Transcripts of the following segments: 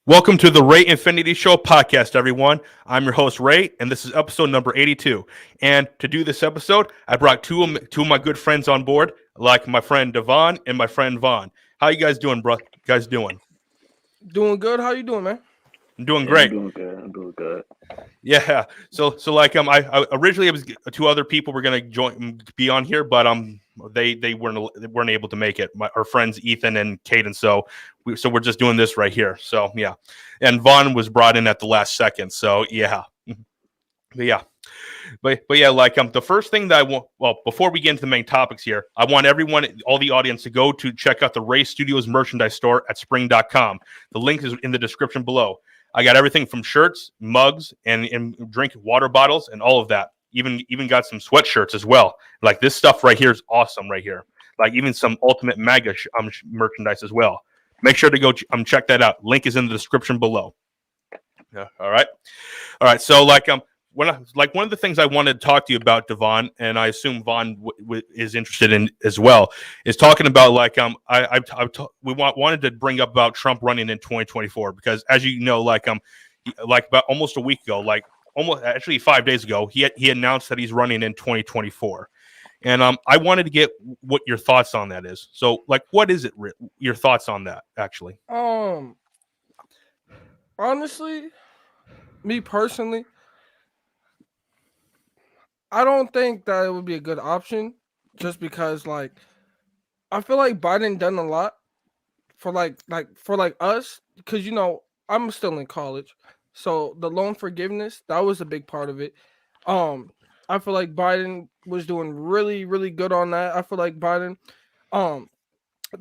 Welcome to the Ray Infinity Show podcast, everyone. I'm your host, Ray, and this is episode number 82. And to do this episode, I brought two of my good friends on board, like my friend Davon and my friend Vaughn. How you guys doing, bro? You guys doing? Doing good. How you doing, man? I'm doing Yeah, I'm great. doing good. I'm doing good. Yeah. So like I originally it was two other people were gonna be on here, but they weren't able to make it. Our friends Ethan and Caden. So we're just doing this right here. So yeah, and Vaughn was brought in at the last second. So yeah, but yeah. But yeah, like the first thing that I want, well, before we get into the main topics here, I want everyone, all the audience, to go to check out the Ray Studios merchandise store at spring.com. The link is in the description below. I got everything from shirts, mugs, and drink water bottles, and all of that. Even got some sweatshirts as well. Like this stuff right here is awesome right here. Like even some Ultimate MAGA merchandise as well. Make sure to go check that out. Link is in the description below. Yeah. All right. So one of the things I wanted to talk to you about, Davon, and I assume Vaughn is interested in as well, is talking about wanted to bring up about Trump running in 2024 because, as you know, like about almost a week ago, like almost actually 5 days ago, he announced that he's running in 2024, and I wanted to get what your thoughts on that is. So, like, what is it? Your thoughts on that, actually? Honestly, me personally, I don't think that it would be a good option just because I feel like Biden done a lot for for us because I'm still in college. So the loan forgiveness, that was a big part of it. Um I feel like Biden was doing really really good on that. I feel like Biden um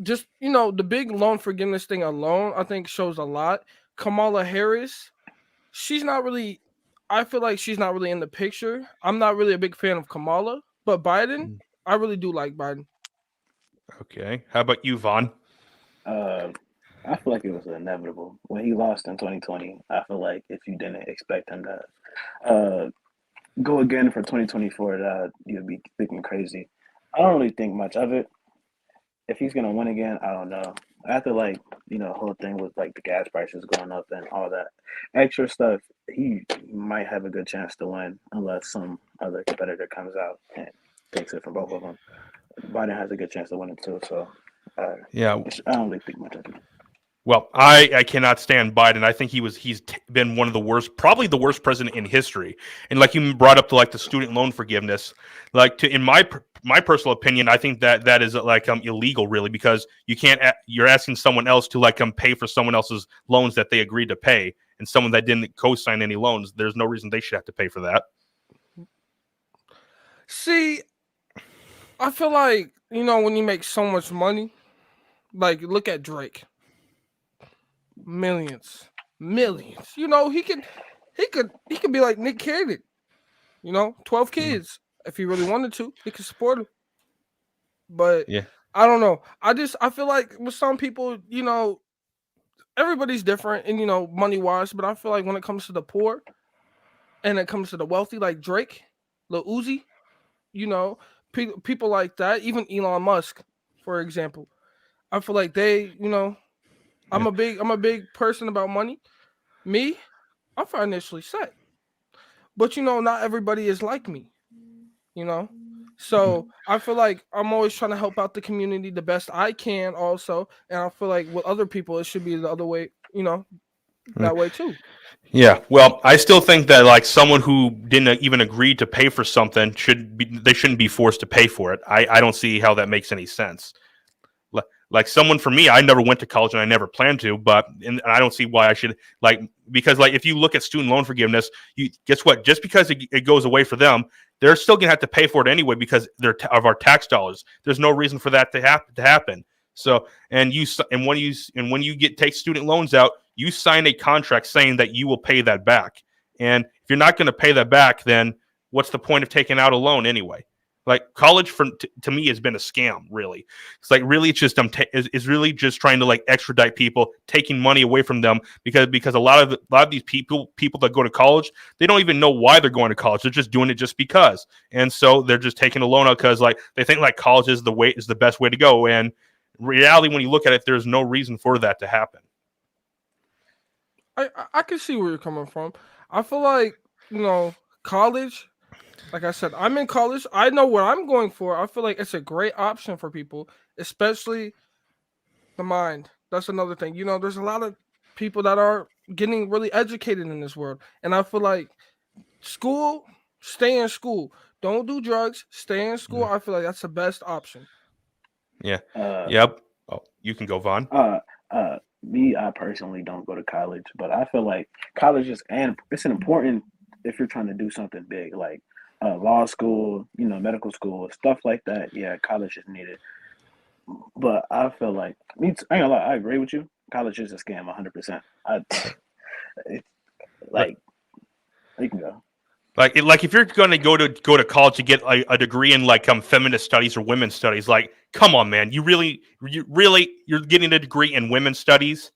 just the big loan forgiveness thing alone I think shows a lot. Kamala Harris, she's not really I feel like she's not really in the picture. I'm not really a big fan of Kamala, but Biden, I really do like Biden. Okay. How about you, Vaughn? Uh, I feel like it was inevitable when he lost in 2020. I feel like if you didn't expect him to go again for 2024, that you'd be thinking crazy. I don't really think much of it. If he's gonna win again, I don't know. After the whole thing with like the gas prices going up and all that extra stuff, he might have a good chance to win unless some other competitor comes out and takes it from both of them. Biden has a good chance to win it too, so uh, Yeah. I don't really think much of it. Well, I cannot stand Biden. I think he's been one of the worst, probably the worst president in history. And like you brought up to like the student loan forgiveness, in my personal opinion, I think that is illegal really because you can't you're asking someone else to pay for someone else's loans that they agreed to pay, and someone that didn't co-sign any loans, there's no reason they should have to pay for that. See, I feel like, when you make so much money, like look at Drake. Millions. Millions. He could be like Nick Cannon. 12 Mm. kids. If he really wanted to, he could support him. But Yeah. I don't know. I feel like with some people, everybody's different and money wise, but I feel like when it comes to the poor and it comes to the wealthy like Drake, Lil Uzi, you know, people like that, even Elon Musk, for example. I feel like Yeah. I'm a big person about money. Me, I'm financially set. But not everybody is like me, you know? So I feel like I'm always trying to help out the community the best I can also. And I feel like with other people it should be the other way, that way too. Yeah, well, I still think that someone who didn't even agree to pay for something they shouldn't be forced to pay for it. I don't see how that makes any sense. Like someone for me, I never went to college and I never planned to, but and I don't see why I should because if you look at student loan forgiveness, you guess what? Just because it goes away for them, they're still gonna have to pay for it anyway because they're of our tax dollars. There's no reason for that to happen. So when you take student loans out, you sign a contract saying that you will pay that back. And if you're not going to pay that back, then what's the point of taking out a loan anyway? Like college to me has been a scam, really. It's really it's just is really just trying to extradite people, taking money away from them because a lot of these people that go to college, they don't even know why they're going to college. They're just doing it just because, and so they're just taking a loan out because they think college is the best way to go. And reality, when you look at it, there's no reason for that to happen. I can see where you're coming from. I feel like, college, like I said, I'm in college. I know what I'm going for. I feel like it's a great option for people, especially the mind. That's another thing. There's a lot of people that are getting really educated in this world. And I feel like school, stay in school. Don't do drugs, stay in school. Mm. I feel like that's the best option. Yeah. Uh, Yep. Oh, you can go, Vaughn. me, I personally don't go to college, but I feel like college is and it's an important if you're trying to do something big, like law school, medical school, stuff like that. Yeah, college is needed. But I feel like I ain't gonna lie, I agree with you. College is a scam, 100%. It's Like, like you can go. like if you're going to go to college to get a degree in like feminist studies or women's studies, like, come on, man, you're getting a degree in women's studies?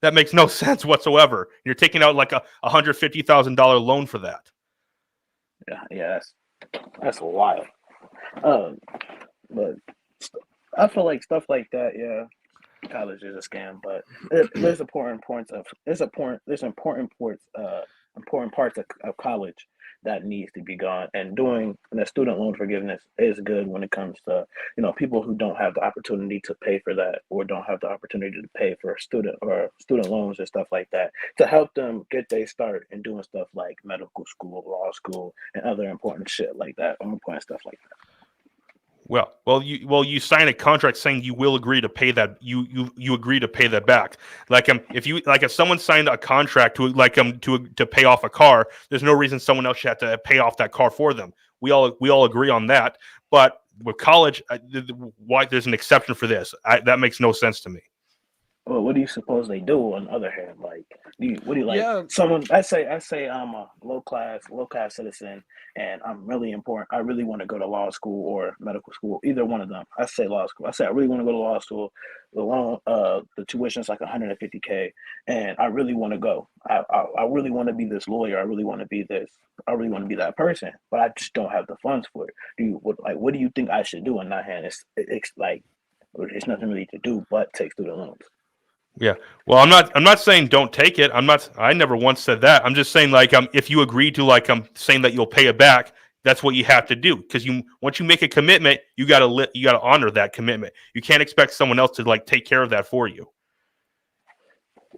That makes no sense whatsoever. You're taking out like a $150,000 loan for that. Yeah, that's wild. Um, but I feel like stuff like that. Yeah, college is a scam, but there's important points of there's important parts of college that needs to be gone. And doing the student loan forgiveness is good when it comes to people who don't have the opportunity to pay for that or don't have the opportunity to pay for student loans and stuff like that to help them get their start in doing stuff like medical school, law school, and other important shit like that. Important stuff like that. Well, you sign a contract saying you will agree to pay that. You agree to pay that back. Like if someone signed a contract to pay off a car, there's no reason someone else should have to pay off that car for them. We all agree on that. But with college, why there's an exception for this? That makes no sense to me. Well, what do you suppose they do on the other hand? Like, what do you like? Yeah, Someone, I say I'm a low class citizen, and I'm really important. I really want to go to law school or medical school, either one of them. I say law school. I say I really want to go to law school. The tuition's like 150K, and I really want to go. I really want to be this lawyer. I really want to be this. I really want to be that person, but I just don't have the funds for it. What do you think I should do on that hand? It's like there's nothing really to do but take student loans. Yeah. Well, I'm not saying don't take it. I never once said that. I'm just saying like if you agree to saying that you'll pay it back, that's what you have to do because once you make a commitment, you got to honor that commitment. You can't expect someone else to like take care of that for you.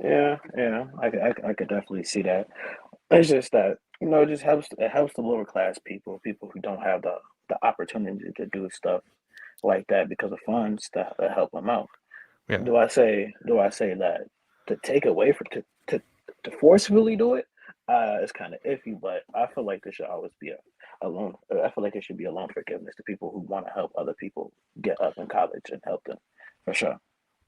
Yeah, I could definitely see that. It's just that it just helps the lower class people who don't have the opportunity to do stuff like that because of funds that help them out. Yeah. Do I say that to take away to forcefully do it? It's kind of iffy, but I feel like there should always be a loan. I feel like there should be a loan forgiveness to people who want to help other people get up in college and help them for sure.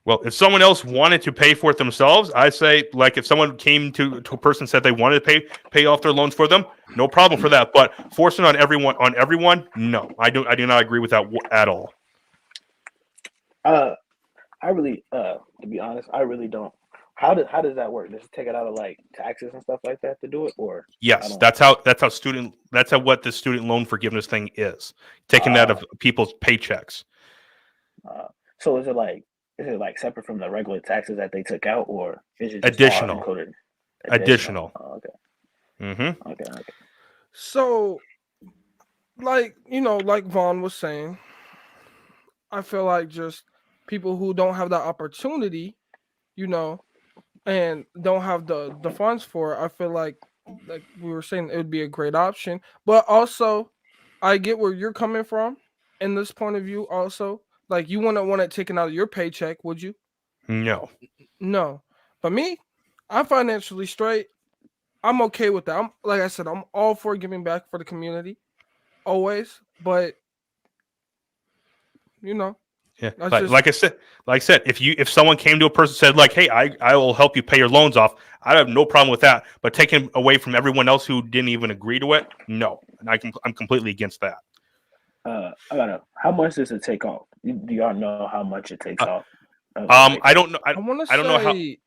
Well, if someone else wanted to pay for it themselves, I say like if someone came to a person and said they wanted to pay off their loans for them, no problem for that. But forcing on everyone, no, I do not agree with that at all. Uh, I really, to be honest, I really don't. How does that work? Does it take it out of like taxes and stuff like that to do it, or I Yes, don't. that's how what the student loan forgiveness thing is. Taking that Uh, of people's paychecks. uh, so is it like separate from the regular taxes that they took out, or is it just all Additional. included? Additional. Additional. Oh, okay, Mm-hmm. okay. so like Vaughn was saying, I feel like just people who don't have that opportunity, you know, and don't have the funds for it, I feel like we were saying, it would be a great option. But also, I get where you're coming from in this point of view. Also, like you wouldn't want it taken out of your paycheck, would you? No. No. But me, I'm financially straight. I'm okay with that. I'm like I said, I'm all for giving back for the community, always. But you know, Yeah. that's Like just like I said, if someone came to a person and said like, "Hey, I will help you pay your loans off," I have no problem with that. But taking away from everyone else who didn't even agree to it, no, and I'm completely against that. I gotta. How much does it take off? Do y'all know how much it takes Uh, off? It takes I off. don't know. I want to I don't know how. say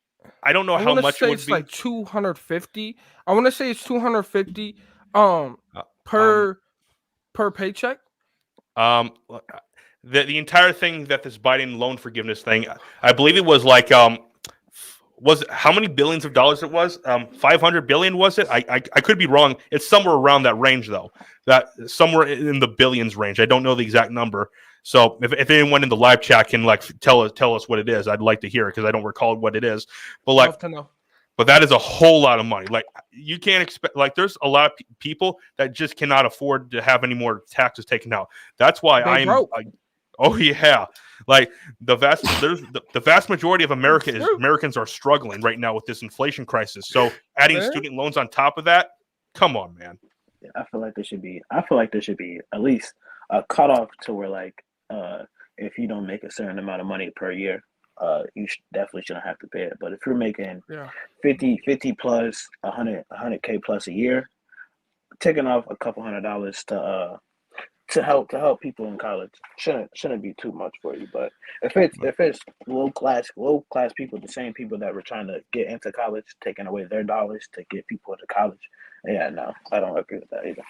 I don't know I how want to much it say would it's be. like 250. I want to say it's 250 um Uh, um, per paycheck. Um, the entire thing that this Biden loan forgiveness thing, I believe it was like was how many billions of dollars it was? 500 billion was it? I could be wrong. It's somewhere around that range though. That somewhere in the billions range. I don't know the exact number. So if anyone in the live chat can like tell us what it is, I'd like to hear it because I don't recall what it is. But like, Love to know. but that is a whole lot of money. Like you can't expect. Like there's a lot of people that just cannot afford to have any more taxes taken out. That's why They broke. Oh yeah, like the vast majority of Americans are struggling right now with this inflation crisis. So adding student loans on top of that, come on, man. Yeah, I feel like there should be at least a cutoff to where like if you don't make a certain amount of money per year, you definitely shouldn't have to pay it. But if you're making 50 plus 100K plus a year, taking off a couple $100 to help people in college shouldn't be too much for you. But if it's low class people, the same people that were trying to get into college, taking away their dollars to get people into college, yeah, no, I don't agree with that either.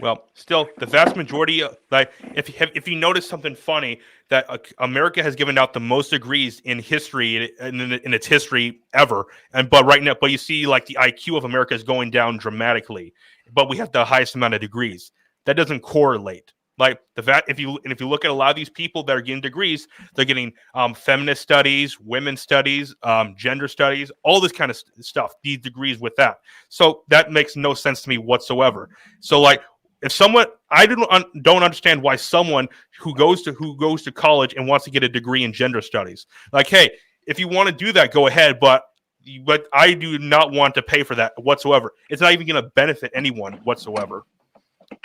Well, still, the vast majority, like if you notice something funny, that America has given out the most degrees in history in its history ever, but you see like the IQ of America is going down dramatically, but we have the highest amount of degrees. That doesn't correlate. Like if you look at a lot of these people that are getting degrees, they're getting feminist studies, women's studies, gender studies, all this kind of stuff. These degrees with that, so that makes no sense to me whatsoever. So like. If someone, I don't understand why someone who goes to college and wants to get a degree in gender studies, like, hey, if you want to do that, go ahead, but I do not want to pay for that whatsoever. It's not even going to benefit anyone whatsoever.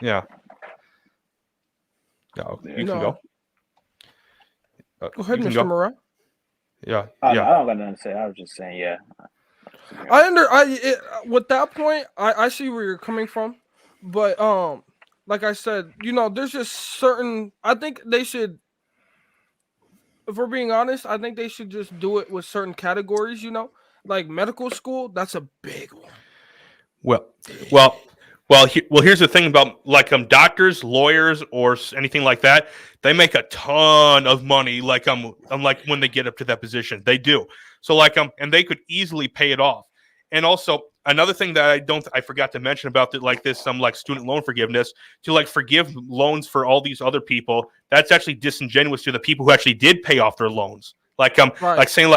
Yeah. No, you can go. Go ahead, Mr. Moran. Yeah, I don't got nothing to say. I was just saying, yeah. With that point, I see where you're coming from. But like I said, there's just certain. I think they should. If we're being honest, I think they should just do it with certain categories. Like medical school. That's a big one. Here's the thing about like doctors, lawyers, or anything like that. They make a ton of money. Like like when they get up to that position, they do. So like and they could easily pay it off. And also another thing that I forgot to mention about like student loan forgiveness, to like forgive loans for all these other people, that's actually disingenuous to the people who actually did pay off their loans. Like saying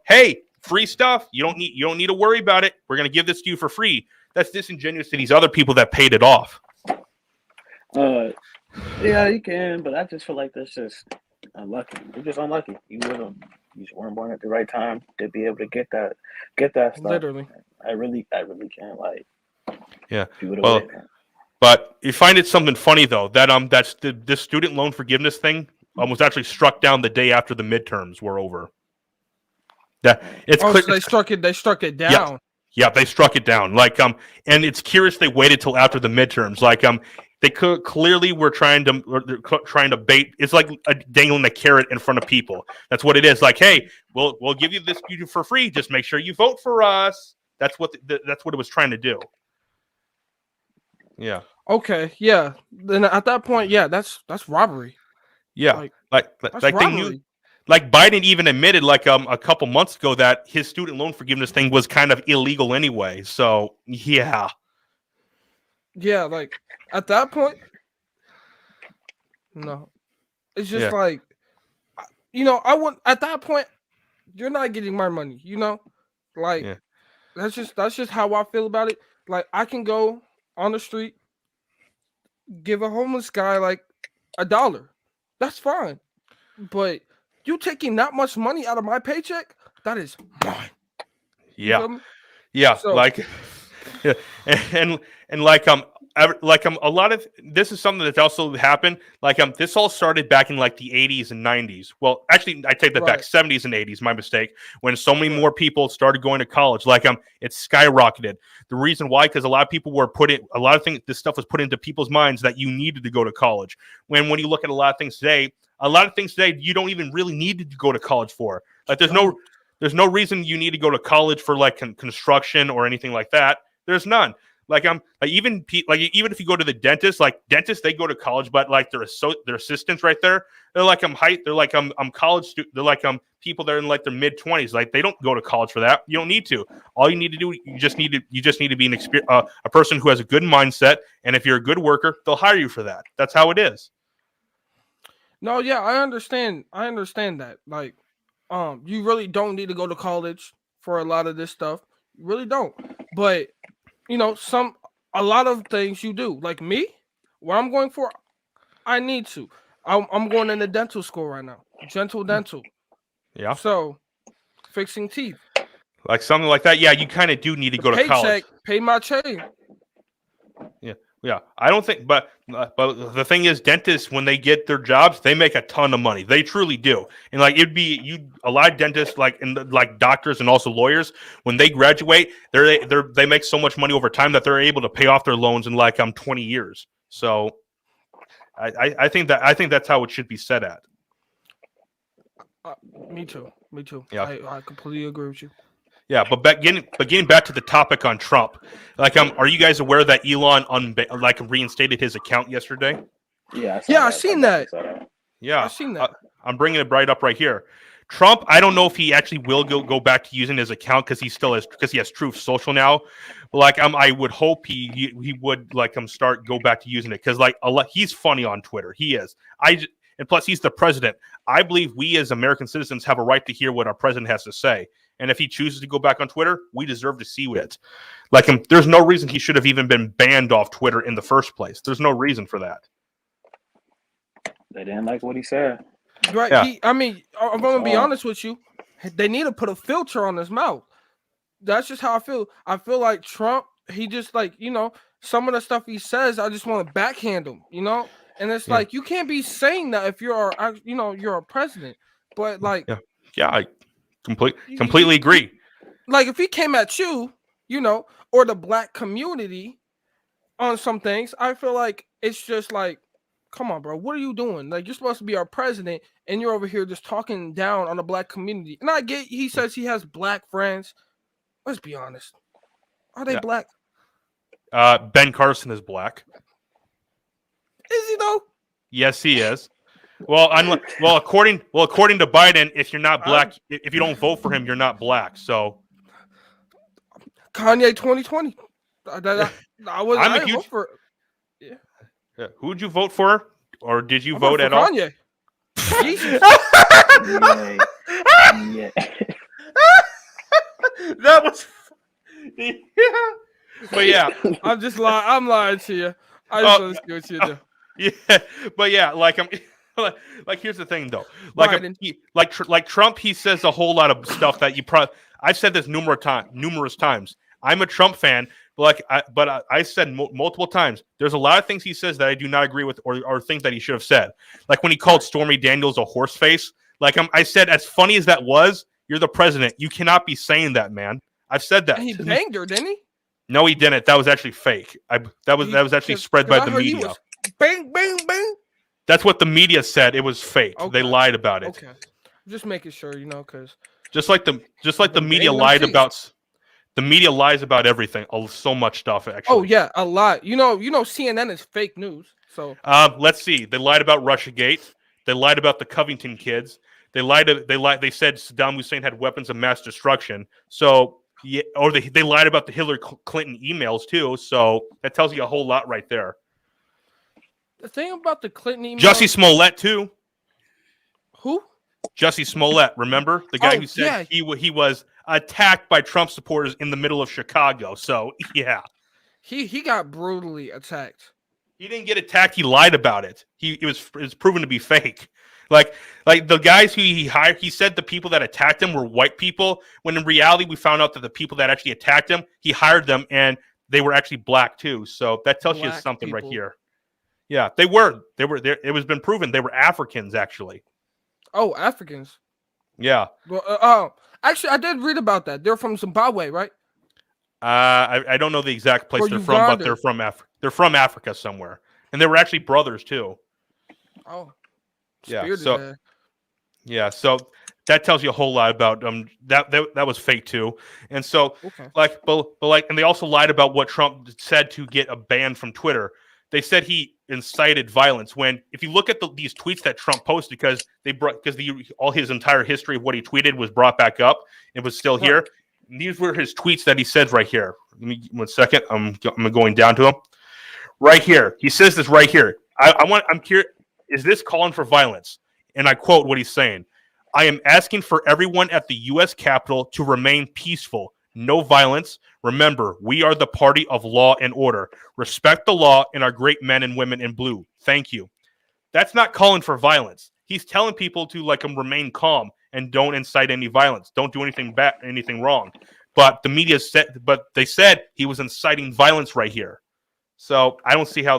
hey, free stuff, you don't need to worry about it. We're gonna give this to you for free. That's disingenuous to these other people that paid it off. Yeah, you can, but I just feel like that's just unlucky. You're just unlucky. You just weren't born at the right time to be able to get that stuff. Literally. I really can't Yeah. Well, but you find it something funny though that that's this student loan forgiveness thing was actually struck down the day after the midterms were over. That it's so they struck it down. Yeah. Yeah, they struck it down. Like and it's curious they waited till after the midterms. Like they clearly were trying to bait. It's like dangling a carrot in front of people. That's what it is. Like, hey, we'll give you this for free. Just make sure you vote for us. That's what it was trying to do. Yeah. Okay. Yeah. Then at that point, yeah, that's robbery. Yeah. Like they knew. Like Biden even admitted like a couple months ago that his student loan forgiveness thing was kind of illegal anyway. So yeah. Yeah, like at that point, no. It's just like I wouldn't at that point, you're not getting my money, Like that's just how I feel about it. Like I can go on the street, give a homeless guy like $1. That's fine. But you taking that much money out of my paycheck? That is mine. Yeah, yeah. So, like, yeah, and like a lot of this is something that's also happened. Like this all started back in like the 80s and 90s. Well, actually, I take that back. 70s and 80s. My mistake. When so many more people started going to college, like it skyrocketed. The reason why, because a lot of people were this stuff was put into people's minds that you needed to go to college. When you look at a lot of things today, you don't even really need to go to college for. Like there's no reason you need to go to college for like construction or anything like that. There's none. even if you go to the dentist, like dentists, they go to college, but like their assistants right there, they're like I'm college student. They're like people that are in like their mid-20s. Like they don't go to college for that. You don't need to. All you need to do, you just need to be a person who has a good mindset, and if you're a good worker, they'll hire you for that. That's how it is. No, yeah, I understand. I understand that. Like, you really don't need to go to college for a lot of this stuff. You really don't. But a lot of things you do. Like me, what I'm going for, I need to. I'm going into dental school right now. Gentle dental. Yeah. So, fixing teeth. Like something like that. Yeah, you kind of do need to go to college. Pay my chain. Yeah, I don't think, but the thing is, dentists when they get their jobs, they make a ton of money. They truly do, and like a lot of dentists, like like doctors and also lawyers, when they graduate, they make so much money over time that they're able to pay off their loans in like 20 years. So, I think that's how it should be set at. Me too. Yeah, I completely agree with you. Yeah, but getting back to the topic on Trump, like, are you guys aware that Elon reinstated his account yesterday? Yeah, I seen that. Yeah, I seen that. I'm bringing it right up right here. Trump, I don't know if he actually will go back to using his account because he has Truth Social now. Like, I would hope he would go back to using it because he's funny on Twitter. He is. And plus he's the president. I believe we as American citizens have a right to hear what our president has to say. And if he chooses to go back on Twitter, we deserve to see it. Like, there's no reason he should have even been banned off Twitter in the first place. There's no reason for that. They didn't like what he said. Right. Yeah. I'm going to be honest with you. They need to put a filter on his mouth. That's just how I feel. I feel like Trump, he just some of the stuff he says, I just want to backhand him, And it's like, you can't be saying that if you're a president. But I completely agree. Like if he came at you, or the black community on some things, I feel like it's just like, come on, bro, what are you doing? Like, you're supposed to be our president, and you're over here just talking down on the black community. And I get he says he has black friends. Let's be honest. Are they black? Ben Carson is black. Is he though? Yes, he is. Well, according to Biden, if you're not black, if you don't vote for him, you're not black. So, Kanye 2020. I wasn't vote for. Yeah. Who'd you vote for, or did you vote at all? Kanye. Jesus. Yeah. That was. Yeah. But yeah, I'm just lying. I'm lying to you. I just want to see what you do. Yeah, but yeah, like here's the thing though, like Trump, he says a whole lot of stuff that I've said this numerous times. I'm a Trump fan, but I said multiple times. There's a lot of things he says that I do not agree with, or things that he should have said. Like when he called Stormy Daniels a horse face. Like I said, as funny as that was, you're the president. You cannot be saying that, man. I've said that. And he banged her, didn't he? No, he didn't. That was actually fake. That was actually spread by the media. Bang, bang, bang. That's what the media said. It was fake. Okay. They lied about it. Okay, just making sure, because just like the media lied about. The media lies about everything. So much stuff, actually. Oh yeah, a lot. CNN is fake news. So let's see. They lied about Russiagate. They lied about the Covington kids. They They said Saddam Hussein had weapons of mass destruction. So yeah, or they lied about the Hillary Clinton emails too. So that tells you a whole lot right there. The thing about the Clinton emails... Jussie Smollett, too. Who? Jussie Smollett, remember? The guy who said he was attacked by Trump supporters in the middle of Chicago. So, yeah. He got brutally attacked. He didn't get attacked. He lied about it. It was proven to be fake. Like the guys who he hired, he said the people that attacked him were white people, when in reality we found out that the people that actually attacked him, he hired them, and they were actually black, too. So that tells you something right here. Yeah, they were there. It was been proven they were Africans, actually. Oh, Africans. Yeah. Well, actually, I did read about that. They're from Zimbabwe, right? I don't know the exact place they're from, but they're from Africa. They're from Africa somewhere, and they were actually brothers too. Oh. Yeah. So. Yeah. So that tells you a whole lot about that was fake too. And so Okay. and they also lied about what Trump said to get a ban from Twitter. They said he incited violence. When if you look at these tweets that Trump posted, because all his entire history of what he tweeted was brought back up, it was still here. Right. And these were his tweets that he said right here. Let me 1 second. I'm going down to them. Right here, he says this right here. I'm curious. Is this calling for violence? And I quote what he's saying. I am asking for everyone at the U.S. Capitol to remain peaceful. No violence. Remember, we are the party of law and order. Respect the law and our great men and women in blue. Thank you. That's not calling for violence. He's telling people to remain calm and don't incite any violence. Don't do anything bad, anything wrong. But the media they said he was inciting violence right here. So I don't see how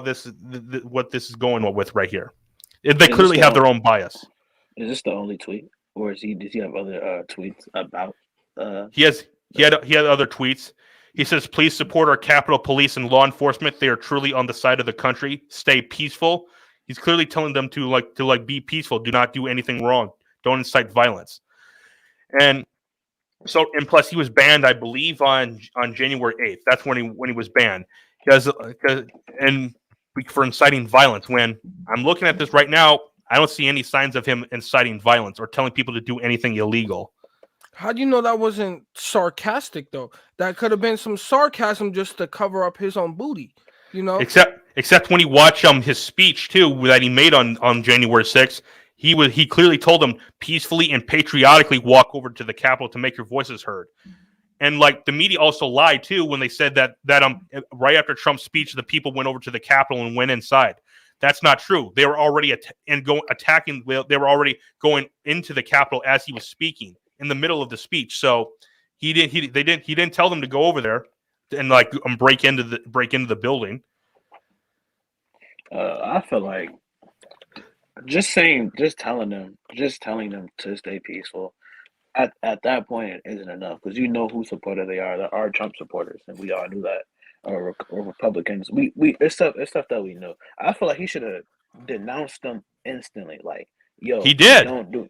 what this is going with right here. They clearly have their own bias. Is this the only tweet, or does he have other tweets about? He had other tweets. He says, "Please support our Capitol Police and law enforcement. They are truly on the side of the country. Stay peaceful." He's clearly telling them to be peaceful. Do not do anything wrong. Don't incite violence. And plus he was banned, I believe, on January 8th. That's when he was banned for inciting violence. When I'm looking at this right now, I don't see any signs of him inciting violence or telling people to do anything illegal. How do you know that wasn't sarcastic though? That could have been some sarcasm just to cover up his own booty, you know? Except when you watch his speech too that he made on January 6th, he clearly told them peacefully and patriotically walk over to the Capitol to make your voices heard. And the media also lied too when they said that right after Trump's speech, the people went over to the Capitol and went inside. That's not true. They were already attacking. They were already going into the Capitol as he was speaking in the middle of the speech. So he didn't tell them to go over there and break into the building. I feel like just telling them to stay peaceful. At that point, it isn't enough because you know whose supporter they are. They are Trump supporters, and we all knew that. Or Republicans. It's stuff that we know. I feel like he should have denounced them instantly. Like, yo, he did. Don't do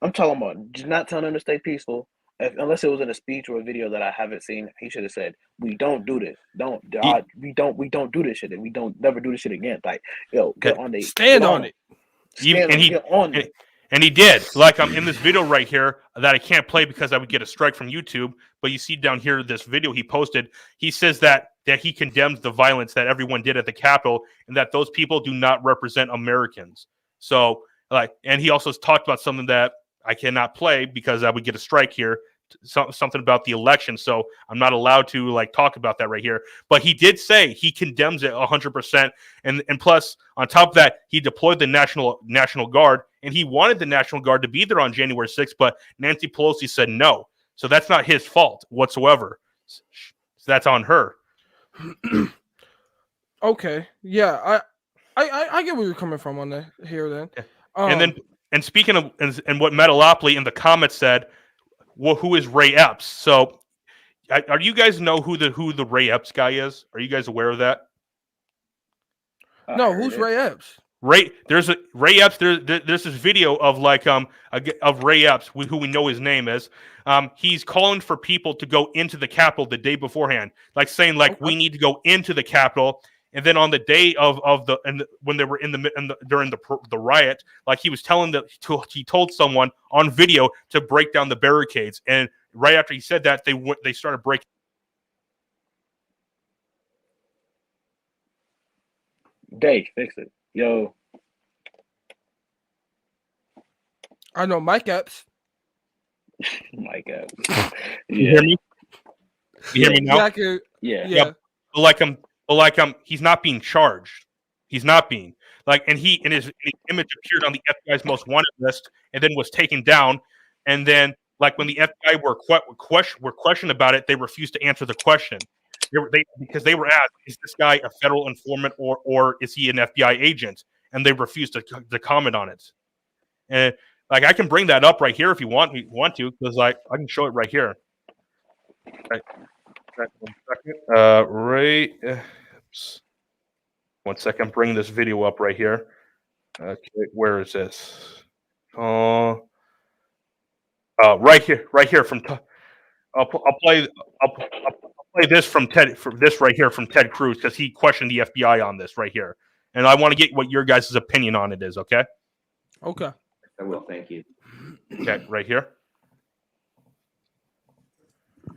I'm talking about just not telling them to stay peaceful. Unless it was in a speech or a video that I haven't seen, he should have said, "We don't do this. We don't do this shit, and we don't never do this shit again." Like, yo, get on it. And he did. I'm in this video right here that I can't play because I would get a strike from YouTube. But you see down here this video he posted. He says that he condemns the violence that everyone did at the Capitol and that those people do not represent Americans. So and he also talked about something that I cannot play because I would get a strike here. Something about the election, so I'm not allowed to talk about that right here. But he did say he condemns it 100%, and plus on top of that, he deployed the National Guard, and he wanted the National Guard to be there on January 6th, but Nancy Pelosi said no. So that's not his fault whatsoever. So that's on her. Okay, yeah, I get where you're coming from on that here. Then, and speaking of and what Metalopoly in the comments said. Well, who is Ray Epps? So, are you guys know who the Ray Epps guy is? Are you guys aware of that? No, who's Ray Epps? There's Ray Epps. There's this video of of Ray Epps, who we know his name is. He's calling for people to go into the Capitol the day beforehand, saying we need to go into the Capitol. And then on the day when they were during the riot, he was telling he told someone on video to break down the barricades. And right after he said that, they started breaking. Dave, fix it, yo. I know Mike Epps. Mike Epps. You hear me? You hear me now? Yeah. He's not being charged. He's not being and his image appeared on the FBI's most wanted list and then was taken down. And then when the FBI were questioned about it, they refused to answer the question. Because they were asked, is this guy a federal informant or is he an FBI agent? And they refused to comment on it. And I can bring that up right here if you want to, because I can show it right here. Right. 1 second. Ray. 1 second. Bring this video up right here. Okay, where is this? Right here from. I'll play. I'll play this from Ted. For this right here from Ted Cruz because he questioned the FBI on this right here, and I want to get what your guys' opinion on it is. Okay. Okay. I will. Thank you. Okay. Right here.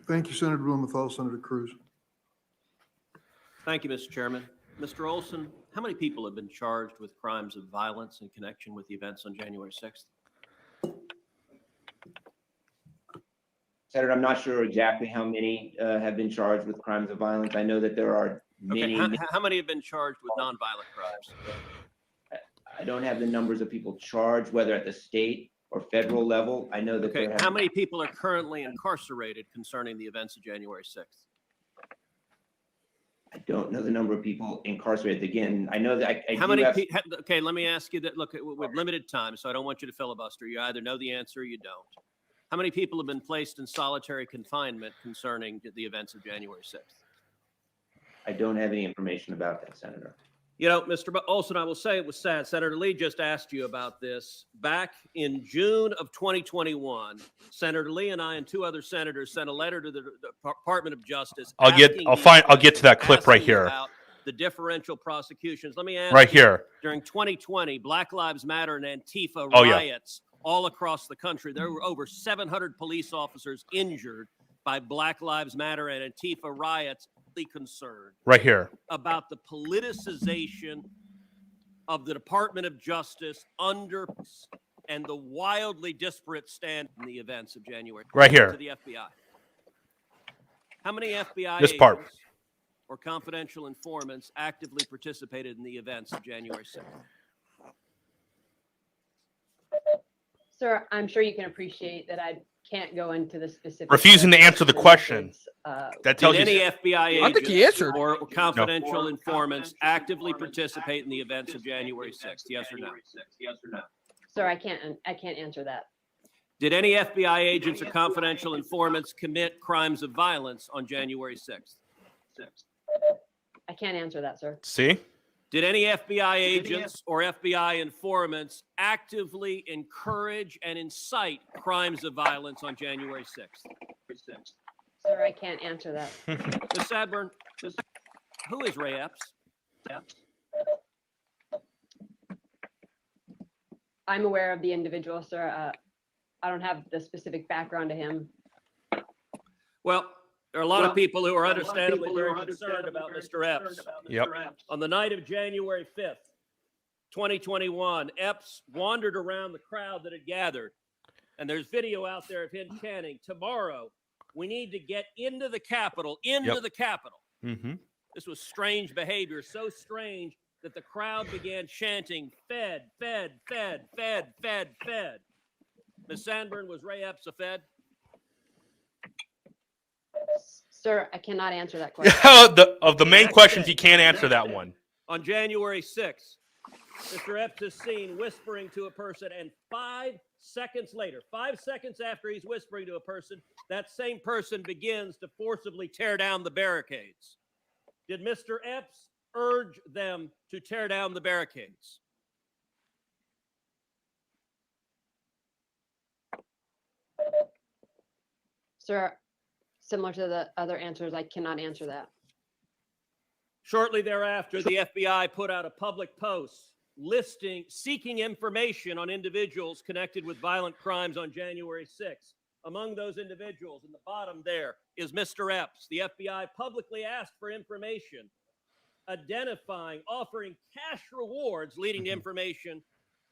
Thank you, Senator Blumenthal. Senator Cruz. Thank you, Mr. Chairman. Mr. Olson, how many people have been charged with crimes of violence in connection with the events on January 6th? Senator, I'm not sure exactly how many have been charged with crimes of violence. I know that there are Okay, many. how many have been charged with nonviolent crimes? I don't have the numbers of people charged, whether at the state or federal level. I know that Okay, there how have. many people are currently incarcerated concerning the events of January 6th? I don't know the number of people incarcerated. Again, I know that I How do many? have. Okay, let me ask you that. Look, we have limited time, so I don't want you to filibuster. You either know the answer or you don't. How many people have been placed in solitary confinement concerning the events of January 6th? I don't have any information about that, Senator. You know, Mr. Olson, I will say it was sad. Senator Lee just asked you about this. Back in June of 2021, Senator Lee and I and two other senators sent a letter to the Department of Justice. I'll get to that clip right here. About the differential prosecutions. Let me ask Right you, here. during 2020, Black Lives Matter and Antifa Oh, yeah. riots all across the country. There were over 700 police officers injured by Black Lives Matter and Antifa riots. Concerned Right here. about the politicization of the Department of Justice under and the wildly disparate stand in the events of January. Right here. To the FBI. How many FBI This part. agents or confidential informants actively participated in the events of January 6th? Sir, I'm sure you can appreciate that I can't go into the specifics. Refusing to answer the question. That tells Did you. any FBI I think he agents answered. or confidential informants actively participate in the events of January 6th? Yes or no? Sir, I can't answer that. Did any FBI agents or confidential informants commit crimes of violence on January 6th? I can't answer that, sir. See? Did any FBI agents or FBI informants actively encourage and incite crimes of violence on January 6th? Sir, I can't answer that. Ms. Sadburn, who is Ray Epps? I'm aware of the individual, sir. I don't have the specific background to him. Well, there are a lot of people who are understandably very concerned about Mr. Epps. Yep. On the night of January 5th, 2021, Epps wandered around the crowd that had gathered. And there's video out there of him chanting, "Tomorrow, we need to get into the Capitol, the Capitol." Mm-hmm. This was strange behavior, so strange that the crowd began chanting, "Fed, Fed, Fed, Fed, Fed, Fed." Ms. Sandburn, was Ray Epps a Fed? Sir, I cannot answer that question. Of the main questions, you can't answer that one. On January 6th, Mr. Epps is seen whispering to a person, and 5 seconds later, 5 seconds after he's whispering to a person, that same person begins to forcibly tear down the barricades. Did Mr. Epps urge them to tear down the barricades? Sir, similar to the other answers, I cannot answer that. Shortly thereafter, the FBI put out a public post seeking information on individuals connected with violent crimes on January 6th. Among those individuals, in the bottom there, is Mr. Epps. The FBI publicly asked for information, offering cash rewards leading to information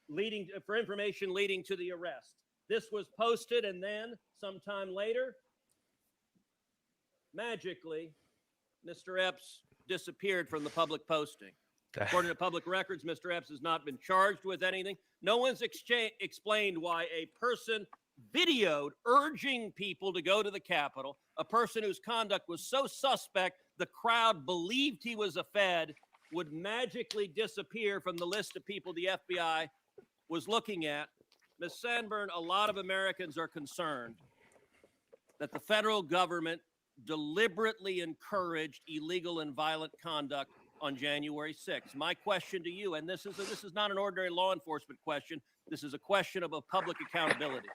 leading to the arrest. This was posted, and then sometime later, magically, Mr. Epps disappeared from the public posting. According to public records, Mr. Epps has not been charged with anything. No one's explained why a person videoed urging people to go to the Capitol, a person whose conduct was so suspect the crowd believed he was a Fed, would magically disappear from the list of people the FBI was looking at. Ms. Sandburn, a lot of Americans are concerned that the federal government deliberately encouraged illegal and violent conduct on January 6th. My question to you, and this is not an ordinary law enforcement question, this is a question of public accountability.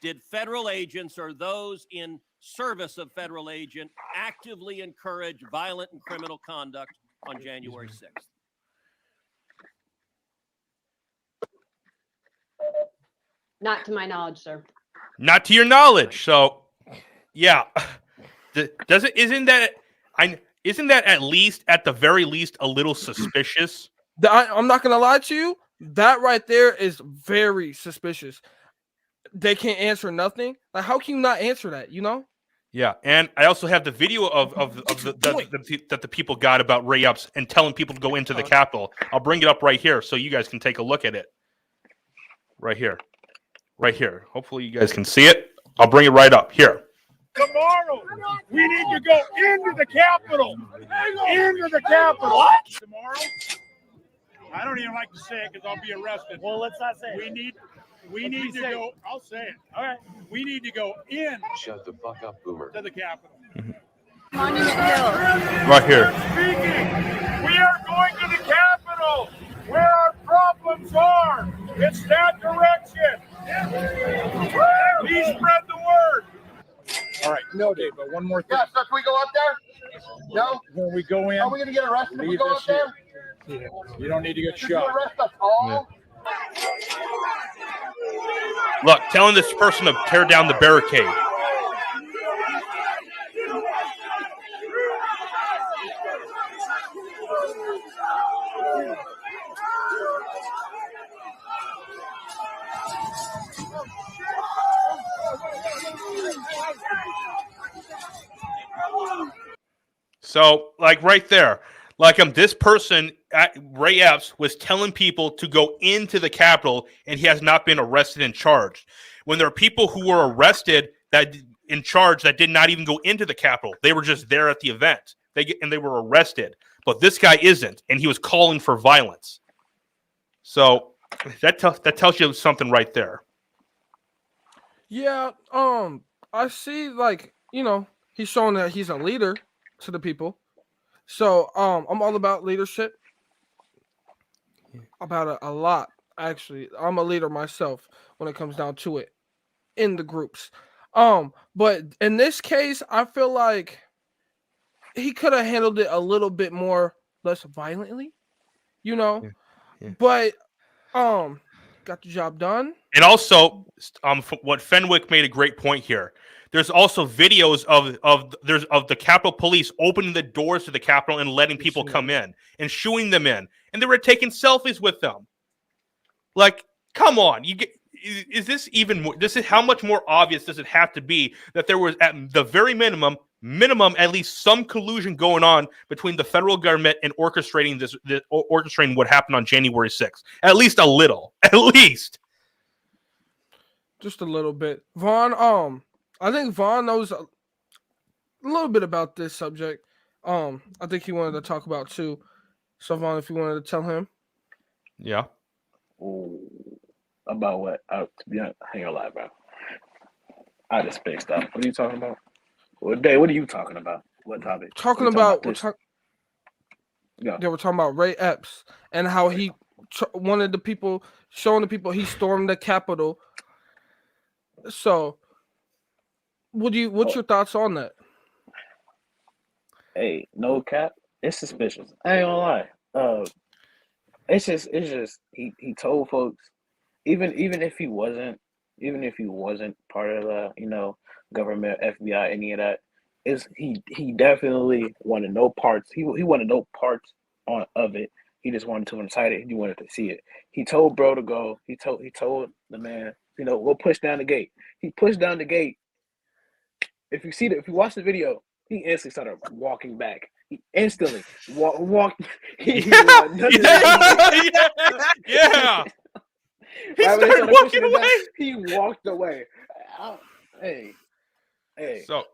did federal agents or those in service of federal agent actively encourage violent and criminal conduct on January 6th? Not to my knowledge, sir. Not to your knowledge. So, yeah. Isn't that at least, at the very least, a little suspicious? I'm not gonna lie to you. That right there is very suspicious. They can't answer nothing. Like, how can you not answer that? You know? Yeah, and I also have the video that the people got about Ray Epps and telling people to go into the Capitol. I'll bring it up right here so you guys can take a look at it. Right here. Hopefully you guys can see it. I'll bring it right up here. Tomorrow, we need to go into the Capitol. Into the Capitol. What? Tomorrow? I don't even like to say it because I'll be arrested. Well, let's not say it. We need to go. I'll say it. All right. We need to go in. Shut the fuck up, Boomer. To the Capitol. Monument Hill. Right here. Speaking, we are going to the Capitol where our problems are. It's that direction. Please spread the word. All right. No, Dave, but one more thing. Yeah, so can we go up there? No? When we go in, Are we going to get arrested if we leave go this up there? here. You don't need to get Did you shot. arrest us all? Look, telling this person to tear down the barricade. So, like right there, like this person, Ray Epps, was telling people to go into the Capitol, and he has not been arrested and charged. When there are people who were arrested that in charge that did not even go into the Capitol, they were just there at the event. They were arrested, but this guy isn't, and he was calling for violence. So that tells you something right there. Yeah. I see. Like, you know, he's showing that he's a leader to the people. So I'm all about leadership. About it a lot, actually. I'm a leader myself when it comes down to it in the groups. But in this case, I feel like he could have handled it a little bit more less violently, you know. Yeah. But got the job done. And also, what Fenwick made a great point here. There's also videos of the Capitol Police opening the doors to the Capitol and letting people come in and shooing them in, and they were taking selfies with them. Like, come on, is this even more? This is how much more obvious does it have to be that there was at the very minimum at least some collusion going on between the federal government and orchestrating what happened on January 6th. At least a little, just a little bit. Vaughn, I think Vaughn knows a little bit about this subject. I think he wanted to talk about too. So Vaughn, if you wanted to tell him. Yeah. Ooh, about what? To be honest, I ain't gonna lie, bro. I just spaced out. What are you talking about? Well, Dave, what are you talking about? What topic? Talking we're about this? yeah, we're talking about Ray Epps and how he wanted the people, showing the people he stormed the Capitol. So, what's your thoughts on that? Hey, no cap. It's suspicious. I ain't gonna lie. It's just he told folks, even if he wasn't part of the government, FBI, any of that, he definitely wanted no parts. He wanted no parts of it. He just wanted to incite it. He wanted to see it. He told bro to go. He told the man, we'll push down the gate. He pushed down the gate. If you watch the video, he instantly started walking back. He instantly walked. Yeah. He Right started walking away. He walked away. Hey. So,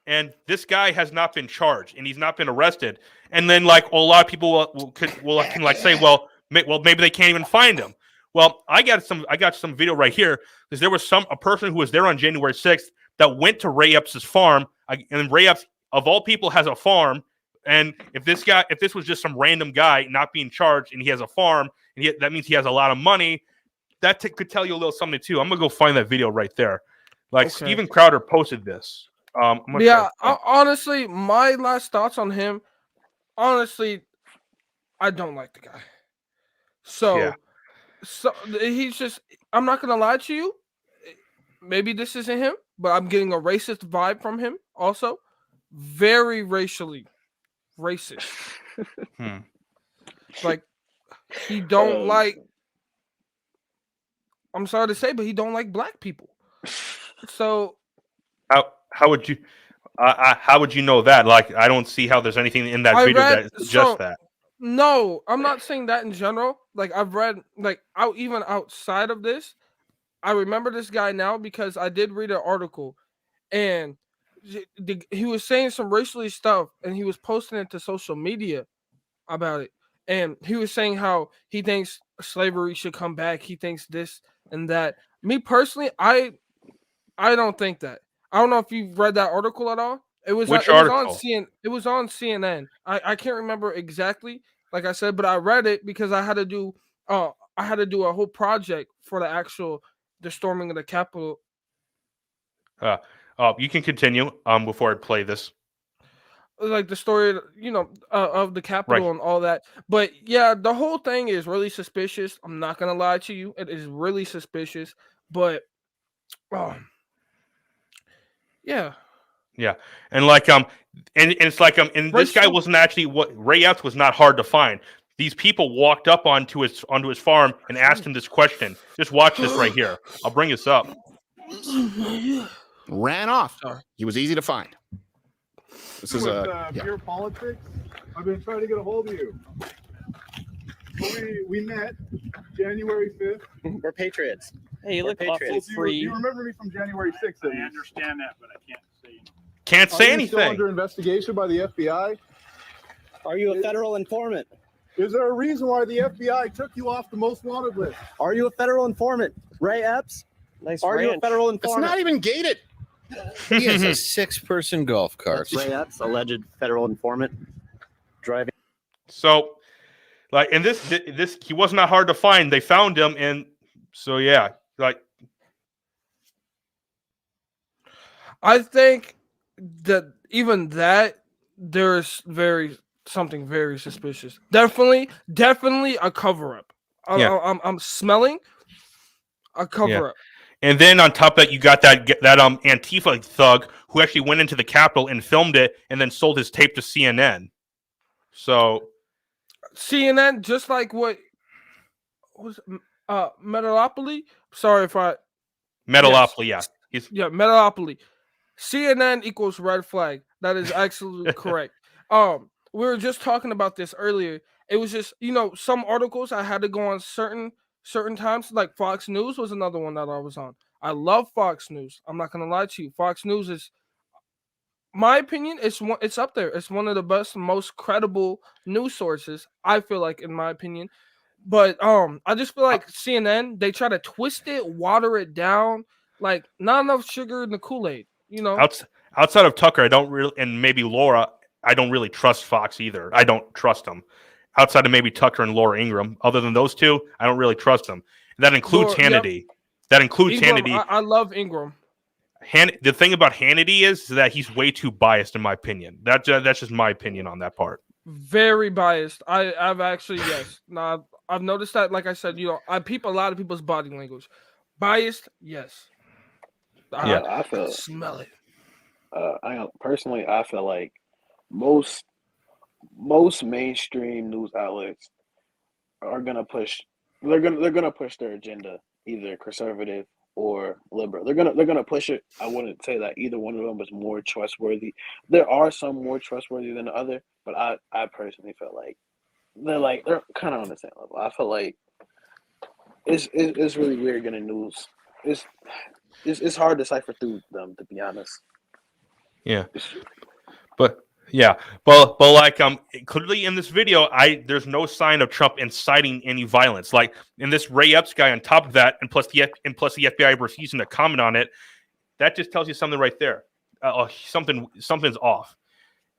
and this guy has not been charged, and he's not been arrested. And then, like, a lot of people can say, well, maybe they can't even find him. Well, I got some video right here because there was a person who was there on January 6th that went to Ray Epps' farm, and Ray Epps, of all people, has a farm. And if this was just some random guy not being charged, and he has a farm, and that means he has a lot of money, that could tell you a little something too. I'm gonna go find that video right there. Like Okay. Steven Crowder posted this. I'm gonna Yeah, try- honestly, my last thoughts on him. Honestly, I don't like the guy. Yeah. So he's just. I'm not gonna lie to you. Maybe this isn't him, but I'm getting a racist vibe from him. Also, very racially racist. Hmm. Like he don't like. I'm sorry to say, but he don't like black people. So How would you? How would you know that? Like, I don't see how there's anything in that I video read that suggests so that. no, I'm not saying that in general. Like I've read like out even outside of this. I remember this guy now because I did read an article and he was saying some racially stuff and he was posting it to social media about it. And he was saying how he thinks slavery should come back. He thinks this and that. Me personally, I don't think that. I don't know if you've read that article at all. Which It was on article? It was on CNN. I can't remember exactly, like I said, but I read it because I had to do a whole project for the storming of the Capitol. You can continue. Before I play this. Like the story, of the Capitol Right. and all that. But yeah, the whole thing is really suspicious. I'm not gonna lie to you. It is really suspicious. But yeah. Yeah, and like and it's like and this guy wasn't actually what Ray Epps was not hard to find. These people walked up onto his farm and asked him this question. Just watch this right here. I'll bring this up. Ran off. Sorry. He was easy to find. This is pure politics. I've been trying to get a hold of you. We met January 5th. We're patriots. Hey, you We're look awfully patriots. free. You remember me from January 6th. I understand that, but I can't say. Can't say Are you still anything. under investigation by the FBI? Are you a federal informant? Is there a reason why the FBI took you off the most wanted list? Are you a federal informant? Ray Epps? Nice Are you a ranch. federal It's informant? not even gated. He has a 6-person golf cart. That's Ray Epps, alleged federal informant, driving. So, like, and this he was not hard to find. They found him, and so yeah, like, I think that even that there's something very suspicious. Definitely a cover up. I'm smelling a cover up. And then on top of that, you got that Antifa thug who actually went into the Capitol and filmed it, and then sold his tape to CNN. So CNN, just like what was Metalopoly. Sorry if I Metalopoly, Metalopoly. CNN equals red flag. That is absolutely correct. We were just talking about this earlier. It was just, some articles I had to go on certain times. Like Fox News was another one that I was on. I love Fox News. I'm not gonna lie to you. Fox News is, my opinion, it's up there. It's one of the best, most credible news sources, I feel like, in my opinion. But I just feel like CNN, they try to twist it, water it down, like not enough sugar in the Kool-Aid. Outside of Tucker, I don't really, and maybe Laura, I don't really trust Fox either. I don't trust them. Outside of maybe Tucker and Laura Ingraham, other than those two, I don't really trust them. That includes Hannity. Yep. That includes Ingram, Hannity. I love Ingram. The thing about Hannity is that he's way too biased, in my opinion. That's just my opinion on that part. Very biased. I've actually yes. Now I've noticed that. Like I said, I peep a lot of people's body language. Biased, yes. I feel smell it. Personally, I feel like most mainstream news outlets are gonna push. They're gonna push their agenda, either conservative or liberal. They're gonna push it. I wouldn't say that either one of them is more trustworthy. There are some more trustworthy than the other, but I personally feel like they're kind of on the same level. I feel like it's really weird getting news. It's hard to cipher through them, to be honest. Yeah, but like clearly in this video, there's no sign of Trump inciting any violence. Like in this Ray Epps guy, on top of that, and plus the FBI refusing to comment on it, that just tells you something right there. Something's off.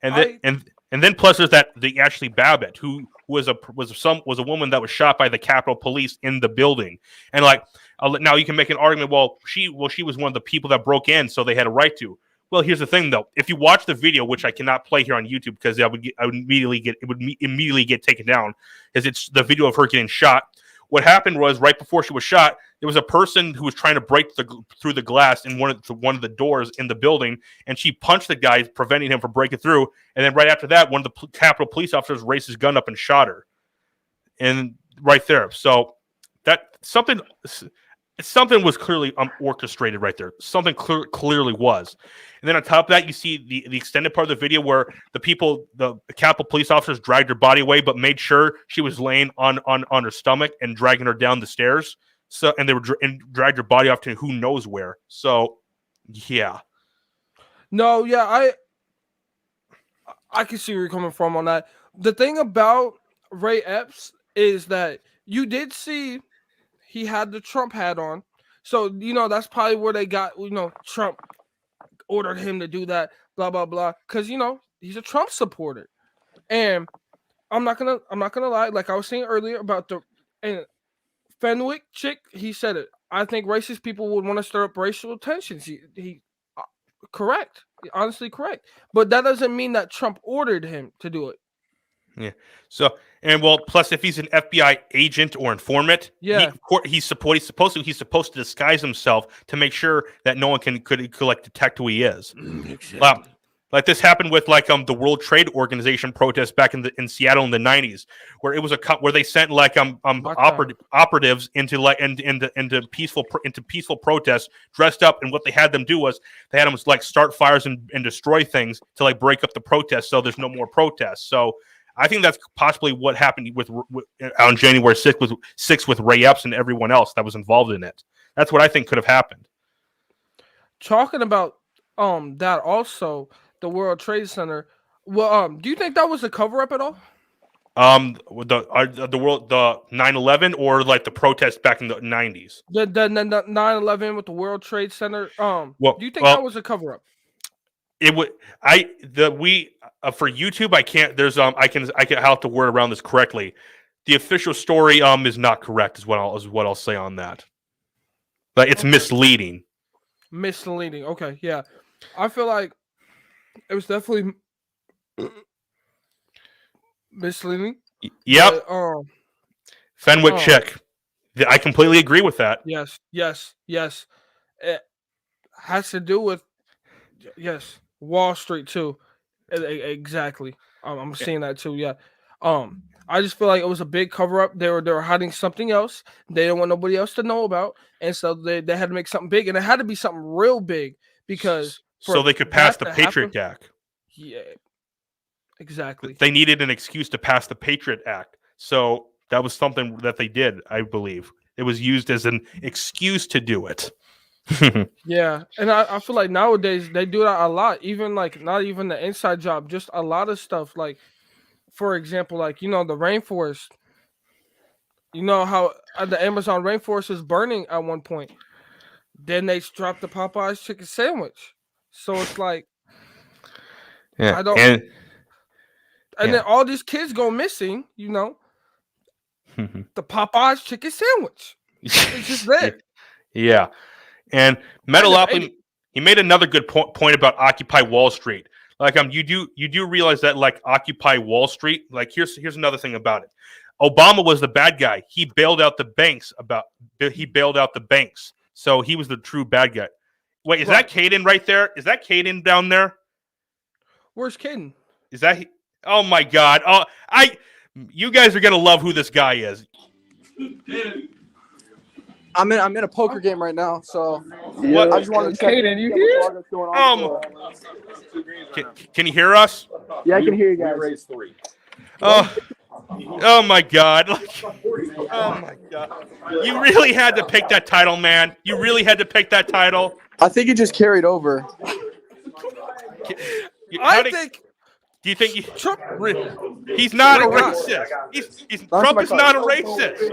And And then plus there's the Ashley Babbitt, who was a woman that was shot by the Capitol Police in the building. And like now you can make an argument, she was one of the people that broke in, so they had a right to. Well, here's the thing though. If you watch the video, which I cannot play here on YouTube because I would immediately get taken down, because it's the video of her getting shot. What happened was right before she was shot, there was a person who was trying to break through the glass in one of the doors in the building, and she punched the guy, preventing him from breaking through. And then right after that, one of the Capitol Police officers raised his gun up and shot her. And right there, so that something was clearly orchestrated right there. Something clearly was. And then on top of that, you see the extended part of the video where the Capitol Police officers dragged her body away, but made sure she was laying on her stomach and dragging her down the stairs. So, and they were dragged her body off to who knows where. So, yeah. No, yeah, I can see where you're coming from on that. The thing about Ray Epps is that you did see he had the Trump hat on. So, that's probably where they got, Trump ordered him to do that, blah, blah, blah. Because, he's a Trump supporter. And I'm not gonna lie, like I was saying earlier about and Fenwick chick, he said it. I think racist people would want to stir up racial tensions. He correct. Honestly correct. But that doesn't mean that Trump ordered him to do it. Yeah. So, and plus if he's an FBI agent or informant, yeah, he's supposed to disguise himself to make sure that no one could detect who he is. Exactly. Like this happened with the World Trade Organization protest back in Seattle in the 90s, where it was where they sent operatives into peaceful protests dressed up, and what they had them do was they had them start fires and destroy things to break up the protests, so there's no more protests. So I think that's possibly what happened on January 6th with Ray Epps and everyone else that was involved in it. That's what I think could have happened. Talking about that also. The World Trade Center. Well, do you think that was a cover up at all? The 9/11 or the protest back in the 90s. The 9/11 with the World Trade Center. Do you think that was a cover up? It would. For YouTube, I can't. There's I can have to word around this correctly. The official story is not correct. Is what I'll say on that. But it's misleading. Misleading. Okay, yeah. I feel like it was definitely misleading. Yep. But, Fenwick chick. I completely agree with that. Yes. It has to do with Wall Street too. Exactly. I'm seeing that too. Yeah. I just feel like it was a big cover up. They were hiding something else they didn't want nobody else to know about, and so they had to make something big, and it had to be something real big because. So they could pass the Patriot Act. Yeah, exactly. They needed an excuse to pass the Patriot Act. So that was something that they did, I believe. It was used as an excuse to do it. Yeah, and I feel like nowadays they do that a lot. Even not even the inside job, just a lot of stuff. Like, for example, the rainforest. You know how the Amazon rainforest is burning at one point. Then they dropped the Popeyes chicken sandwich. So it's like, yeah, I don't, and then all these kids go missing. The Popeyes chicken sandwich. It's just there. Yeah, and Metalopoly, he made another good point about Occupy Wall Street. You do realize that Occupy Wall Street. Here's another thing about it. Obama was the bad guy. He bailed out the banks. So he was the true bad guy. Wait, is that Caden right there? Is that Caden down there? Where's Caden? Is that? Oh my God! Oh, you guys are gonna love who this guy is. I'm in a poker game right now, so what? I just wanted to check. Caden, you here? Can you hear us? Yeah, I can hear you guys. Raise 3. Oh my God! Oh my God! You really had to pick that title, man. You really had to pick that title. I think it just carried over. Do you think Trump? He's not a racist. Trump is not a racist.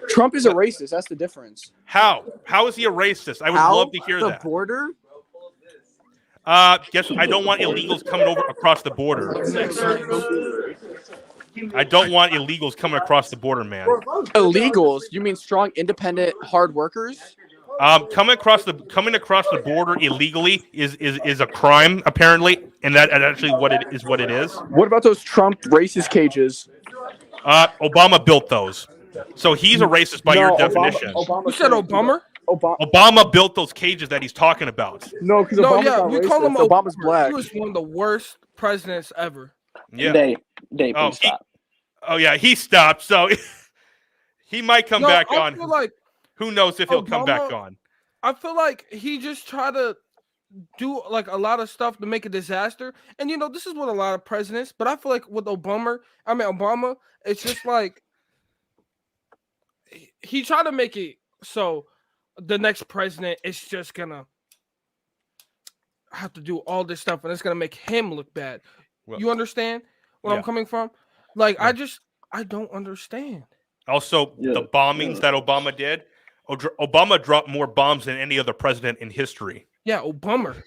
Trump is a racist. That's the difference. How? How is he a racist? I would love to hear that. The border? Guess I don't want illegals coming over across the border. I don't want illegals coming across the border, man. Illegals? You mean strong, independent, hard workers? Coming across the border illegally is a crime apparently, and that's actually what it is. What about those Trump racist cages? Obama built those, so he's a racist by your definition. You said Obama? Obama built those cages that he's talking about. No, because No, Obama's yeah, not we racist. call him Obama's black. He was one of the worst presidents ever. Yeah. Dave, please stop. Oh yeah, he stopped. So he might come back I on. feel like Who knows if he'll come back on? I feel like he just tried to do like a lot of stuff to make a disaster. And this is what a lot of presidents, but I feel like with Obama, it's just like he tried to make it so the next president is just gonna have to do all this stuff and it's gonna make him look bad. Well, you understand where I'm coming from? Like I don't understand. Also, the bombings that Obama did. Obama dropped more bombs than any other president in history. Yeah, Obama.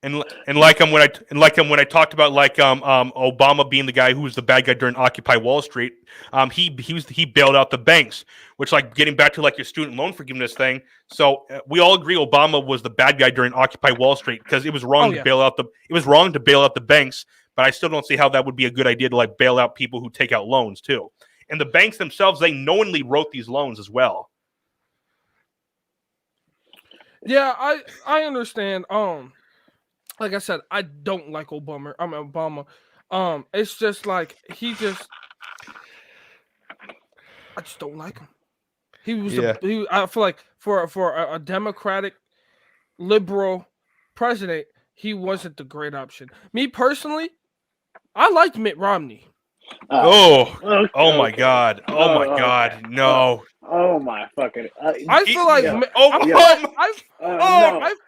And like when I talked about Obama being the guy who was the bad guy during Occupy Wall Street, he bailed out the banks, which getting back to your student loan forgiveness thing. So we all agree Obama was the bad guy during Occupy Wall Street because it was wrong to bail out the banks, but I still don't see how that would be a good idea to bail out people who take out loans too. And the banks themselves, they knowingly wrote these loans as well. Yeah, I understand. Like I said, I don't like Obama. It's just like I just don't like him. He was I feel like for a Democratic liberal president, he wasn't the great option. Me personally, I liked Mitt Romney. Oh my God! Oh my God! No! Oh my fucking! I feel like no. I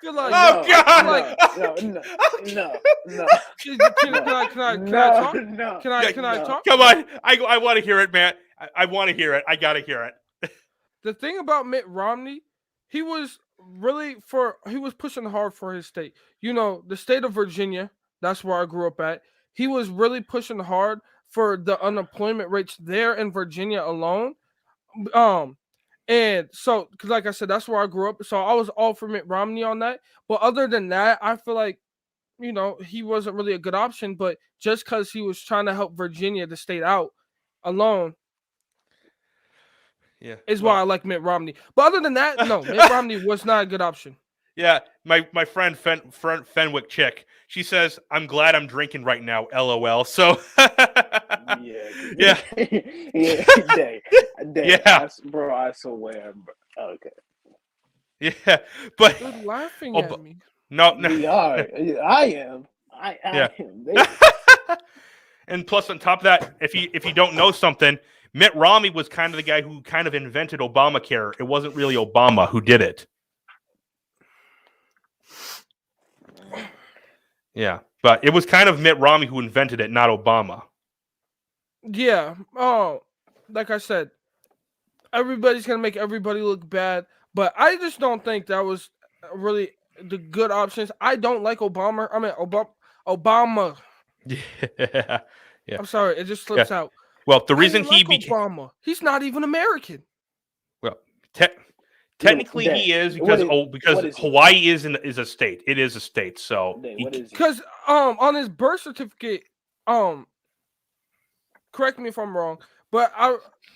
feel like oh God! No. Can I talk? No. Can I talk? Come on! I want to hear it, man. I want to hear it. I gotta hear it. The thing about Mitt Romney, he was pushing hard for his state. The state of Virginia. That's where I grew up at. He was really pushing hard for the unemployment rates there in Virginia alone. And so, because like I said, that's where I grew up. So I was all for Mitt Romney on that. But other than that, I feel like, he wasn't really a good option. But just because he was trying to help Virginia, the state out alone, is why I like Mitt Romney. But other than that, no, Mitt Romney was not a good option. Yeah, my friend Fenwick chick. She says, "I'm glad I'm drinking right now." LOL. So. Yeah. Day. Yeah. Bro, I swear. Bro. Okay. Yeah, but They're laughing at me. No. We are. I am. I am. And plus, on top of that, if you don't know something, Mitt Romney was kind of the guy who kind of invented Obamacare. It wasn't really Obama who did it. Yeah, but it was kind of Mitt Romney who invented it, not Obama. Yeah. Oh, like I said, everybody's gonna make everybody look bad, but I just don't think that was really the good options. I don't like Obama. Obama. Yeah. I'm sorry, it just slips out. Well, the reason he became Obama, he's not even American. Well, technically he is because Hawaii is a state. It is a state, so because on his birth certificate, correct me if I'm wrong, but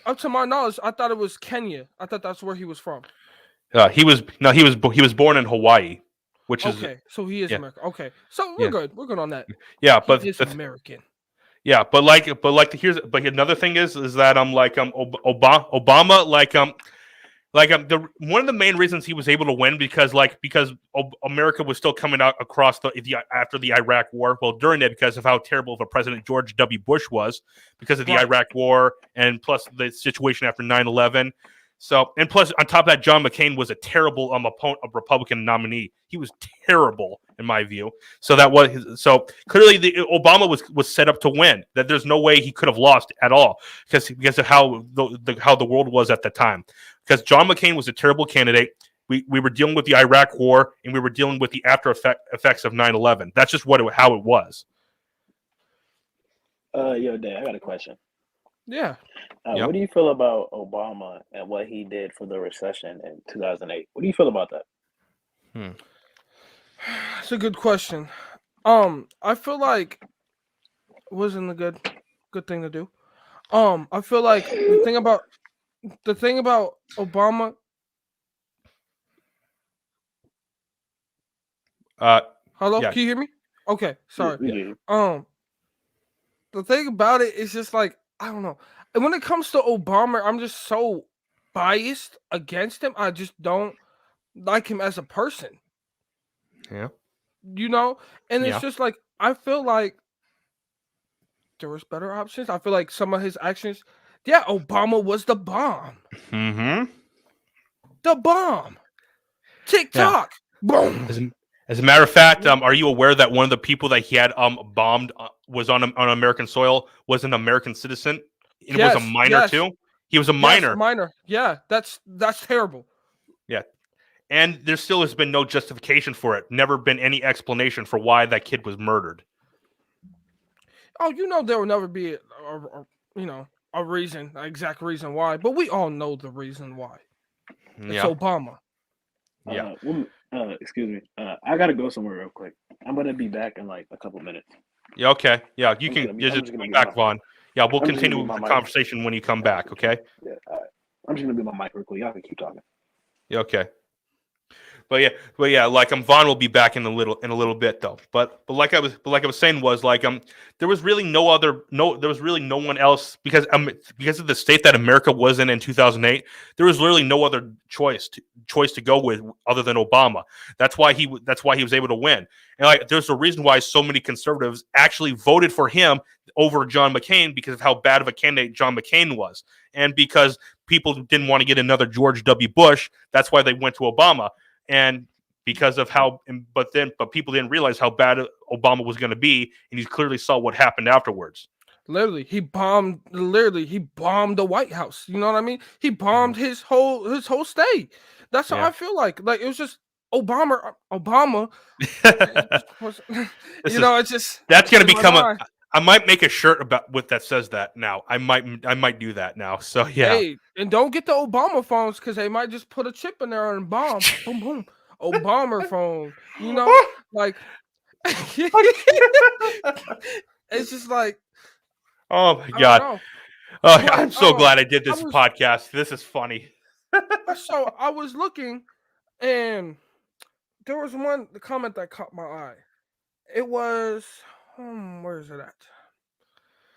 up to my knowledge, I thought it was Kenya. I thought that's where he was from. He was born in Hawaii, which is okay. So he is American. Okay, so we're good. We're good on that. Yeah, but he is American. Yeah, but another thing is that Obama one of the main reasons he was able to win because America was still coming out across after the Iraq War. Well, during it because of how terrible of a president George W. Bush was because of the Iraq War and plus the situation after 9/11. So and plus on top of that, John McCain was a terrible opponent of Republican nominee. He was terrible in my view. So clearly Obama was set up to win. That there's no way he could have lost at all because of how the world was at the time. Because John McCain was a terrible candidate. We were dealing with the Iraq War, and we were dealing with the effects of 9/11. That's just how it was. Yo, Dad, I got a question. Yeah. Yep. What do you feel about Obama and what he did for the recession in 2008? What do you feel about that? It's a good question. I feel like it wasn't a good thing to do. I feel like the thing about Obama. Hello, Yeah. can you hear me? Okay, sorry. Yeah. The thing about it is just like I don't know. And when it comes to Obama, I'm just so biased against him. I just don't like him as a person. Yeah. You know, and it's Yeah. just like I feel like there was better options. I feel like some of his actions. Yeah, Obama was the bomb. Mm-hmm. The bomb. TikTok. Boom. As a matter of fact, are you aware that one of the people that he had bombed was on American soil was an American citizen? And was a minor too. He was a minor. Yes, minor. Yeah, that's terrible. Yeah, and there still has been no justification for it. Never been any explanation for why that kid was murdered. Oh, there will never be a reason, an exact reason why, but we all know the reason why. It's Obama. Yeah. Excuse me. I gotta go somewhere real quick. I'm gonna be back in like a couple minutes. Yeah. Okay. Yeah. You can just come back, Vaughn. Yeah, we'll continue the conversation when you come back. Okay. Yeah. All right. I'm just gonna be my mic real quick. Y'all can keep talking. Yeah. Okay. But yeah, like Vaughn will be back in a little bit though. But like I was saying was like there was really no one else because of the state that America was in 2008. There was literally no other choice to go with other than Obama. That's why he was able to win. And like there's a reason why so many conservatives actually voted for him over John McCain because of how bad of a candidate John McCain was, and because people didn't want to get another George W. Bush. That's why they went to Obama. And because of but people didn't realize how bad Obama was going to be, and you clearly saw what happened afterwards. Literally, he bombed the White House. You know what I mean? He bombed his whole state. That's how I feel like. Like it was just Obama. It's just that's going to become I might make a shirt that says that now. I might do that now. So yeah. Hey, and don't get the Obama phones because they might just put a chip in there and bomb. Boom, boom. Obama phone. Like it's just like. Oh my God. I'm so glad I did this podcast. This is funny. So I was looking, and there was one comment that caught my eye. It was, where is it at?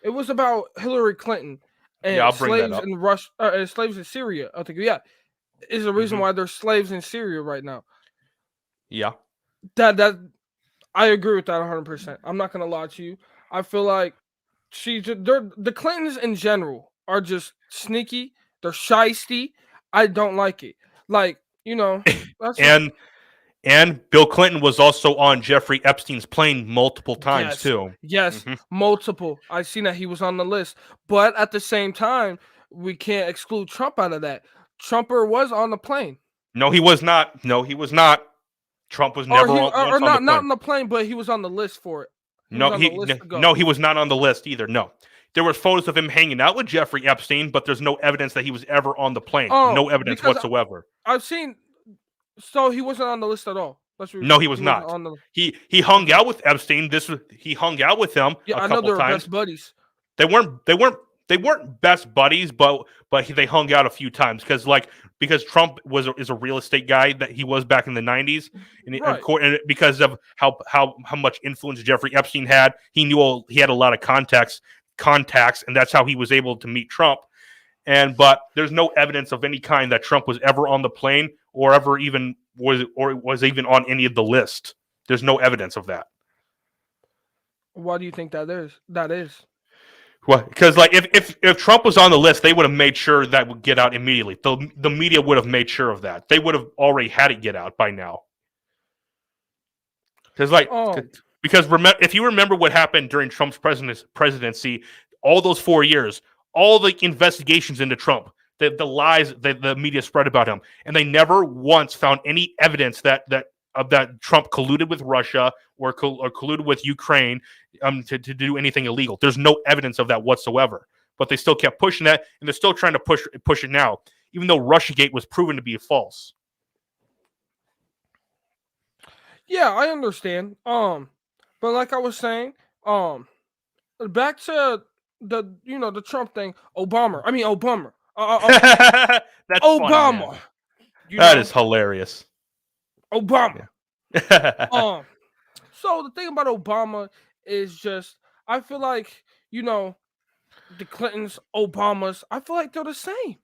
It was about Hillary Clinton and slaves in Russia, slaves in Syria. I think, is the reason why there's slaves in Syria right now. Yeah, that I agree with that 100%. I'm not gonna lie to you. I feel like the Clintons in general are just sneaky. They're shisty. I don't like it. Like that's and Bill Clinton was also on Jeffrey Epstein's plane multiple times too. Yes, multiple. I've seen that he was on the list, but at the same time, we can't exclude Trump out of that. Trumper was on the plane. No, he was not. Trump was never not on the plane, but he was on the list for it. He was not on the list either. No. There were photos of him hanging out with Jeffrey Epstein, but there's no evidence that he was ever on the plane. No evidence whatsoever. I've seen. So he wasn't on the list at all. No, he was not. He hung out with Epstein. He hung out with him. Yeah, I know they were best buddies. They weren't best buddies, but they hung out a few times because Trump is a real estate guy that he was back in the 90s, and because of how much influence Jeffrey Epstein had, he had a lot of contacts, and that's how he was able to meet Trump. But there's no evidence of any kind that Trump was ever on the plane or ever even was even on any of the list. There's no evidence of that. Why do you think that is? Well, because if Trump was on the list, they would have made sure that would get out immediately. The media would have made sure of that. They would have already had it get out by now. Because if you remember what happened during Trump's presidency, all those 4 years, all the investigations into Trump, the lies that the media spread about him, and they never once found any evidence that Trump colluded with Russia or colluded with Ukraine to do anything illegal. There's no evidence of that whatsoever. But they still kept pushing that, and they're still trying to push it now, even though Russiagate was proven to be false. Yeah, I understand. But like I was saying, back to the Trump thing, Obama. That's Obama. funny, man. That is hilarious. Obama. Yeah. So the thing about Obama is just, I feel like, the Clintons, Obamas, I feel like they're the same.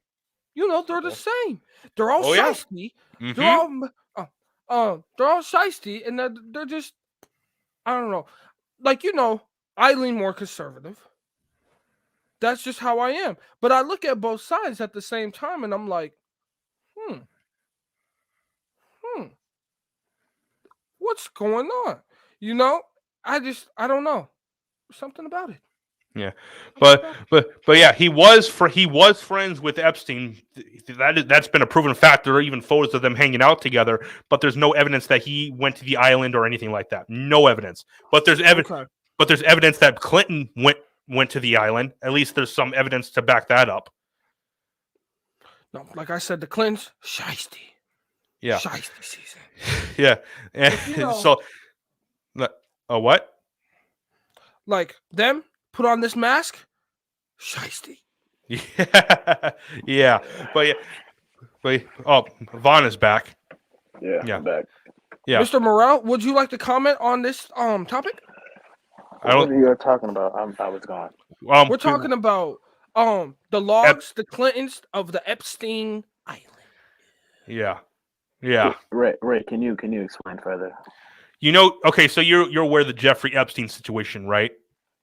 They're the same. They're all shiesty. Mm-hmm. They're all shiesty, and they're just, I don't know. Like, I lean more conservative. That's just how I am. But I look at both sides at the same time, and I'm like, what's going on? I don't know. Something about it. Yeah, but yeah, he was friends with Epstein. That's been a proven fact. There are even photos of them hanging out together. But there's no evidence that he went to the island or anything like that. No evidence. But there's evidence. Okay. But there's evidence that Clinton went to the island. At least there's some evidence to back that up. No, like I said, the Clintons, shiesty. Yeah. Shiesty season. Yeah. And so, what? Like them. Put on this mask, shiesty. Yeah, but Vaughn is back. Yeah, I'm back. Yeah, Mr. Morrell, would you like to comment on this topic? What are you talking about? I was gone. We're talking about the logs, the Clintons of the Epstein Island. Yeah. Ray, can you explain further? Okay, so you're aware of the Jeffrey Epstein situation, right?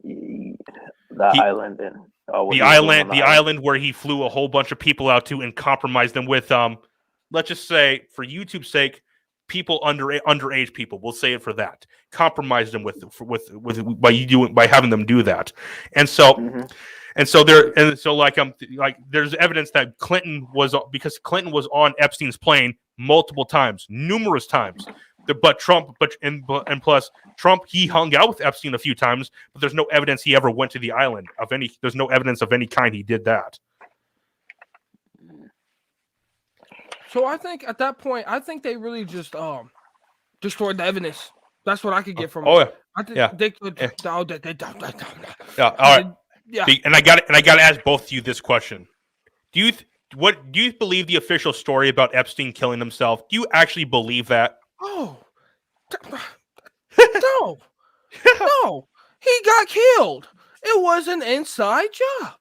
The island where he flew a whole bunch of people out to and compromised them with let's just say, for YouTube's sake, people underage people. We'll say it for that. Compromised them by having them do that, and so there's evidence that Clinton was on Epstein's plane multiple times, numerous times. But Trump, plus Trump, he hung out with Epstein a few times, but there's no evidence he ever went to the island of any. There's no evidence of any kind he did that. So I think at that point, they really just destroyed the evidence. That's what I could get from it. Oh yeah, I think they could. Yeah. All right. Yeah. And I got to ask both of you this question: Do you believe the official story about Epstein killing himself? Do you actually believe that? Oh, no, no, he got killed. It was an inside job.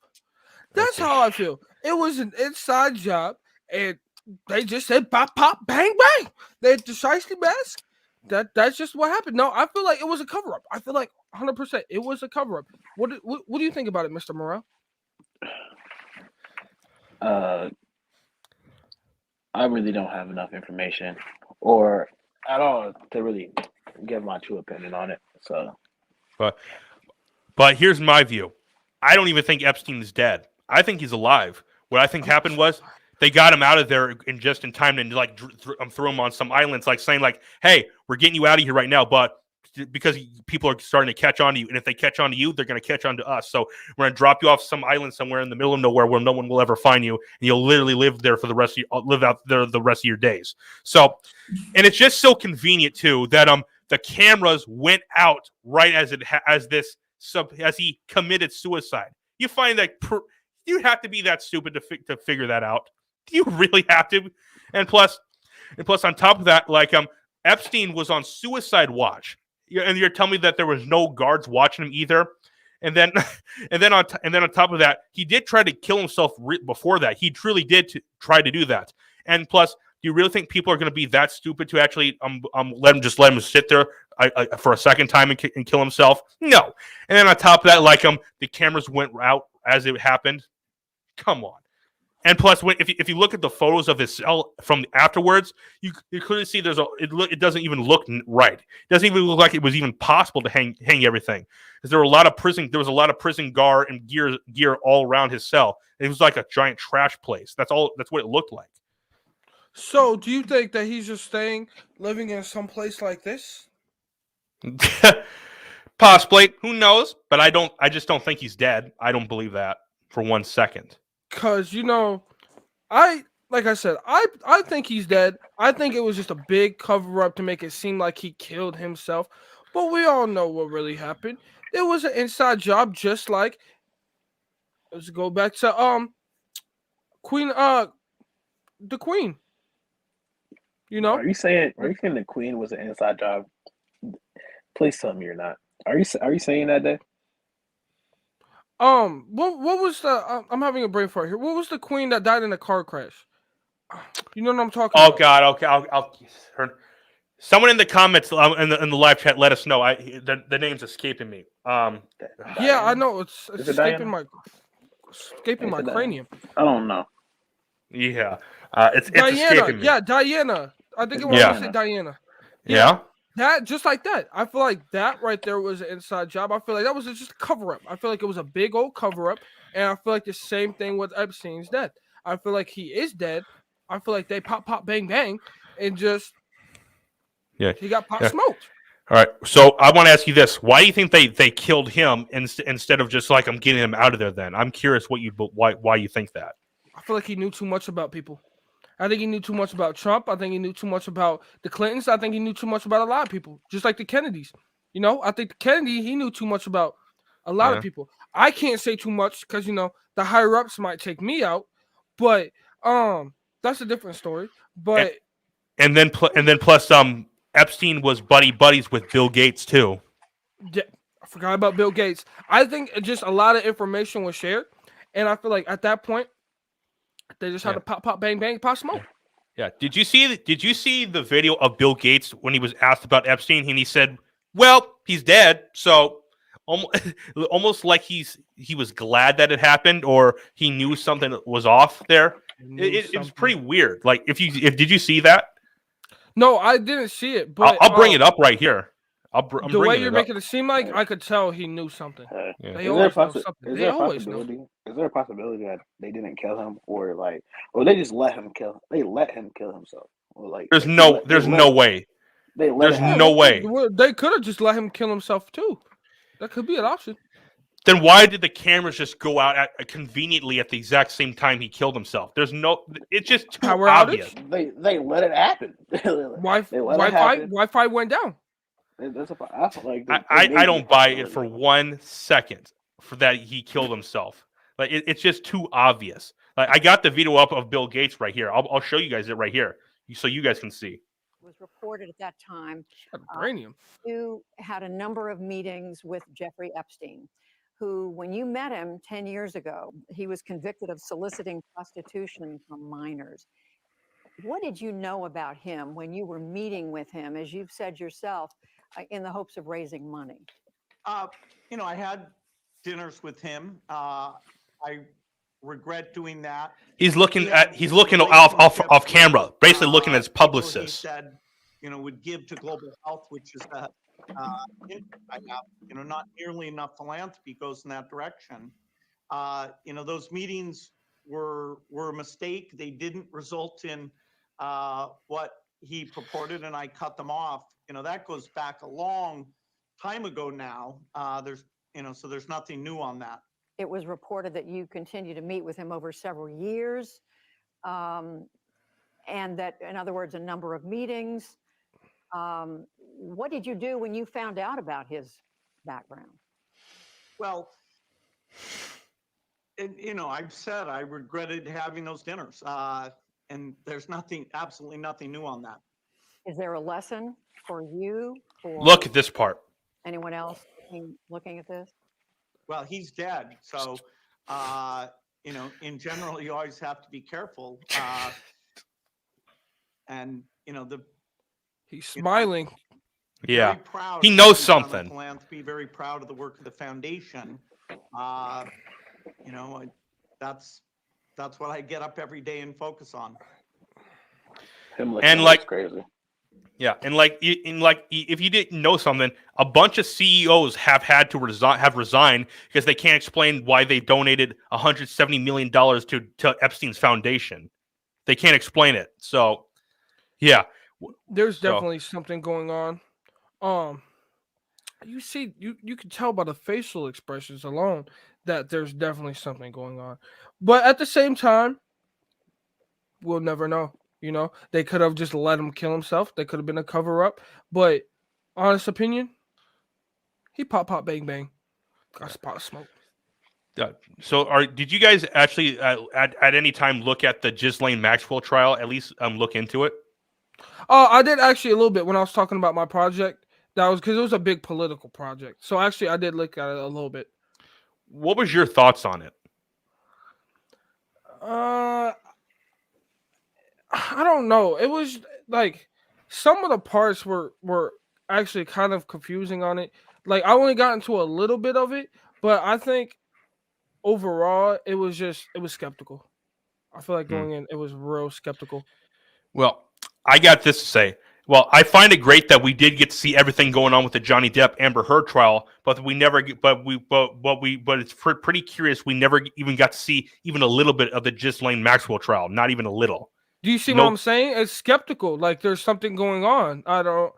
That's how I feel. It was an inside job, and they just said pop, pop, bang, bang. They precisely mask. That's just what happened. No, I feel like it was a cover up. I feel like 100% it was a cover up. What do you think about it, Mr. Morrell? I really don't have enough information or at all to really give my true opinion on it. So, but here's my view. I don't even think Epstein is dead. I think he's alive. What I think happened was they got him out of there in time to throw him on some islands, saying hey, we're getting you out of here right now, but because people are starting to catch on to you, and if they catch on to you, they're going to catch on to us. So we're going to drop you off some island somewhere in the middle of nowhere where no one will ever find you, and you'll literally live there for the rest of your days. So, and it's just so convenient too that the cameras went out right as he committed suicide. You find that you have to be that stupid to figure that out. Do you really have to? And plus on top of that, Epstein was on suicide watch. And you're telling me that there was no guards watching him either, and then on top of that, he did try to kill himself before that. He truly did try to do that. And plus, do you really think people are going to be that stupid to actually let him sit there for a second time and kill himself? No. And then on top of that, the cameras went out as it happened. Come on. And plus, if you look at the photos of his cell from afterwards, you clearly see it doesn't even look right. It doesn't even look like it was even possible to hang everything. Because there was a lot of prison guard and gear all around his cell. It was like a giant trash place. That's what it looked like. So, do you think that he's just living in some place like this? Possibly, who knows? But I just don't think he's dead. I don't believe that for 1 second. Cause like I said, I think he's dead. I think it was just a big cover up to make it seem like he killed himself. But we all know what really happened. It was an inside job, just like let's go back to Queen the Queen. You know? Are you saying the Queen was an inside job? Please tell me you're not. Are you saying that, Dave? What was the? I'm having a brain fart here. What was the Queen that died in a car crash? You know what I'm talking about? Oh God, okay, someone in the comments in the live chat let us know. The name's escaping me. Yeah, I know it's escaping Diana? my cranium. I don't know. Yeah, it's Diana. escaping me. Yeah, Diana. I think it was Diana. Yeah. That just like that. I feel like that right there was an inside job. I feel like that was just a cover up. I feel like it was a big old cover up, and I feel like the same thing with Epstein's death. I feel like he is dead. I feel like they pop bang bang, and just he got smoked. All right. So I want to ask you this: why do you think they killed him instead of just like I'm getting him out of there? Then I'm curious why you think that. I feel like he knew too much about people. I think he knew too much about Trump. I think he knew too much about the Clintons. I think he knew too much about a lot of people, just like the Kennedys. You know, I think the Kennedy, he knew too much about a lot of people. I can't say too much because, the higher ups might take me out. But that's a different story. But and then plus Epstein was buddies with Bill Gates too. Yeah, I forgot about Bill Gates. I think just a lot of information was shared. And I feel like at that point, they just had to pop, bang, bang, pop smoke. Yeah. Did you see the video of Bill Gates when he was asked about Epstein and he said, "Well, he's dead." So almost like he was glad that it happened or he knew something was off there. It was pretty weird. Like did you see that? No, I didn't see it. But I'll bring it up right here. The way you're making it seem like, I could tell he knew something. They always know something. They always know. Is there a possibility that they didn't kill him, or they just let him kill? They let him kill himself, or there's no way. There's no way. They could have just let him kill himself too. That could be an option. Then why did the cameras just go out conveniently at the exact same time he killed himself? It's just too obvious. They let it happen. Wi-Fi went down. I don't buy it for 1 second for that he killed himself. Like it's just too obvious. Like I got the video up of Bill Gates right here. I'll show you guys it right here so you guys can see. Was reported at that time. Uranium. You had a number of meetings with Jeffrey Epstein, who, when you met him 10 years ago, he was convicted of soliciting prostitution from minors. What did you know about him when you were meeting with him, as you've said yourself, in the hopes of raising money? I had dinners with him. I regret doing that. He's looking off camera, basically looking at his publicist. He said, would give to global health, which is that I have, not nearly enough philanthropy goes in that direction. Those meetings were a mistake. They didn't result in what he purported, and I cut them off. That goes back a long time ago now. So there's nothing new on that. It was reported that you continued to meet with him over several years, and that, in other words, a number of meetings. What did you do when you found out about his background? Well, I've said I regretted having those dinners, and there's absolutely nothing new on that. Is there a lesson for you? For look at this part. Anyone else looking at this? Well, he's dead, so in general, you always have to be careful. And he's smiling. Yeah, he knows something. Philanthropy, very proud of the work of the foundation. That's That's what I get up every day and focus on. Him looking And at like, it's crazy. yeah, and if you didn't know something, a bunch of CEOs have had to resign because they can't explain why they donated $170 million to Epstein's foundation. They can't explain it. So, yeah, There's So- definitely something going on. You see, you can tell by the facial expressions alone that there's definitely something going on. But at the same time, we'll never know. You know, they could have just let him kill himself. They could have been a cover up. But honest opinion, he pop bang bang, got a spot of smoke. So, did you guys actually at any time look at the Ghislaine Maxwell trial? At least look into it. Oh, I did actually a little bit when I was talking about my project. That was because it was a big political project. So actually, I did look at it a little bit. What was your thoughts on it? I don't know. It was like some of the parts were actually kind of confusing on it. Like I only got into a little bit of it, but I think overall it was skeptical. I feel like going in, it was real skeptical. Well, I got this to say. Well, I find it great that we did get to see everything going on with the Johnny Depp Amber Heard trial, but we never. But it's pretty curious. We never even got to see even a little bit of the Ghislaine Maxwell trial. Not even a little. Do you see what I'm saying? It's skeptical. Like there's something going on. I don't.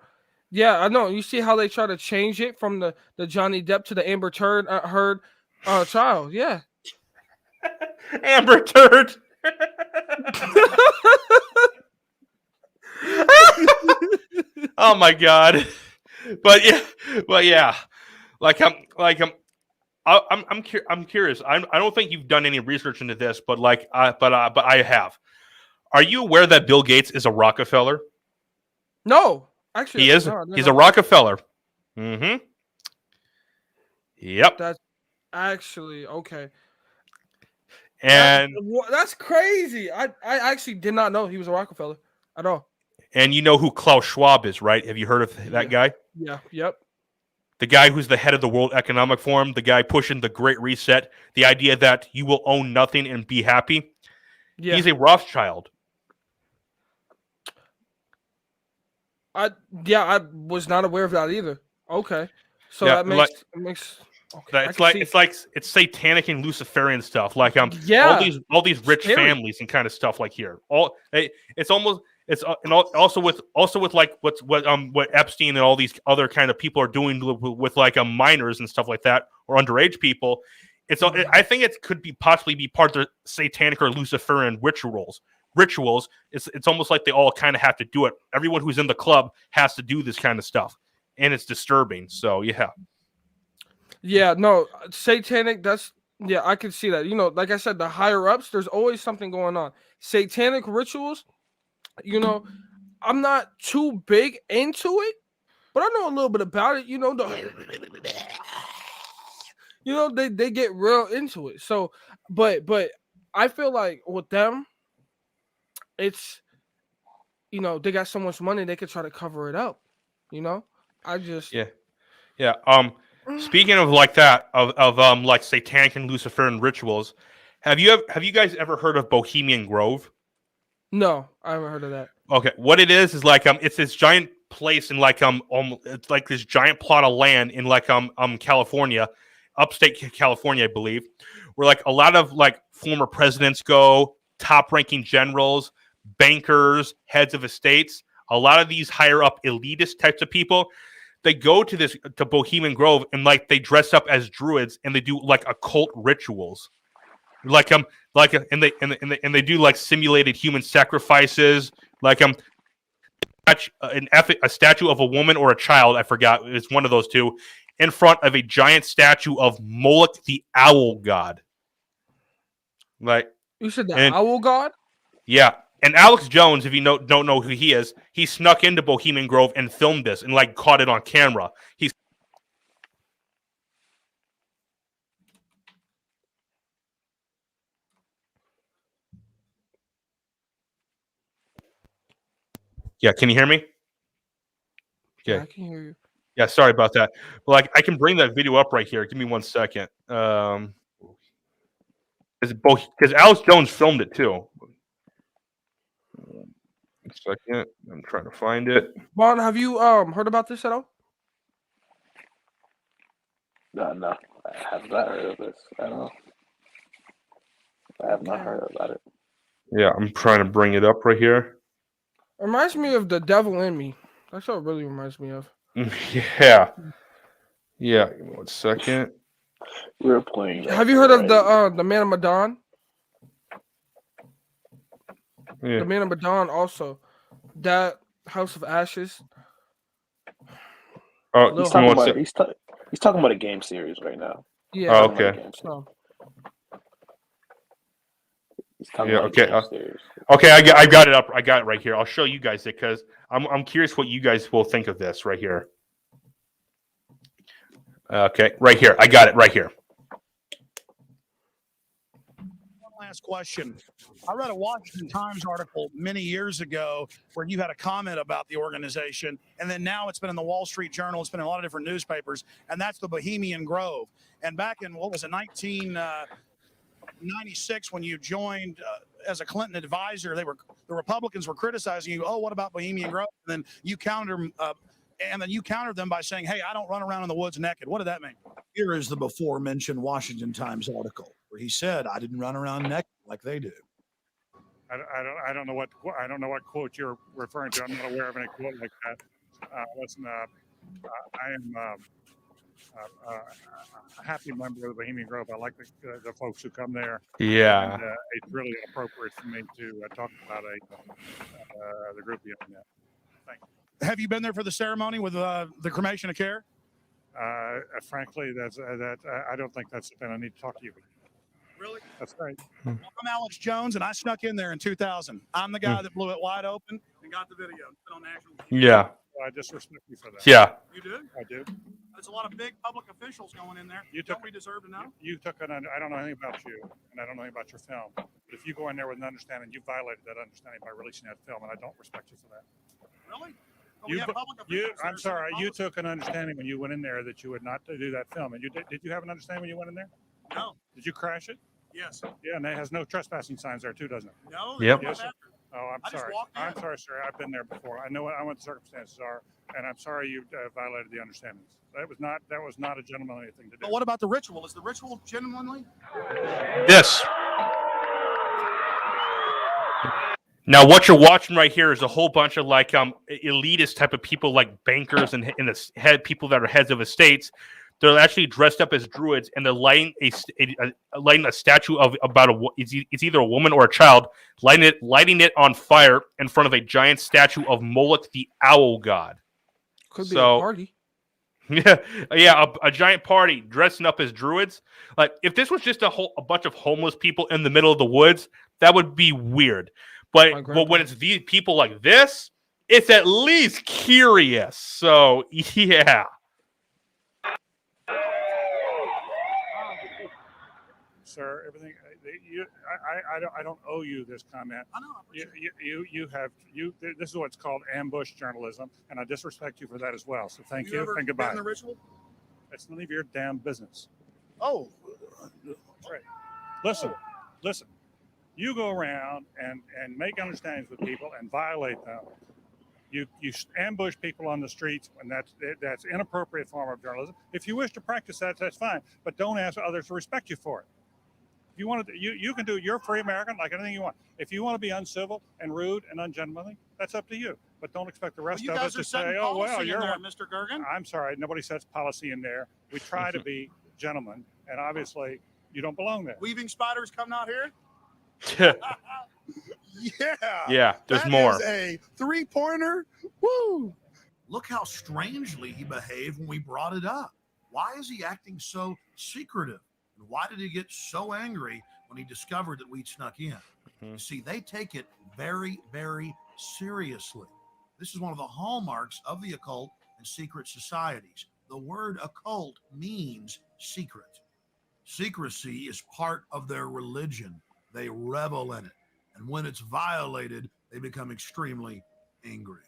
Yeah, I know. You see how they try to change it from the Johnny Depp to the Amber Heard trial. Yeah. Amber Turd. Oh my god. But yeah. I'm curious. I don't think you've done any research into this, but I have. Are you aware that Bill Gates is a Rockefeller? No, actually, He is. no, He's a Rockefeller. Mm-hmm. Yep. That's actually okay. And that's crazy. I actually did not know he was a Rockefeller at all. And you know who Klaus Schwab is, right? Have you heard of that guy? Yeah. Yep. The guy who's the head of the World Economic Forum, the guy pushing the Great Reset, the idea that you will own nothing and be happy. Yeah. He's a Rothschild. I was not aware of that either. Okay. So Yeah, that makes okay, it's satanic and Luciferian stuff. Like yeah, all these rich scary. families and kind of stuff like here. Also with like what Epstein and all these other kind of people are doing with like minors and stuff like that, or underage people. I think it could possibly be part of the satanic or Luciferian rituals. It's almost like they all kind of have to do it. Everyone who's in the club has to do this kind of stuff, and it's disturbing. So yeah, no, satanic. I can see that. You know, like I said, the higher ups, there's always something going on. Satanic rituals. You know, I'm not too big into it, but I know a little bit about it. You know, they get real into it. So, but I feel like with them, it's, you know, they got so much money they could try to cover it up. You know, yeah. Speaking of like that of like satanic and Luciferian rituals, have you guys ever heard of Bohemian Grove? No, I haven't heard of that. Okay, what it is like it's this giant place in like it's like this giant plot of land in like California, upstate California, I believe, where like a lot of like former presidents go, top-ranking generals, bankers, heads of estates, a lot of these higher up elitist types of people. They go to Bohemian Grove and like they dress up as druids and they do like occult rituals. And they do like simulated human sacrifices, like a statue of a woman or a child, I forgot, it's one of those two, in front of a giant statue of Moloch the owl god. Like you said the owl god? Yeah. And Alex Jones, if you don't know who he is, he snuck into Bohemian Grove and filmed this and like caught it on camera. Yeah, can you hear me? Okay. Yeah, I can hear you. Yeah, sorry about that. Like I can bring that video up right here. Give me 1 second. Because Alex Jones filmed it too. A second, I'm trying to find it. Vaughn, have you heard about this at all? No, I have not heard of this at all. I have not heard about it. Yeah, I'm trying to bring it up right here. It reminds me of The Devil in Me. That's what it really reminds me of. Yeah. Yeah. Give me 1 second. We were playing. Have you heard of the Man of Medan? Yeah. The Man of Medan also. That House of Ashes. Oh, he's talking about he's talking about a game series right now. Yeah. Oh, okay. Yeah. Okay. Okay. I got it up. I got it right here. I'll show you guys it because I'm curious what you guys will think of this right here. Okay, right here. I got it right here. Last question. I read a Washington Times article many years ago where you had a comment about the organization, and then now it's been in the Wall Street Journal. It's been in a lot of different newspapers, and that's the Bohemian Grove. And back in, 1996, when you joined as a Clinton advisor, the Republicans were criticizing you. Oh, what about Bohemian Grove? And then you countered them by saying, "Hey, I don't run around in the woods naked." What did that mean? Here is the before mentioned Washington Times article where he said, "I didn't run around naked like they do." I don't know what quote you're referring to. I'm not aware of any quote like that. Listen, I am a happy member of the Bohemian Grove. I like the folks who come there. Yeah. And, it's really inappropriate for me to talk about the group yet. Thank you. Have you been there for the ceremony with the cremation of care? Frankly, I don't think that's something I need to talk to you about. Really? That's right. I'm Alex Jones, and I snuck in there in 2000. I'm the guy that blew it wide open and got the video. It's been on national TV. Yeah. I disrespect you for that. Yeah. You do? I do. There's a lot of big public officials going in there. Don't we deserve to know? I don't know anything about you, and I don't know anything about your film. But if you go in there with an understanding, you violated that understanding by releasing that film, and I don't respect you for that. Really? I'm sorry. You took an understanding when you went in there that you would not do that film. And did you have an understanding when you went in there? No. Did you crash it? Yes. Yeah, and it has no trespassing signs there too, doesn't it? No. Yep. Yes. Oh, I'm sorry. I'm sorry, sir. I've been there before. I know what the circumstances are, and I'm sorry you violated the understandings. That was not a gentlemanly thing to do. But what about the ritual? Is the ritual gentlemanly? This. Now, what you're watching right here is a whole bunch of elitist type of people, like bankers and people that are heads of estates. They're actually dressed up as druids, and they're lighting a statue of it's either a woman or a child, lighting it on fire in front of a giant statue of Moloch, the owl god. Could be a party. Yeah, a giant party dressing up as druids. Like if this was just a bunch of homeless people in the middle of the woods, that would be weird. But when it's these people like this, it's at least curious. So yeah. Sir, everything I don't owe you this comment. I know. This is what's called ambush journalism, and I disrespect you for that as well. So thank you and goodbye. The ritual? It's none of your damn business. Oh, that's right. Listen. You go around and make understandings with people and violate them. You ambush people on the streets, and that's inappropriate form of journalism. If you wish to practice that, that's fine, but don't ask others to respect you for it. If you want to, you can do. You're a free American, like anything you want. If you want to be uncivil and rude and ungentlemanly, that's up to you. But don't expect the rest of us to say, "Oh well, you're there, Mr. Gergen." I'm sorry, nobody sets policy in there. We try to be gentlemen, and obviously, you don't belong there. Weaving spiders come out here. Yeah, there's more. That is a 3-pointer. Woo! Look how strangely he behaved when we brought it up. Why is he acting so secretive? And why did he get so angry when he discovered that we'd snuck in? See, they take it very, very seriously. This is one of the hallmarks of the occult and secret societies. The word occult means secret. Secrecy is part of their religion. They revel in it. And when it's violated, they become extremely angry.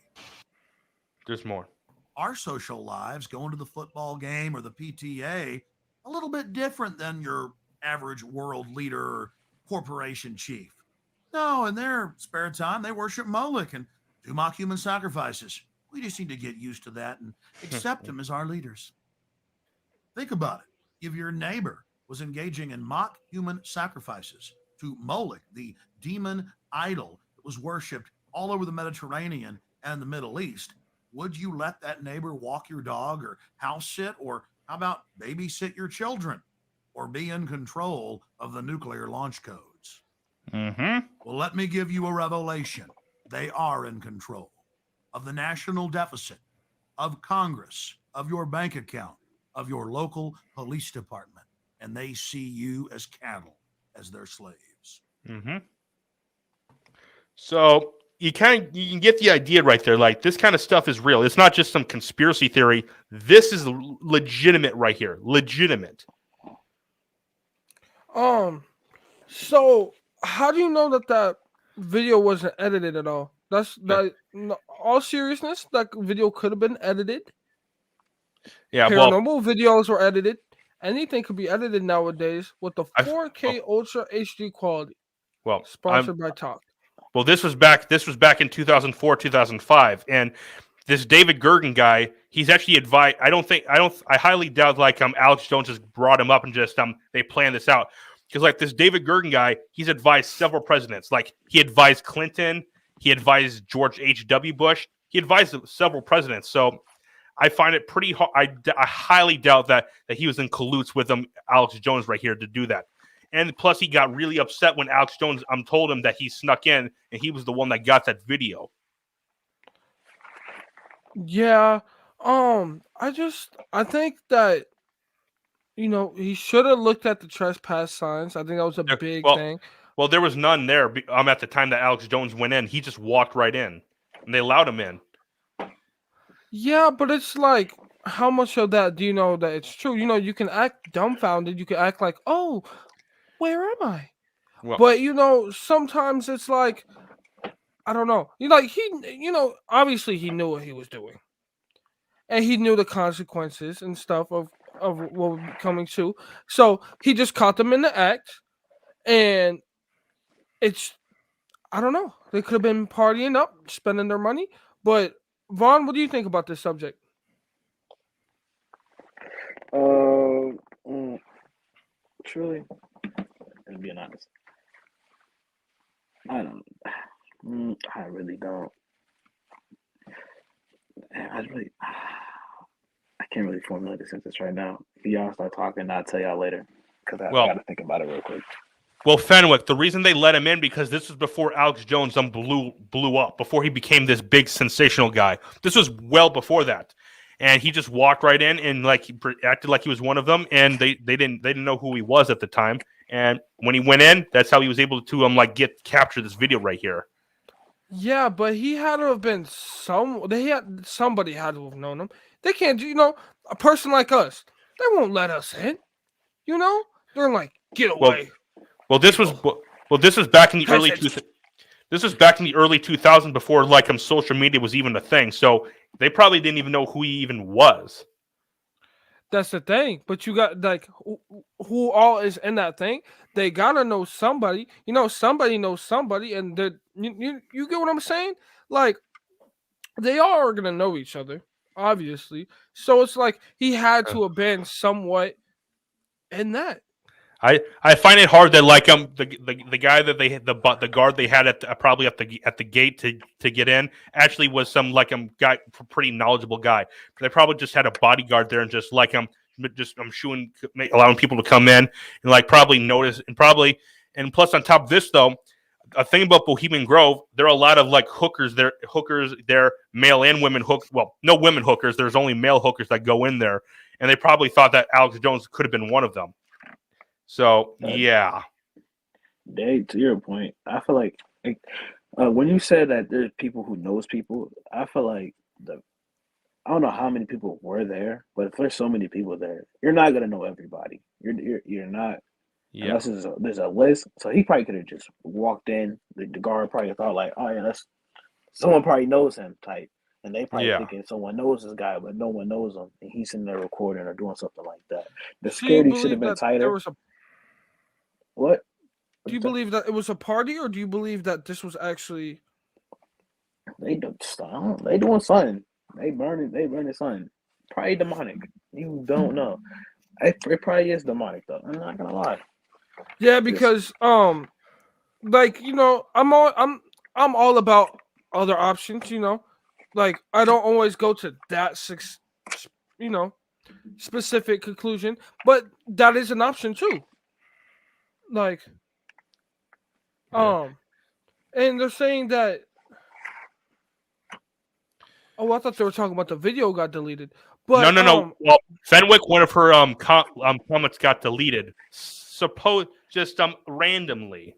There's more. Our social lives, going to the football game or the PTA, a little bit different than your average world leader or corporation chief. No, in their spare time, they worship Moloch and do mock human sacrifices. We just need to get used to that and accept them as our leaders. Think about it. If your neighbor was engaging in mock human sacrifices to Moloch, the demon idol that was worshipped all over the Mediterranean and the Middle East, would you let that neighbor walk your dog or house sit, or how about babysit your children, or be in control of the nuclear launch codes? Mm-hmm. Well, let me give you a revelation. They are in control of the national deficit, of Congress, of your bank account, of your local police department, and they see you as cattle, as their slaves. Mm-hmm. So you can get the idea right there. Like, this kind of stuff is real. It's not just some conspiracy theory. This is legitimate right here. Legitimate. So how do you know that video wasn't edited at all? All seriousness, that video could have been edited. Yeah, Paranormal videos were edited. Anything could be edited nowadays with the 4K Ultra HD quality. Well, sponsored by Talk. Well, this was back in 2004, 2005, and this David Gergen guy, he's actually advised. I highly doubt Alex Jones just brought him up and just they planned this out, because like this David Gergen guy, he's advised several presidents. Like, he advised Clinton, he advised George H.W. Bush, he advised several presidents. So I find it pretty hard. I highly doubt that he was in cahoots with Alex Jones right here to do that. And plus, he got really upset when Alex Jones told him that he snuck in and he was the one that got that video. Yeah. I think that, he should have looked at the trespass signs. I think that was a big thing. Well, there was none there at the time that Alex Jones went in. He just walked right in, and they allowed him in. Yeah, but it's like, how much of that do you know that it's true? You can act dumbfounded. You can act like, oh, where am I? Well, but sometimes it's like, I don't know. Obviously he knew what he was doing, and he knew the consequences and stuff of what would be coming to. So he just caught them in the act, and I don't know. They could have been partying up, spending their money. But Vaughn, what do you think about this subject? Truly, and being honest, I don't. I really don't. I can't really formulate a sentence right now. If y'all start talking, I'll tell y'all later, because I got to think about it real quick. Well, Fenwick, the reason they let him in, because this was before Alex Jones blew up, before he became this big sensational guy. This was well before that, and he just walked right in and he acted like he was one of them, and they didn't know who he was at the time. And when he went in, that's how he was able to capture this video right here. Yeah, but he had to have been somebody had to have known him. They can't, a person like us, they won't let us in. They're like, get away. Well, this was back in the early This was back in the early 2000s, before social media was even a thing. So they probably didn't even know who he even was. That's the thing. But you got who all is in that thing. They gotta know somebody. Somebody knows somebody, and you get what I'm saying? Like, they all are gonna know each other, obviously. So it's like he had to have been somewhat in that. I find it hard that the guy that they had, the guard they had probably at the gate to get in actually was some guy, pretty knowledgeable guy. They probably just had a bodyguard there and just allowing people to come in and probably notice and plus on top of this, though, a thing about Bohemian Grove, there are a lot of hookers there, male and women no women hookers. There's only male hookers that go in there, and they probably thought that Alex Jones could have been one of them. So yeah, Dave, to your point, I feel like when you said that there's people who knows people, I feel like I don't know how many people were there, but if there's so many people there, you're not gonna know everybody. You're not. Yeah. Unless there's a list. So he probably could have just walked in. The guard probably thought oh yeah, someone probably knows him type. And they probably thinking someone knows this guy, but no one knows him. And he's sitting there recording or doing something like that. The security should have been tighter. What? Do you believe that it was a party, or do you believe that this was actually? They doing something. They burning something. Probably demonic. You don't know. It probably is demonic though. I'm not gonna lie. Yeah, because like I'm all about other options. Like I don't always go to that specific conclusion, but that is an option too. Like, and they're saying that. Oh, I thought they were talking about the video got deleted. But no. Well, Fenwick, one of her comments got deleted. Just randomly.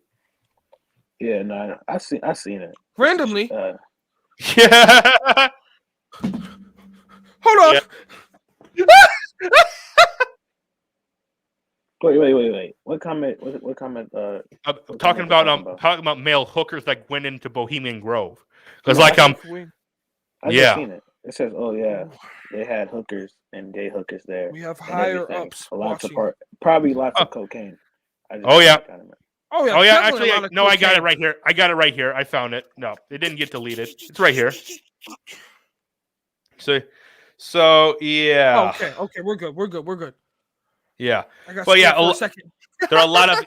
Yeah, no, I seen it randomly. Yeah. Hold on. Wait. What comment? What comment? I'm talking about male hookers that went into Bohemian Grove. Because I just yeah. seen it. It says, "Oh yeah, they had hookers and gay hookers there. We have and higher everything. ups lots watching. of probably lots of cocaine." Oh yeah. Oh yeah. Actually, no, I got it right here. I found it. No, it didn't get deleted. It's right here. So yeah. Oh, okay. We're good. Yeah. I got but yeah, for a second. there are a lot of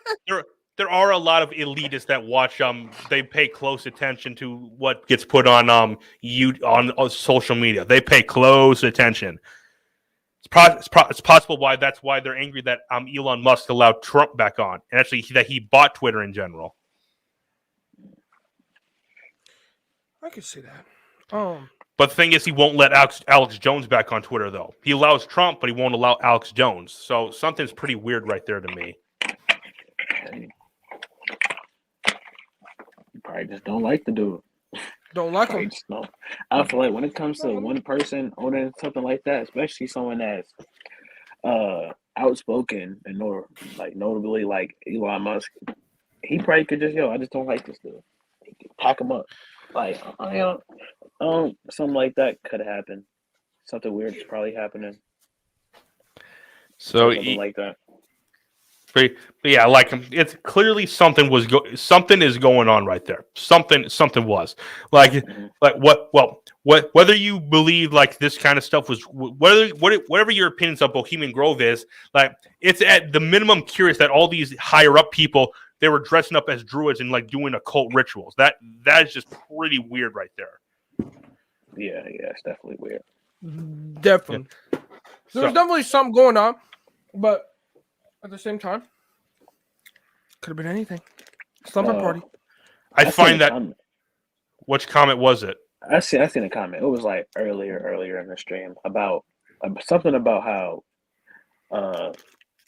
there are a lot of elitists that watch. They pay close attention to what gets put on on social media. They pay close attention. It's possible that's why they're angry that Elon Musk allowed Trump back on, and actually that he bought Twitter in general. I can see that. But the thing is, he won't let Alex Jones back on Twitter, though. He allows Trump, but he won't allow Alex Jones. So something's pretty weird right there to me. You probably just don't like the dude. Don't like him. No. I feel like when it comes to one person owning something like that, especially someone that's outspoken and notably like Elon Musk, he probably could just I just don't like this dude. Pack him up. Like something like that could happen. Something weird is probably happening. So something like that. But yeah, like it's clearly something is going on right there. Something was like whether you believe like this kind of stuff was whatever your opinions of Bohemian Grove is, like it's at the minimum curious that all these higher up people, they were dressing up as druids and like doing occult rituals. That is just pretty weird right there. Yeah, it's definitely weird. Definitely. Yeah. There's definitely something going on, but at the same time, could have been anything. Slumber party. I find that. Which comment was it? I seen a comment. It was like earlier in the stream about something about how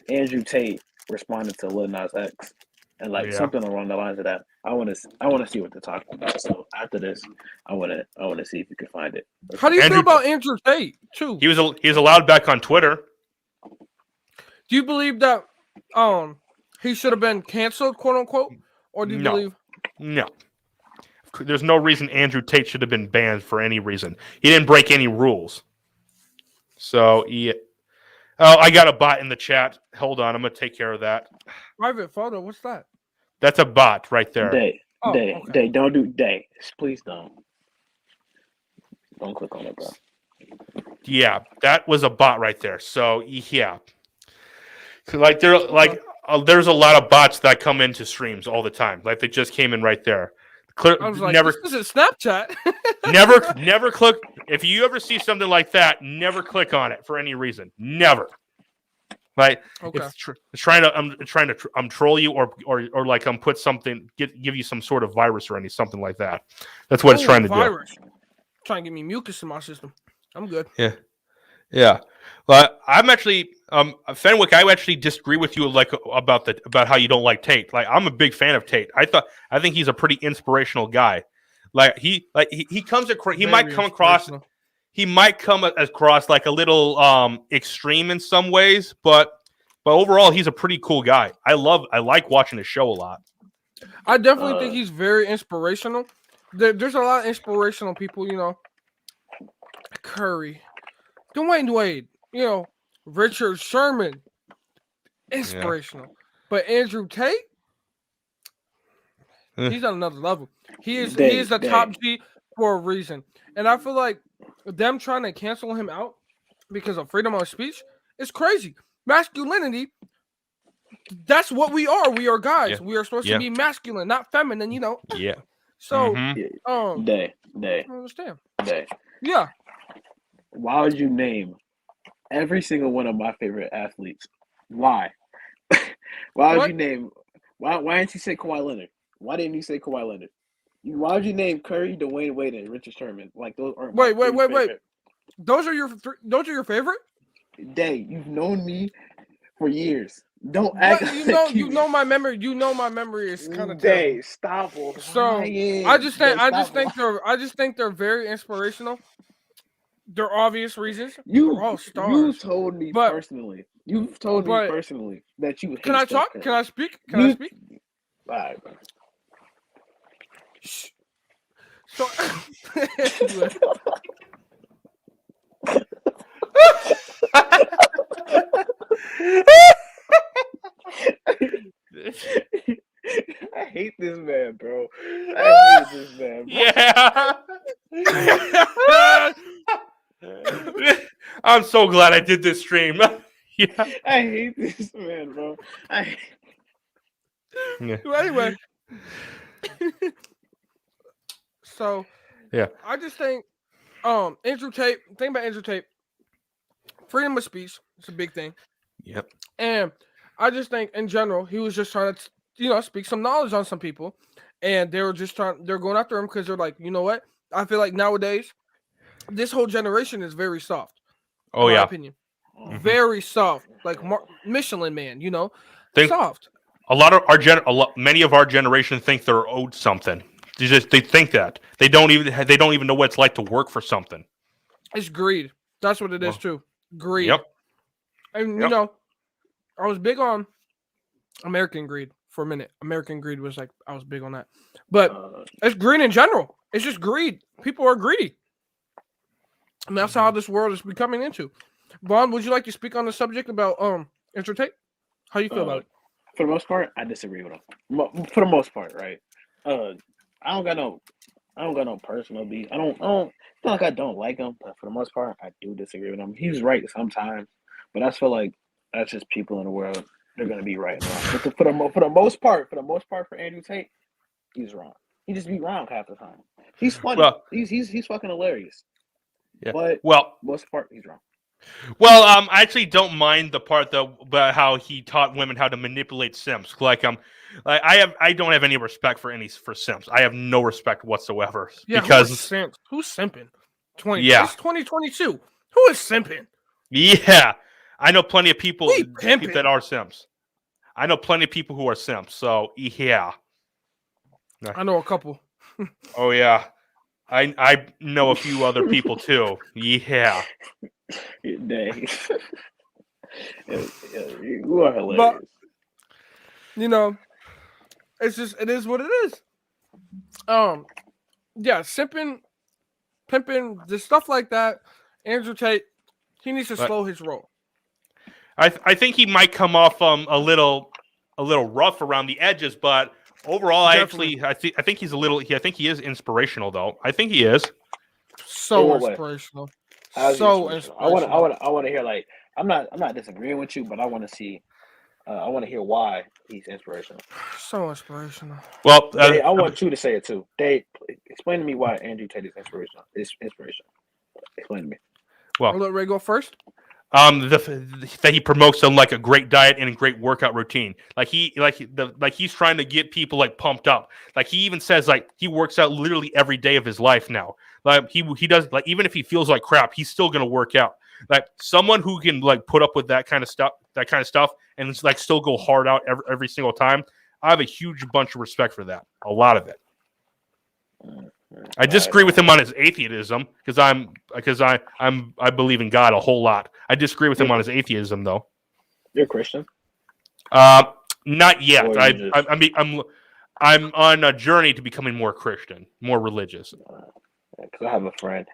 Andrew Tate responded to Lil Nas X and something along the lines of that. I want to see what they're talking about. So after this, I want to see if you can find it. How do you feel about Andrew Tate too? He was allowed back on Twitter. Do you believe that he should have been canceled, quote unquote, or do you believe? No. There's no reason Andrew Tate should have been banned for any reason. He didn't break any rules. So yeah. Oh, I got a bot in the chat. Hold on, I'm gonna take care of that. Private photo. What's that? That's a bot right there. Day. Don't do day. Please don't. Don't click on it, bro. Yeah, that was a bot right there. So yeah. Like there's a lot of bots that come into streams all the time. Like they just came in right there. I was like, this isn't Snapchat. never click. If you ever see something like that, never click on it for any reason. Never. Like it's trying to troll you or like put something give you some sort of virus or something like that. That's what it's trying to do. Trying to give me mucus in my system. I'm good. Yeah. Well, I'm actually Fenwick. I actually disagree with you about how you don't like Tate. Like I'm a big fan of Tate. I think he's a pretty inspirational guy. He comes across. He might come across like a little extreme in some ways, but overall he's a pretty cool guy. I like watching his show a lot. I definitely think he's very inspirational. There's a lot of inspirational people, Curry, Dwayne Wade, Richard Sherman, inspirational. Yeah. But Andrew Tate, He's on another level. He is the top G for a reason. And I feel like them trying to cancel him out because of freedom of speech is crazy. Masculinity, that's what we are. We are guys. Yeah. We are supposed to be masculine, not feminine, you know. Yeah. So Day. I understand. Day. Yeah. Why would you name every single one of my favorite athletes? Why? Why would you name? Why didn't you say Kawhi Leonard? Why didn't you say Kawhi Leonard? Why would you name Curry, Dwayne Wade, and Richard Sherman? Like those aren't. Wait. Those are your favorite? Day, you've known me for years. Don't act like you know my memory. You know my memory is kind of Day. Stop. So I just think they're very inspirational. There are obvious reasons. They're all stars. You told me personally. You've told me personally that you hate Can I Steph talk? Curry. Can I speak? Can I speak? All right, bro. So I hate this man, bro. I hate this man, bro. Yeah. I'm so glad I did this stream. Yeah. I hate this man, bro. So anyway, so yeah, I just think Andrew Tate. Think about Andrew Tate. Freedom of speech is a big thing. Yep. And I just think in general he was just trying to speak some knowledge on some people, and they're going after him because they're like, you know what? I feel like nowadays this whole generation is very soft. Oh in my yeah. opinion. Very soft, like Michelin Man, soft. Many of our generation think they're owed something. They think that they don't even know what it's like to work for something. It's greed. That's what it is too. Greed. Yep. And I was big on American greed for a minute. American greed was like I was big on that, but it's greed in general. It's just greed. People are greedy, and that's how this world is becoming into. Vaughn, would you like to speak on the subject about Andrew Tate? How you feel about it? For the most part, I disagree with him. For the most part, right? I don't got no personal beef. I don't. It's not like I don't like him, but for the most part, I do disagree with him. He's right sometimes, but I feel like that's just people in the world. They're gonna be right and wrong. But for the most part, for Andrew Tate, he's wrong. He just be wrong half the time. He's funny. Well, he's fucking hilarious. Yeah. But most part, he's wrong. Well, I actually don't mind the part though about how he taught women how to manipulate simps. I don't have any respect for simps. I have no respect whatsoever. Yeah, because who's simping? It's 2022. Who is simping? Yeah, I know plenty of people that are simps. I know plenty of people who are simps. So yeah, I know a couple. Oh yeah, I know a few other people too. Yeah. Dang. You are hilarious. But, it is what it is. Yeah, simping, pimping, the stuff like that. Andrew Tate, he needs to slow his roll. I think he might come off a little rough around the edges, but overall, I think he's I think he is inspirational though. I think he is. So inspirational. So inspirational. I want to hear I'm not disagreeing with you, but I want to see. I want to hear why he's inspirational. So inspirational. Well, Dave, I want you to say it too. Dave, explain to me why Andrew Tate is inspirational. Explain to me. Well, I'll let Ray go first. That he promotes them like a great diet and a great workout routine. He's trying to get people pumped up. Like he even says he works out literally every day of his life now. Like he does even if he feels like crap, he's still gonna work out. Like someone who can put up with that kind of stuff, and still go hard out every single time. I have a huge bunch of respect for that. A lot of it. I disagree with him on his atheism because I believe in God a whole lot. I disagree with him on his atheism though. You're a Christian? Not yet. I'm on a journey to becoming more Christian, more religious. Because I have a friend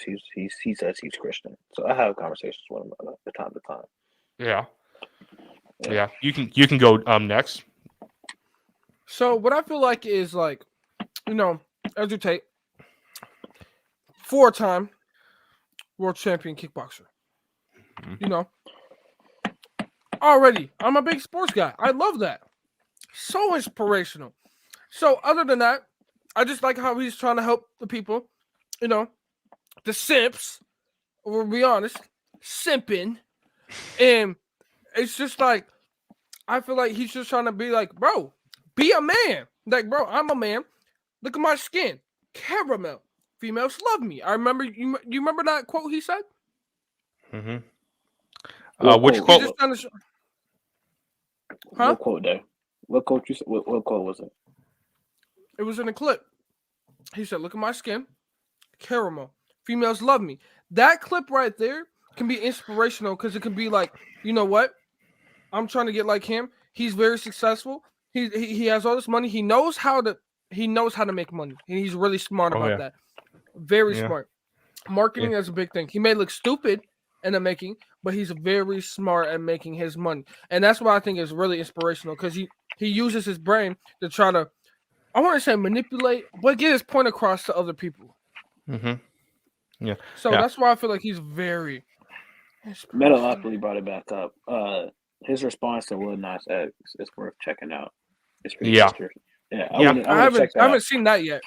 he says he's Christian, so I have conversations with him from time to time. Yeah. You can go next. So what I feel like is like, Andrew Tate, 4-time world champion kickboxer. Already, I'm a big sports guy. I love that. So inspirational. So other than that, I just like how he's trying to help the people. The simps. We'll be honest, simping, and it's just like I feel like he's just trying to be like, bro, be a man. Like, bro, I'm a man. Look at my skin, caramel. Females love me. I remember you remember that quote he said? Which quote? What quote there? What quote you? What quote was it? It was in a clip. He said, "Look at my skin, caramel. Females love me." That clip right there can be inspirational because it can be like, you know what? I'm trying to get like him. He's very successful. He has all this money. He knows how to make money, and he's really smart about that. Very smart. Marketing is a big thing. He may look stupid in the making, but he's very smart at making his money, and that's why I think is really inspirational because he uses his brain to try to, I want to say manipulate, but get his point across to other people. Yeah. So that's why I feel like he's very. Metalopoly brought it back up. His response to Lil Nas X is worth checking out. It's pretty interesting. I haven't seen that yet.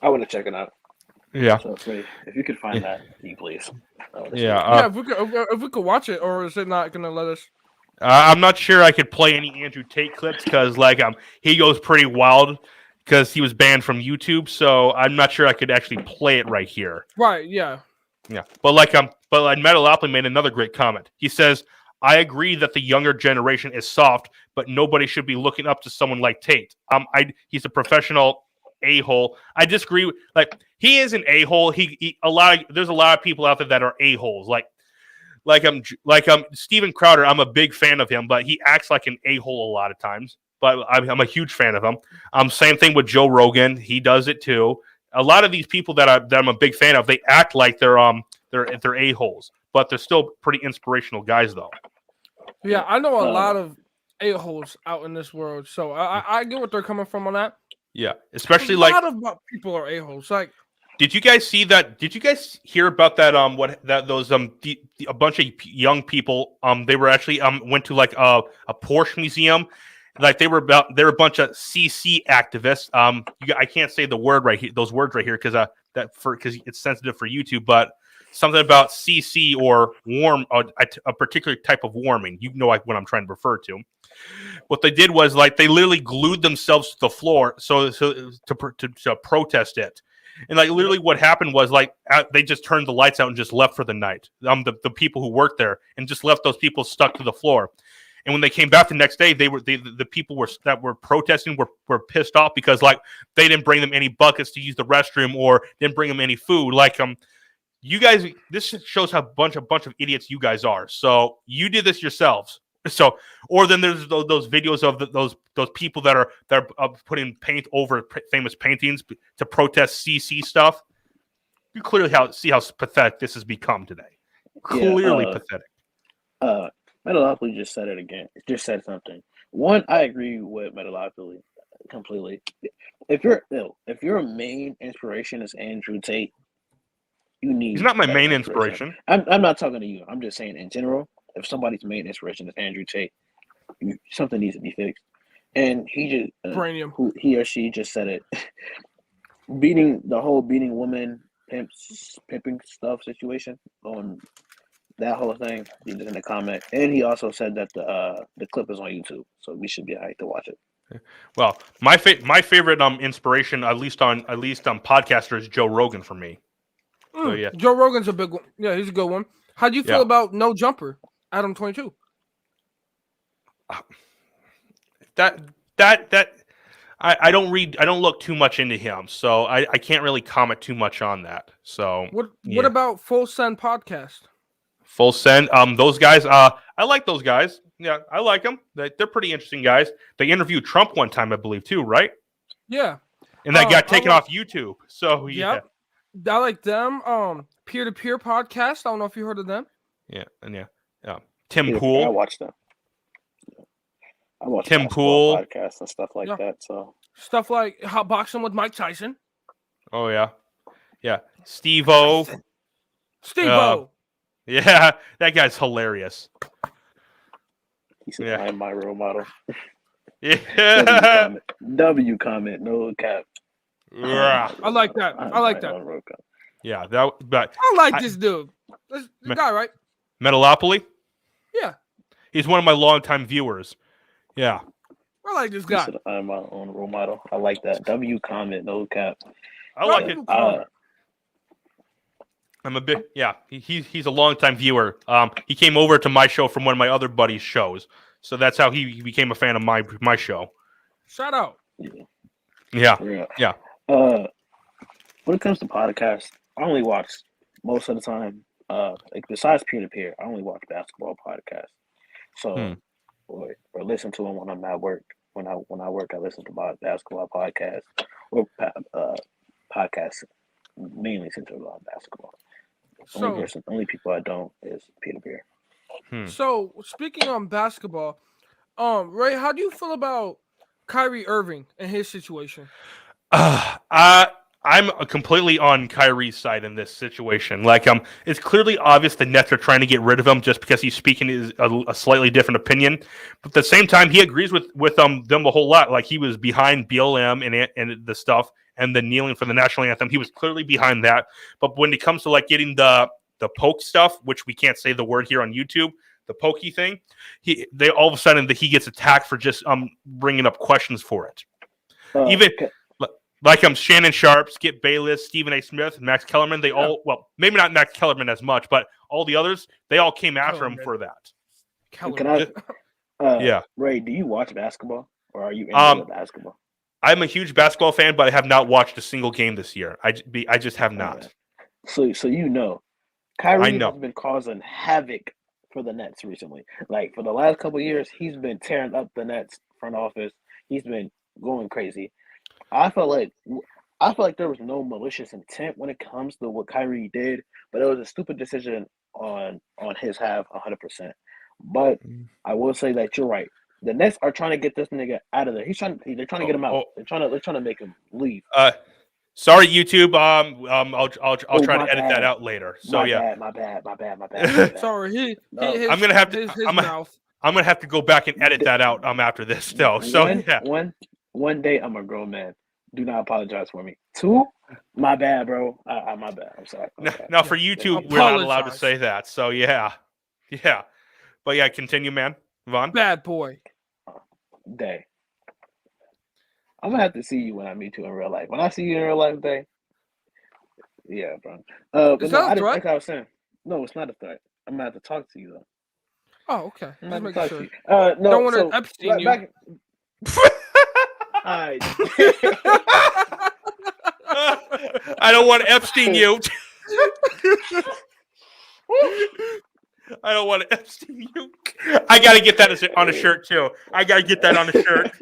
I want to check it out. Yeah. So if you could find that, please. If we could watch it, or is it not gonna let us? I'm not sure I could play any Andrew Tate clips because he goes pretty wild because he was banned from YouTube. So I'm not sure I could actually play it right here. Right. Yeah. Yeah. But Metalopoly made another great comment. He says, "I agree that the younger generation is soft, but nobody should be looking up to someone like Tate. He's a professional a-hole. I disagree. He is an a-hole. There's a lot of people out there that are a-holes. Like Steven Crowder. I'm a big fan of him, but he acts like an a-hole a lot of times. But I'm a huge fan of him. Same thing with Joe Rogan. He does it too. A lot of these people that I'm a big fan of, they act like they're a-holes, but they're still pretty inspirational guys, though. Yeah, I know a lot of a-holes out in this world, so I get what they're coming from on that. Yeah, especially a lot of people are a-holes. Like, did you guys see that? Did you guys hear about that? A bunch of young people. They were actually went to like a Porsche museum. Like they were a bunch of CC activists. I can't say the word right here, those words right here, because it's sensitive for YouTube. But something about CC or a particular type of warming. You know what I'm trying to refer to. What they did was they literally glued themselves to the floor to protest it. And literally what happened was they just turned the lights out and just left for the night. The people who worked there, and just left those people stuck to the floor. And when they came back the next day, the people that were protesting were pissed off because they didn't bring them any buckets to use the restroom or didn't bring them any food. You guys, this shows how bunch of idiots you guys are. So you did this yourselves. So, or then there's those videos of those people that are putting paint over famous paintings to protest CC stuff. You clearly see how pathetic this has become today. Clearly pathetic. Metalopoly just said it again. It just said something. One, I agree with Metalopoly completely. If your main inspiration is Andrew Tate, you need. He's not my main inspiration. I'm not talking to you. I'm just saying in general. If somebody's main inspiration is Andrew Tate, something needs to be fixed. And he just he or she just said it. beating women, pimping stuff situation on that whole thing. He did in the comment, and he also said that the clip is on YouTube, so we should be alright to watch it. Well, my favorite inspiration, at least on podcaster, is Joe Rogan for me. So yeah, Joe Rogan's a big one. Yeah, he's a good one. How do you feel about No Jumper, Adam 22? I don't look too much into him, so I can't really comment too much on that. So what about Full Send Podcast? Full Send, those guys, I like those guys. Yeah, I like them. They're pretty interesting guys. They interviewed Trump one time, I believe, too, right? Yeah. And that got taken off YouTube. So yeah. Yep. I like them. Peer-to-peer podcast. I don't know if you heard of them. Yeah, and Tim Pool. I watched them. I watched Tim Pool podcasts and stuff like that. So Stuff like hot boxing with Mike Tyson. Oh yeah, yeah. Steve-O. Steve-O. Yeah, that guy's hilarious. He said, "I'm my role model." Yeah. W comment, no cap. I like that. I like that. Yeah, that. But I like this dude. This guy, right? Metalopoly. Yeah, He's one of my longtime viewers. Yeah. I like this He guy. said, "I'm my own role model." I like that. W comment, no cap. I like it. I'm a bit, yeah. He's a longtime viewer. He came over to my show from one of my other buddies' shows, so that's how he became a fan of my show. Shout out. Yeah. When it comes to podcasts, I only watch most of the time. Like besides peer-to-peer, I only watch basketball podcasts. So, or listen to them when I'm at work. When I work, I listen to my basketball podcasts or podcasts mainly centered on basketball. Only people I don't is peer-to-peer. So speaking on basketball, Ray, how do you feel about Kyrie Irving and his situation? I'm completely on Kyrie's side in this situation. Like, it's clearly obvious the Nets are trying to get rid of him just because he's speaking a slightly different opinion. But at the same time, he agrees with them a whole lot. Like, he was behind BLM and the stuff and the kneeling for the national anthem. He was clearly behind that. But when it comes to like getting the poke stuff, which we can't say the word here on YouTube, the pokey thing, they all of a sudden he gets attacked for just bringing up questions for it. Even. Like Shannon Sharp, Skip Bayless, Stephen A. Smith, Max Kellerman, they all, well, maybe not Max Kellerman as much, but all the others, they all came after him for that. Can I, yeah. Ray, do you watch basketball or are you into basketball? I'm a huge basketball fan, but I have not watched a single game this year. I just have not. So you know, Kyrie has been causing havoc for the Nets recently. Like for the last couple of years, he's been tearing up the Nets front office. He's been going crazy. I feel like there was no malicious intent when it comes to what Kyrie did, but it was a stupid decision on his half, 100%. But I will say that you're right. The Nets are trying to get this nigga out of there. They're trying to get him out. They're trying to make him leave. Sorry, YouTube. I'll try to edit that out later. So my bad. Sorry, I'm gonna have to. I'm gonna have to go back and edit that out. After this, though. So One day I'm a grown man. Do not apologize for me. 2, my bad, bro. My bad. I'm sorry. Now for YouTube, we're not allowed to say that. So yeah. But yeah, continue, man. Vaughn. Bad boy. Day. I'm gonna have to see you when I meet you in real life. When I see you in real life, Day. Yeah, bro. But no, like I was saying. No, it's not a threat. I'm gonna have to talk to you though. Oh, okay. I'm Just gonna making sure. No, don't want to Epstein you. I don't want to Epstein you. I don't want to Epstein you. I got to get that on a shirt too. I got to get that on a shirt.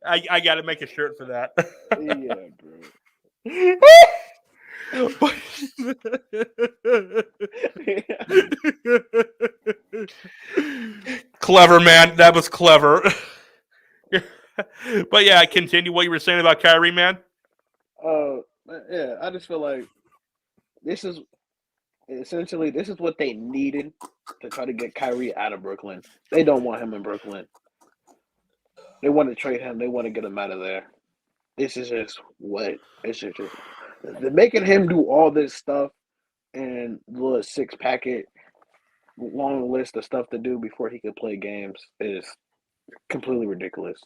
I got to make a shirt for that. Yeah, bro. Clever, man. That was clever. But yeah, continue what you were saying about Kyrie, man. Yeah, I just feel like this is what they needed to try to get Kyrie out of Brooklyn. They don't want him in Brooklyn. They want to trade him. They want to get him out of there. This is just what it's just they're making him do all this stuff and the 6-packet long list of stuff to do before he could play games is completely ridiculous.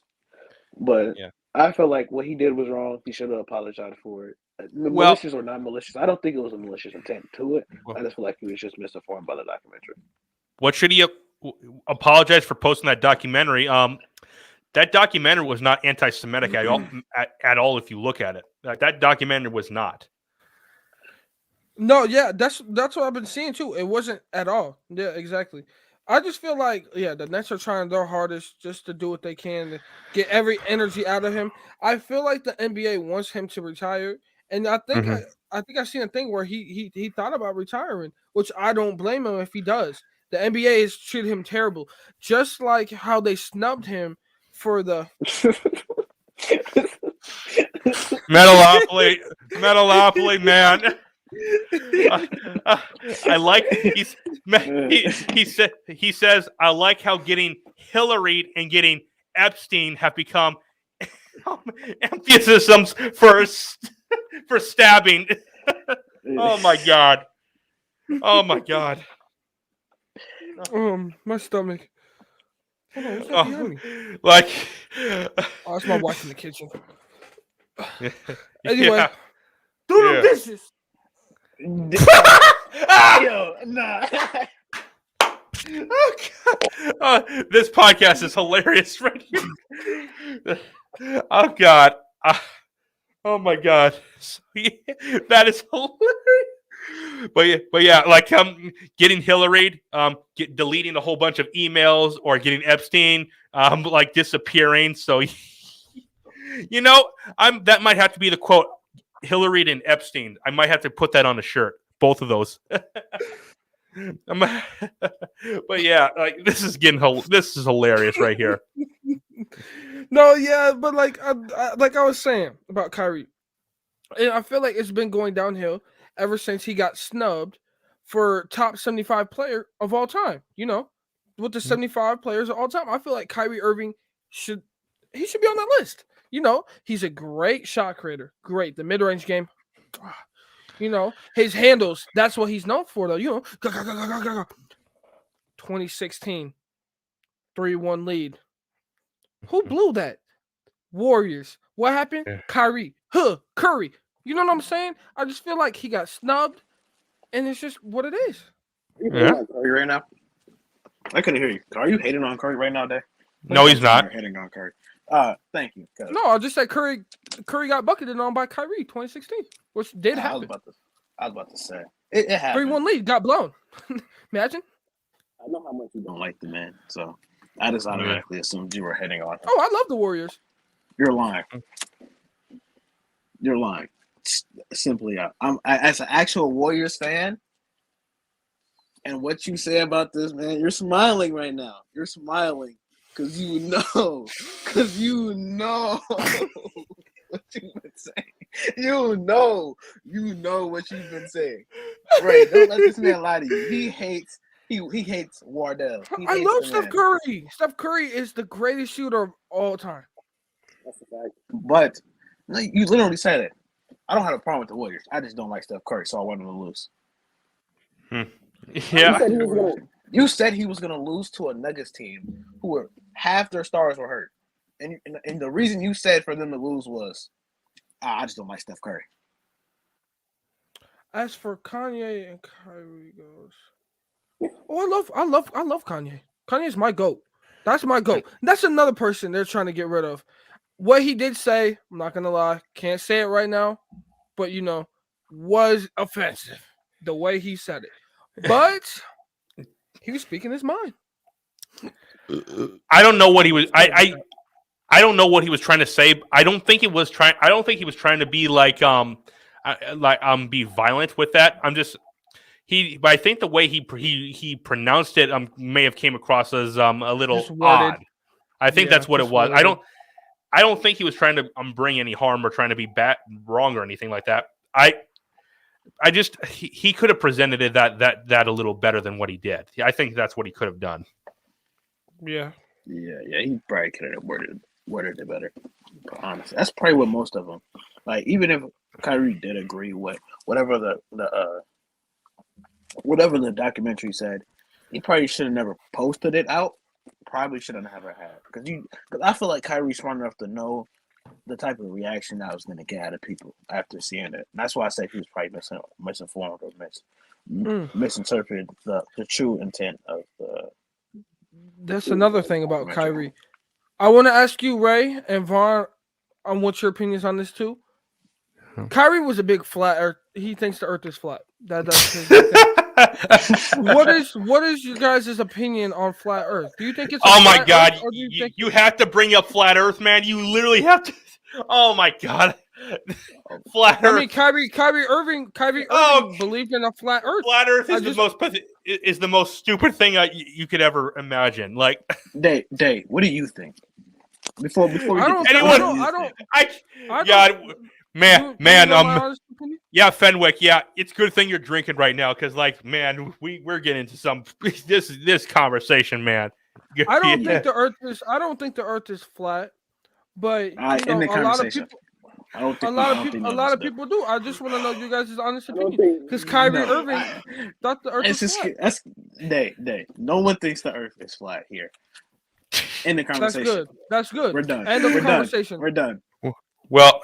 But I feel like what he did was wrong. He should have apologized for it. Malicious or not malicious, I don't think it was a malicious intent to it. I just feel like he was just misinformed by the documentary. What should he apologize for posting that documentary? That documentary was not anti-Semitic at all. If you look at it, that documentary was not. No, yeah, that's what I've been seeing too. It wasn't at all. Yeah, exactly. I just feel like, the Nets are trying their hardest just to do what they can to get every energy out of him. I feel like the NBA wants him to retire, and I think I think I've seen a thing where he thought about retiring, which I don't blame him if he does. The NBA has treated him terrible, just like how they snubbed him for the Metalopoly, man. I like he says I like how getting Hillary and getting Epstein have become emphasis for stabbing. Oh my god. Oh my god. My stomach. Hold on, what's that behind me? Like, oh, it's my wife in the kitchen. Anyway, yeah. do them dishes. Yo, nah. This podcast is hilarious right here. Oh god. Oh my god. That is hilarious. But yeah, like getting Hillary, deleting a whole bunch of emails, or getting Epstein like disappearing. So that might have to be the quote, Hillary and Epstein. I might have to put that on a shirt. Both of those. But yeah, like this is hilarious right here. No, yeah, but like I was saying about Kyrie, and I feel like it's been going downhill ever since he got snubbed for top 75 player of all time. With the 75 players of all time, I feel like Kyrie Irving should be on that list. He's a great shot creator. Great. The mid-range game. His handles, that's what he's known for, though. 2016, 3-1 lead. Who blew that? Warriors. What happened? Yeah. Kyrie. Curry. You know what I'm saying? I just feel like he got snubbed, and it's just what it is. Yeah. Curry right now? I couldn't hear you. Are you hating on Curry right now, Dave? No, he's not. Hating on Curry. Thank you. No, I just said Curry got bucketed on by Kyrie 2016, which did happen. I was about to say it happened. 3-1 lead got blown. Imagine. I know how much you don't like the man, so I just automatically assumed you were hating on him. Oh, I love the Warriors. You're lying. You're lying. Simply, I'm as an actual Warriors fan, and what you say about this man, you're smiling right now. You're smiling. Because you know what you've been saying. You know what you've been saying. Right, don't let this man lie to you. He hates Wardell. I love Steph Curry. Steph Curry is the greatest shooter of all time. That's a fact. But you literally said it. I don't have a problem with the Warriors. I just don't like Steph Curry, so I want him to lose. Yeah. You said he was going to lose to a Nuggets team who were half their stars were hurt. And the reason you said for them to lose was, I just don't like Steph Curry. As for Kanye and Kyrie goes, I love Kanye. Kanye's my GOAT. That's my GOAT. That's another person they're trying to get rid of. What he did say, I'm not going to lie, can't say it right now, but was offensive the way he said it. But he was speaking his mind. I don't know what he was. I don't know what he was trying to say. I don't think he was trying to be be violent with that. But I think the way he pronounced it may have came across as a little odd. I think that's what it was. Worded. I don't think he was trying to bring any harm or trying to be wrong or anything like that. He could have presented it that a little better than what he did. I think that's what he could have done. Yeah. He probably could have worded it better. But honestly, that's probably what most of them. Like, even if Kyrie did agree with whatever the documentary said, he probably should have never posted it out. Probably should have never had, because I feel like Kyrie's smart enough to know the type of reaction I was going to get out of people after seeing it. And that's why I say he was probably misinformed or misinterpreted the true intent of the. That's another thing about Kyrie. I want to ask you, Ray and Vaughn, on what your opinions on this too. Kyrie was a big flat earth. He thinks the earth is flat. That's his thing. What is you guys' opinion on flat earth? Do you think it's oh my god, you have to bring up flat earth, man. You literally have to. Oh my god. Flat I Earth. mean, Kyrie Irving believed in a flat Earth. Flat Earth is the most stupid thing you could ever imagine. Like, Day, what do you think? Before we I get don't. Yeah, Fenwick. Yeah, it's a good thing you're drinking right now because, like, man, we're getting into some this conversation, man. I don't think the Earth is. I don't think the Earth is flat, but in the a lot of conversation. people. I don't think A lot of people do. I just want to know you guys' honest opinion because Kyrie Irving thought the Earth was flat. That's Day. No one thinks the Earth is flat here. In the conversation. That's good. We're done. End of We're conversation. We're done. Well,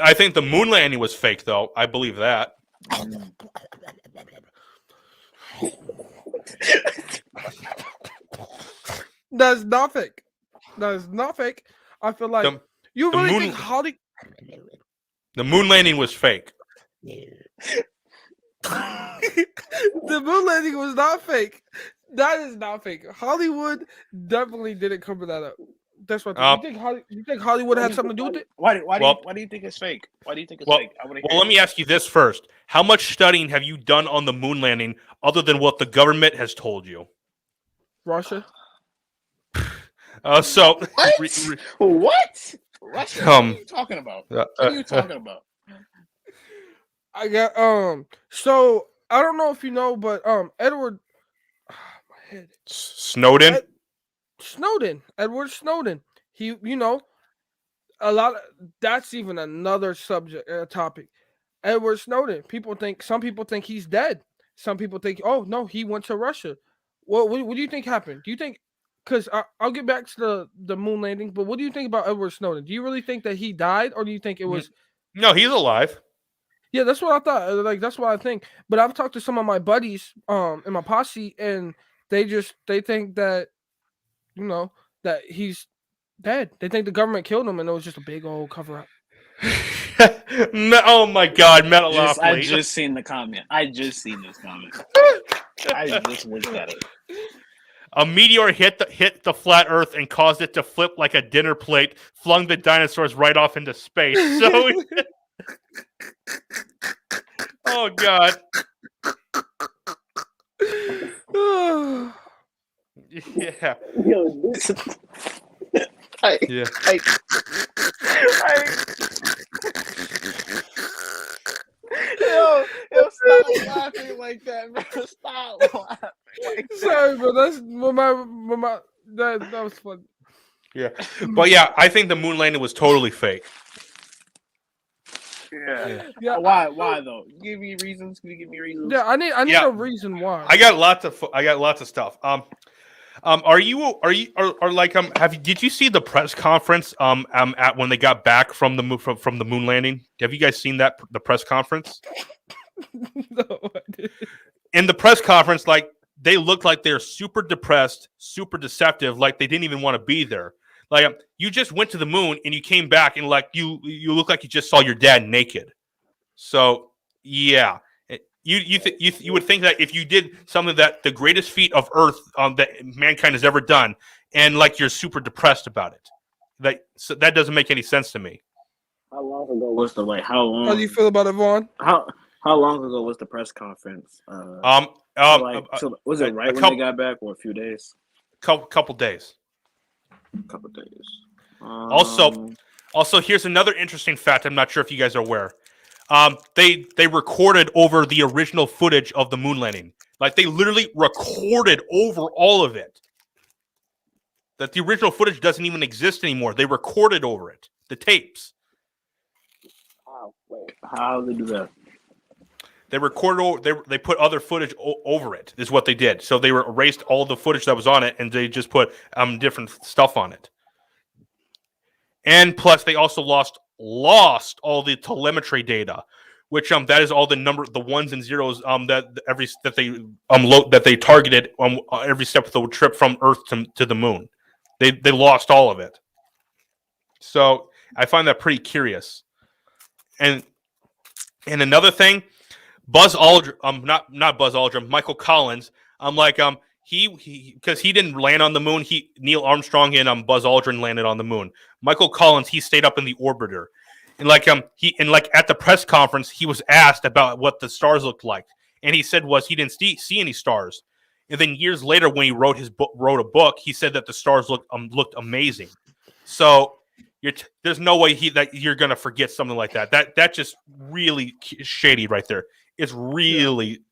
I think the moon landing was fake, though. I believe that. That's not fake. That is not fake. I feel like you really think Holly. The moon landing was fake. The moon landing was not fake. That is not fake. Hollywood definitely didn't cover that up. That's what you think Hollywood had something to do with it? Why do you think it's fake? Why do you think it's fake? Let me ask you this first. How much studying have you done on the moon landing other than what the government has told you? Russia. So what? Russia? What are you talking about? What are you talking about? I got So I don't know if you know, but Edward. My head. Snowden. Edward Snowden. He, that's even another subject, topic. Edward Snowden. Some people think he's dead. Some people think, oh no, he went to Russia. What do you think happened? Do you think? Because I'll get back to the moon landing, but what do you think about Edward Snowden? Do you really think that he died, or do you think it was? No, he's alive. Yeah, that's what I thought. Like that's what I think. But I've talked to some of my buddies, in my posse, and they think that, that he's dead. They think the government killed him, and it was just a big old cover up. Oh my God, Metalopoly. I just seen the comment. I just seen this comment. I just looked at it. A meteor hit the flat Earth and caused it to flip like a dinner plate, flung the dinosaurs right off into space. So, oh God. Yeah. Yo, stop laughing like that, bro. Stop laughing like that. Sorry, bro. That's my that was fun. Yeah, but yeah, I think the moon landing was totally fake. Yeah. Why though? Give me reasons. Can you give me reasons? Yeah, I need a reason why. I got lots of stuff. Did you see the press conference at when they got back from the moon landing? Have you guys seen the press conference? No, I didn't. In the press conference, like they looked like they're super depressed, super deceptive, like they didn't even want to be there. Like you just went to the moon and you came back and like you look like you just saw your dad naked. So yeah. You would think that if you did something that the greatest feat of Earth that mankind has ever done, and like you're super depressed about it, that doesn't make any sense to me. How long ago was the how long? How do you feel about it, Vaughn? How long ago was the press conference? Was it right when they got back, or a few days? Couple days. Couple days. Also, here's another interesting fact. I'm not sure if you guys are aware. They recorded over the original footage of the moon landing. Like they literally recorded over all of it. That the original footage doesn't even exist anymore. They recorded over it. The tapes. How did they do that? They recorded. They put other footage over it. Is what they did. So they erased all the footage that was on it, and they just put different stuff on it. And plus, they also lost all the telemetry data, which that is all the ones and zeros that they targeted on every step of the trip from Earth to the moon. They lost all of it. So I find that pretty curious. And another thing, Buzz Aldrin, not Buzz Aldrin, Michael Collins. He because he didn't land on the moon. Neil Armstrong and Buzz Aldrin landed on the moon. Michael Collins, he stayed up in the orbiter. And like at the press conference, he was asked about what the stars looked like, and he said he didn't see any stars. And then years later, when he wrote a book, he said that the stars looked amazing. So there's no way that you're gonna forget something like that. That just really shady right there. It's really.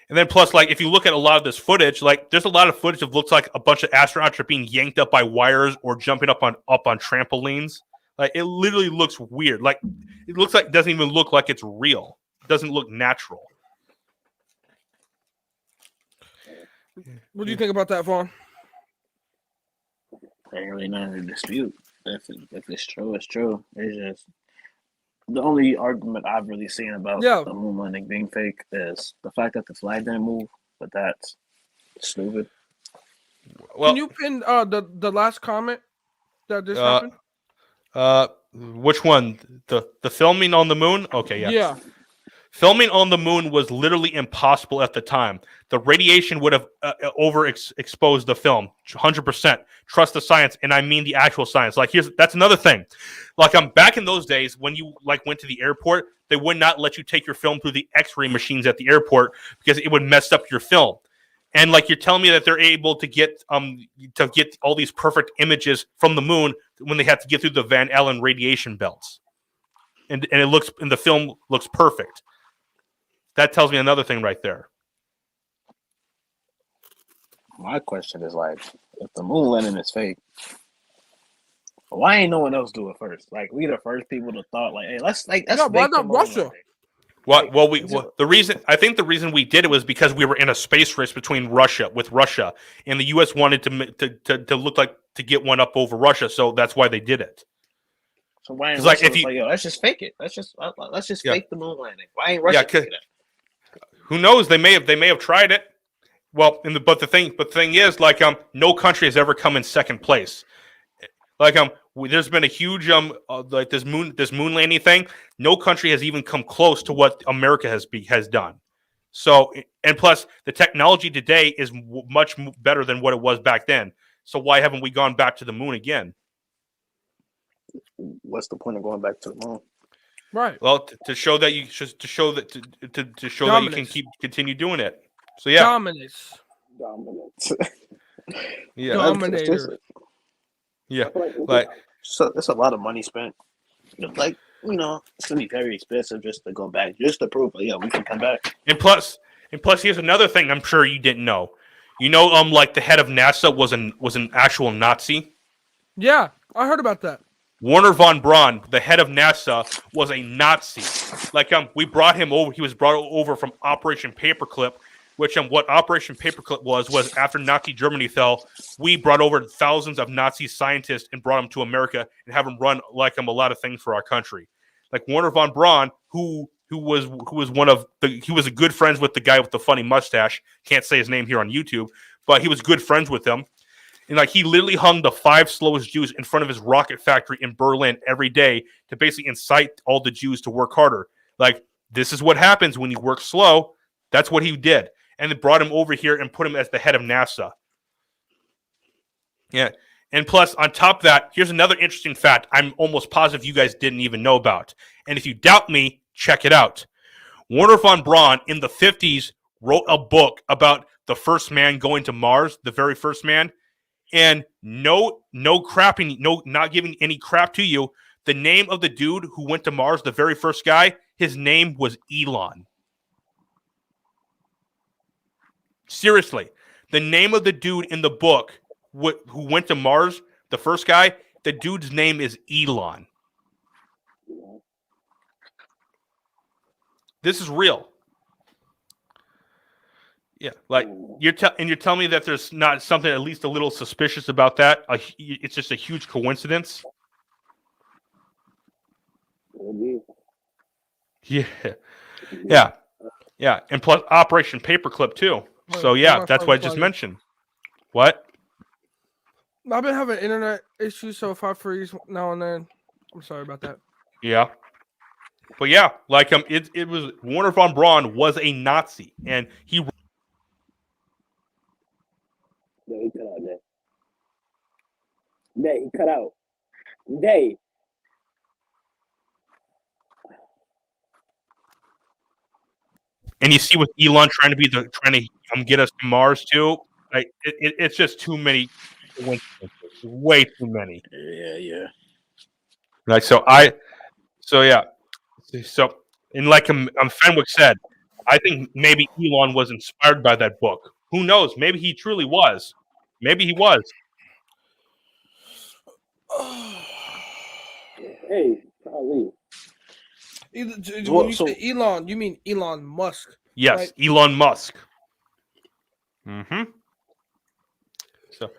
And then plus, like, if you look at a lot of this footage, like, there's a lot of footage that looks like a bunch of astronauts are being yanked up by wires or jumping up on trampolines. Like, it literally looks weird. Like, it looks like it doesn't even look like it's real. It doesn't look natural. What do you think about that, Vaughn? Ain't really nothing to dispute. If it's true, it's true. It's just the only argument I've really seen about the moon landing being fake is the fact that the flag didn't move, but that's stupid. Well, can you pin the last comment that just happened? Which one? The filming on the moon? Okay, yeah. Yeah. Filming on the moon was literally impossible at the time. The radiation would have overexposed the film. 100%. Trust the science, and I mean the actual science. Like, that's another thing. Like, back in those days when you went to the airport, they would not let you take your film through the X-ray machines at the airport because it would mess up your film. And like, you're telling me that they're able to get all these perfect images from the moon when they have to get through the Van Allen radiation belts, and the film looks perfect. That tells me another thing right there. My question is, like, if the moon landing is fake, why ain't no one else do it first? Like, we the first people to thought, like, hey, let's why not Russia? The reason we did it was because we were in a space race with Russia, and the U.S. wanted to look like to get one up over Russia, so that's why they did it. So why ain't Russia let's just fake it? Let's just fake the moon landing. Why ain't Russia doing that? Who knows? They may have tried it. Well, but the thing is, like, no country has ever come in second place. Like, there's been a huge like this moon landing thing. No country has even come close to what America has done. So, and plus, the technology today is much better than what it was back then. So why haven't we gone back to the moon again? What's the point of going back to the moon? Right. Well, to show that you can continue doing it. So yeah. Dominance. Yeah. Dominator. Yeah. So it's a lot of money spent. Like, it's gonna be very expensive just to go back, just to prove, we can come back. And plus, here's another thing I'm sure you didn't know. Like, the head of NASA was an actual Nazi. Yeah, I heard about that. Wernher von Braun, the head of NASA, was a Nazi. Like, we brought him over. He was brought over from Operation Paperclip, which what Operation Paperclip was after Nazi Germany fell. We brought over thousands of Nazi scientists and brought them to America and have them run a lot of things for our country. Like Wernher von Braun, who was a good friends with the guy with the funny mustache. Can't say his name here on YouTube, but he was good friends with him. And like, he literally hung the 5 slowest Jews in front of his rocket factory in Berlin every day to basically incite all the Jews to work harder. Like, this is what happens when you work slow. That's what he did. And they brought him over here and put him as the head of NASA. Yeah. And plus, on top of that, here's another interesting fact I'm almost positive you guys didn't even know about. And if you doubt me, check it out. Wernher von Braun in the 50s wrote a book about the first man going to Mars, the very first man. And not giving any crap to you. The name of the dude who went to Mars, the very first guy, his name was Elon. Seriously, the name of the dude in the book who went to Mars, the first guy, the dude's name is Elon. This is real. Yeah, like you're telling me that there's not something at least a little suspicious about that. It's just a huge coincidence. Yeah, and plus Operation Paperclip too. So yeah, that's what I just mentioned. What? I've been having internet issues, so if I freeze now and then, I'm sorry about that. Yeah, but yeah, like it was Wernher von Braun was a Nazi, and he. Yeah, he cut out there. Yeah, he cut out. Day. And you see with Elon trying to get us to Mars too. Like it's just too many coincidences. Way too many. Yeah. Like so yeah. So and like Fenwick said, I think maybe Elon was inspired by that book. Who knows? Maybe he truly was. Maybe he was. Hey, Ali. When you say Elon, you mean Elon Musk? Yes, right? Elon Musk. So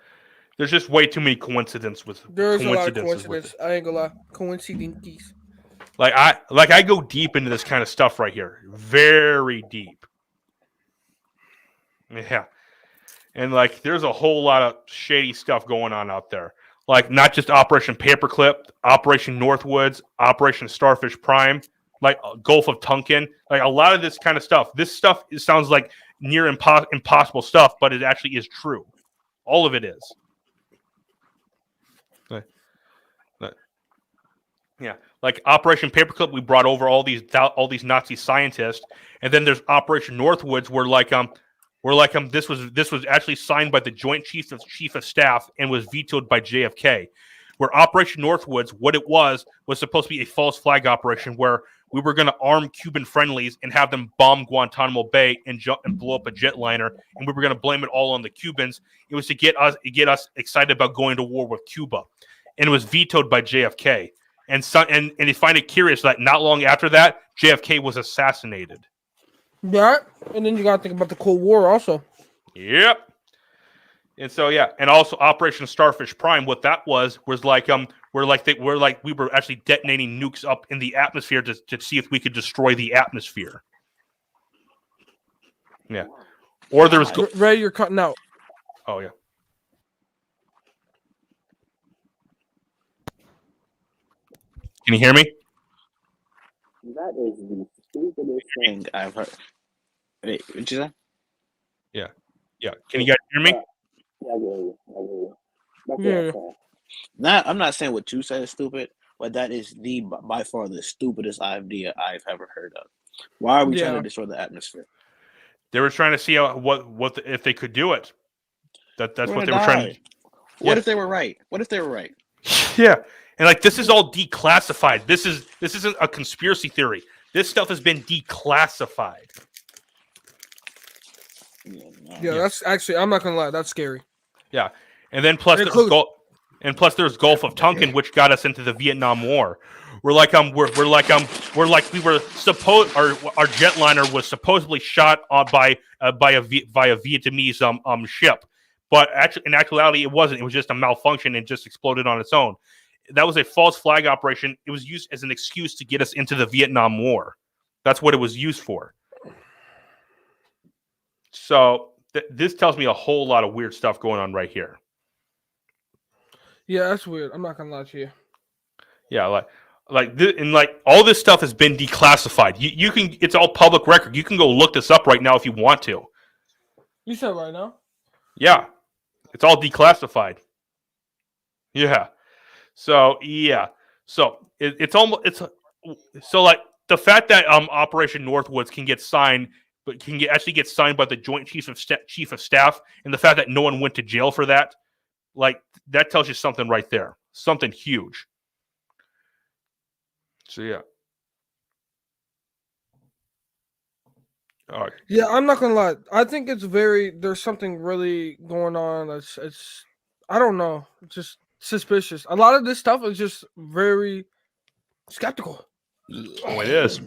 there's just way too many coincidences with There's a lot of coincidences with coincidence. I ain't gonna lie. Coincidences. Like I go deep into this kind of stuff right here. Very deep. Yeah. And like there's a whole lot of shady stuff going on out there. Like not just Operation Paperclip, Operation Northwoods, Operation Starfish Prime, like Gulf of Tonkin, like a lot of this kind of stuff. This stuff sounds like near impossible stuff, but it actually is true. All of it is. Yeah, like Operation Paperclip, we brought over all these Nazi scientists, and then there's Operation Northwoods, where this was actually signed by the Joint Chief of Staff and was vetoed by JFK. Where Operation Northwoods, what it was supposed to be a false flag operation where we were going to arm Cuban friendlies and have them bomb Guantanamo Bay and blow up a jetliner, and we were going to blame it all on the Cubans. It was to get us excited about going to war with Cuba, and it was vetoed by JFK. And you find it curious that not long after that, JFK was assassinated. Yeah, and then you gotta think about the Cold War also. Yep. And so yeah, and also Operation Starfish Prime. What that was like we were actually detonating nukes up in the atmosphere to see if we could destroy the atmosphere. Yeah. Or there was Ray, you're cutting out. Oh yeah. Can you hear me? That is the stupidest thing I've heard. Wait, what'd you say? Yeah. Can you guys hear me? Yeah, I get Yeah. I'm not saying what you said is stupid, but that is by far the stupidest idea I've ever heard of. Why are we trying to destroy the atmosphere? They were trying to see if they could do it. That's what they were trying to. What if they were right? What if they were right? Yeah. And like this is all declassified. This isn't a conspiracy theory. This stuff has been declassified. Yeah, that's actually, I'm not gonna lie, that's scary. Yeah. And then plus there's Gulf of Tonkin, which got us into the Vietnam War. We were supposed our jetliner was supposedly shot by a Vietnamese ship, but actually in actuality it wasn't. It was just a malfunction and just exploded on its own. That was a false flag operation. It was used as an excuse to get us into the Vietnam War. That's what it was used for. So this tells me a whole lot of weird stuff going on right here. Yeah, that's weird. I'm not gonna lie to you. Yeah, like all this stuff has been declassified. You can, it's all public record. You can go look this up right now if you want to. You said right now? Yeah, it's all declassified. Yeah. So yeah. So it's so like the fact that Operation Northwoods can get signed, but actually get signed by the Joint Chief of Staff, and the fact that no one went to jail for that, like that tells you something right there. Something huge. So yeah. All right. Yeah, I'm not gonna lie. I think there's something really going on. It's I don't know. It's just suspicious. A lot of this stuff is just very skeptical. Oh, it is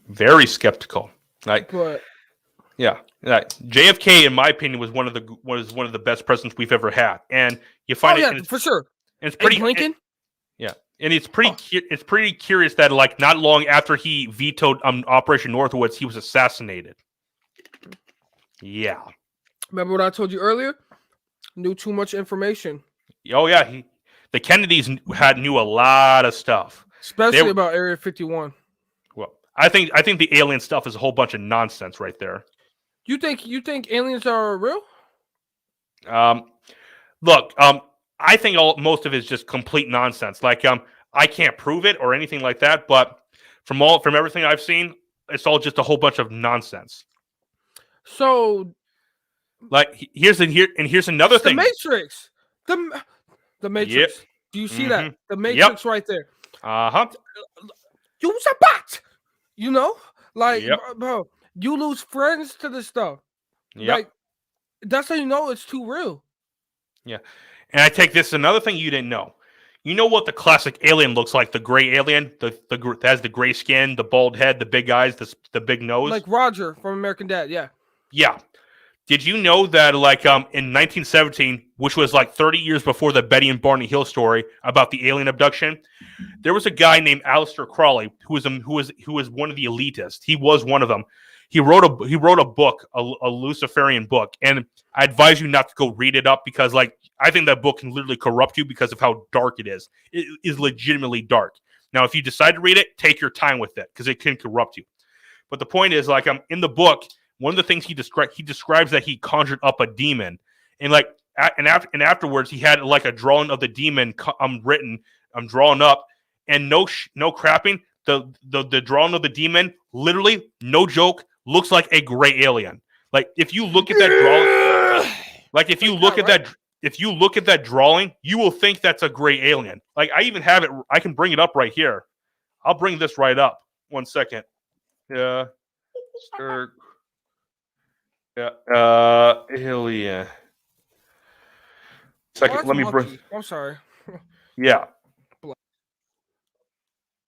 very skeptical. But yeah, JFK, in my opinion, was one of the best presidents we've ever had, and you find for sure. And it's pretty Lincoln. Yeah, and it's pretty curious that like not long after he vetoed Operation Northwoods, he was assassinated. Yeah. Remember what I told you earlier? Knew too much information. Oh yeah, the Kennedys knew a lot of stuff, especially about Area 51. Well, I think the alien stuff is a whole bunch of nonsense right there. You think aliens are real? Look, I think most of it is just complete nonsense. Like I can't prove it or anything like that, but from everything I've seen, it's all just a whole bunch of nonsense. So Like here's another it's the thing. Matrix. The Matrix. Do you see that? The Matrix right there. Uh-huh. Use a bot. You know? Like, Yep. bro, you lose friends to this stuff. Yep. Like, that's how you know it's too real. Yeah. And I take this another thing you didn't know. You know what the classic alien looks like? The gray alien, that has the gray skin, the bald head, the big eyes, the big nose. Like Roger from American Dad, yeah. Yeah. Did you know that like in 1917, which was like 30 years before the Betty and Barney Hill story about the alien abduction, there was a guy named Aleister Crowley who was one of the elitists. He was one of them. He wrote a book, a Luciferian book, and I advise you not to go read it up because like I think that book can literally corrupt you because of how dark it is. It is legitimately dark. Now, if you decide to read it, take your time with it because it can corrupt you. But the point is, like, in the book, one of the things he describes that he conjured up a demon, and like, and afterwards he had like a drawing of the demon drawn up, and no crapping, the drawing of the demon, literally, no joke, looks like a gray alien. Like if you look at that drawing, like if you look at that drawing, you will think that's a gray alien. Like I even have it. I can bring it up right here. I'll bring this right up. 1 second. Yeah. Sure. Yeah. Alien. Second. Let me bring. I'm sorry. Yeah. Let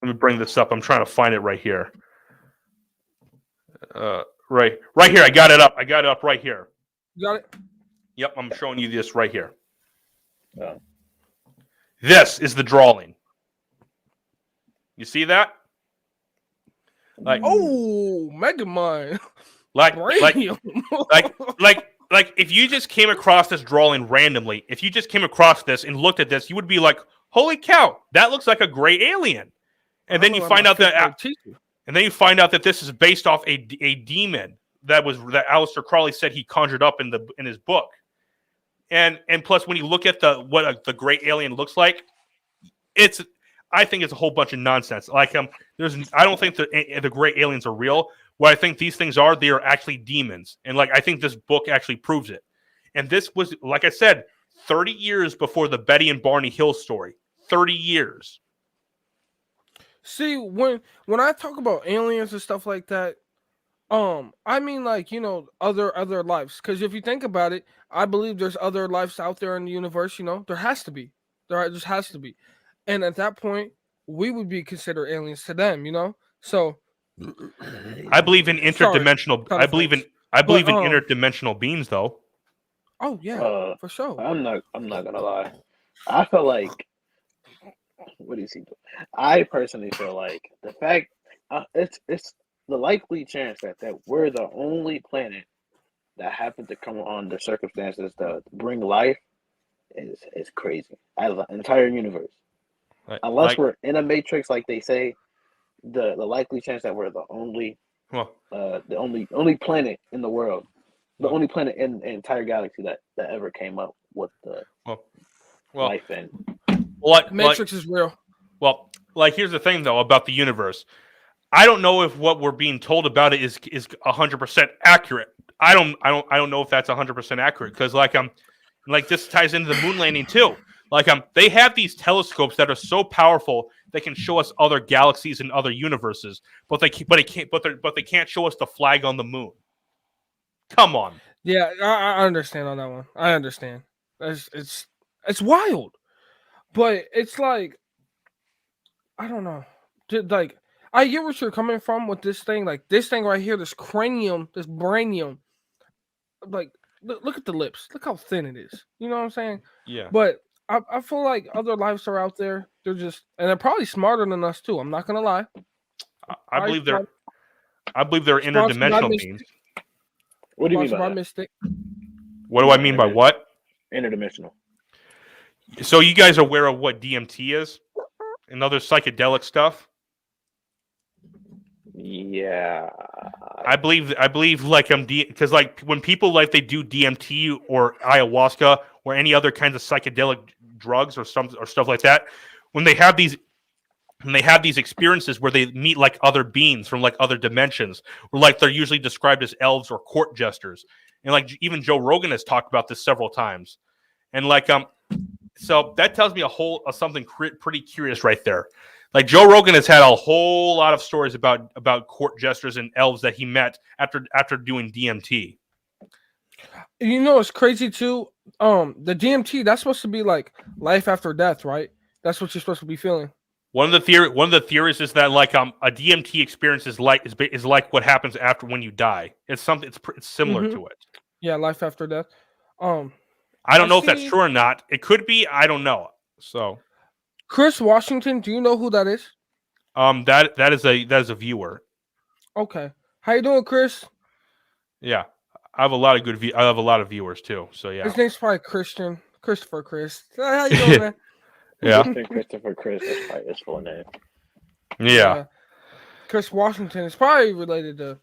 me bring this up. I'm trying to find it right here. Right here. I got it up. Right here. You got it? Yep, I'm showing you this right here. This is the drawing. You see that? Like Megamind. Like if you just came across this drawing randomly, if you just came across this and looked at this, you would be like, "Holy cow, that looks like a gray alien." And then you find out that this is based off a demon that Aleister Crowley said he conjured up in his book. And plus, when you look at what the gray alien looks like, I think it's a whole bunch of nonsense. Like I don't think the gray aliens are real. What I think these things are, they are actually demons. And like I think this book actually proves it. And this was, like I said, 30 years before the Betty and Barney Hill story. 30 years. See, when I talk about aliens and stuff like that, I mean like, other lives. Because if you think about it, I believe there's other lives out there in the universe, there has to be. There just has to be. And at that point, we would be considered aliens to them, So I believe in interdimensional. I believe in interdimensional beings, though. Oh yeah, for sure. I'm not gonna lie. I feel like what is he doing? I personally feel like the fact it's the likely chance that we're the only planet that happened to come on the circumstances to bring life is crazy. Out of the entire universe, unless we're in a matrix, like they say. The likely chance that we're the only planet in the world, the only planet in the entire galaxy that ever came up with the life in. Matrix is real. Well, like here's the thing though about the universe. I don't know if what we're being told about it is 100% accurate. I don't know if that's 100% accurate because like this ties into the moon landing too. Like they have these telescopes that are so powerful they can show us other galaxies and other universes, but they can't show us the flag on the moon. Come on. Yeah, I understand on that one. I understand. It's wild, but it's like I don't know. Like I get what you're coming from with this thing. Like this thing right here, this cranium, this branium. Like look at the lips. Look how thin it is. You know what I'm saying? Yeah. But I feel like other lives are out there. They're probably smarter than us too. I'm not gonna lie. I believe they're interdimensional beings. What do you mean by that? Mystic. What do I mean by what? Interdimensional. So you guys are aware of what DMT is and other psychedelic stuff? Yeah. I believe like because like when people like they do DMT or ayahuasca or any other kinds of psychedelic drugs or stuff like that, when they have these and they have these experiences where they meet like other beings from like other dimensions, or like they're usually described as elves or court jesters. And like even Joe Rogan has talked about this several times. And like so that tells me something pretty curious right there. Like Joe Rogan has had a whole lot of stories about court jesters and elves that he met after doing DMT. You know, it's crazy too. The DMT, that's supposed to be like life after death, right? That's what you're supposed to be feeling. One of the theories is that like a DMT experience is like what happens after when you die. It's something. It's similar to it. Yeah, life after death. I don't know if that's true or not. It could be. I don't know. So, Chris Washington, do you know who that is? that is a viewer. Okay, how you doing, Chris? Yeah, I have a lot of I have a lot of viewers too. So yeah, his name's probably Christopher Chris. How you doing, man? Yeah, Christopher Chris. That's probably his full name. Yeah. Chris Washington is probably related to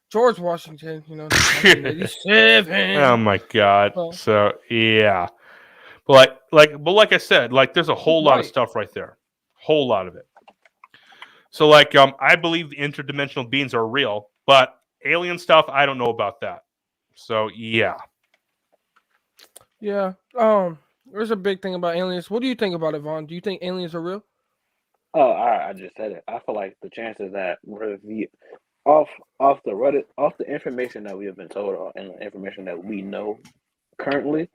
George Washington. You know, 1987. Oh my God. Well, So yeah, but like I said, like there's a whole lot of stuff right there, whole lot of it. So like I believe the interdimensional beings are real, but alien stuff I don't know about that. So yeah. Yeah. There's a big thing about aliens. What do you think about it, Vaughn? Do you think aliens are real? Oh, I just said it. I feel like the chances that we're off the information that we have been told and the information that we know currently,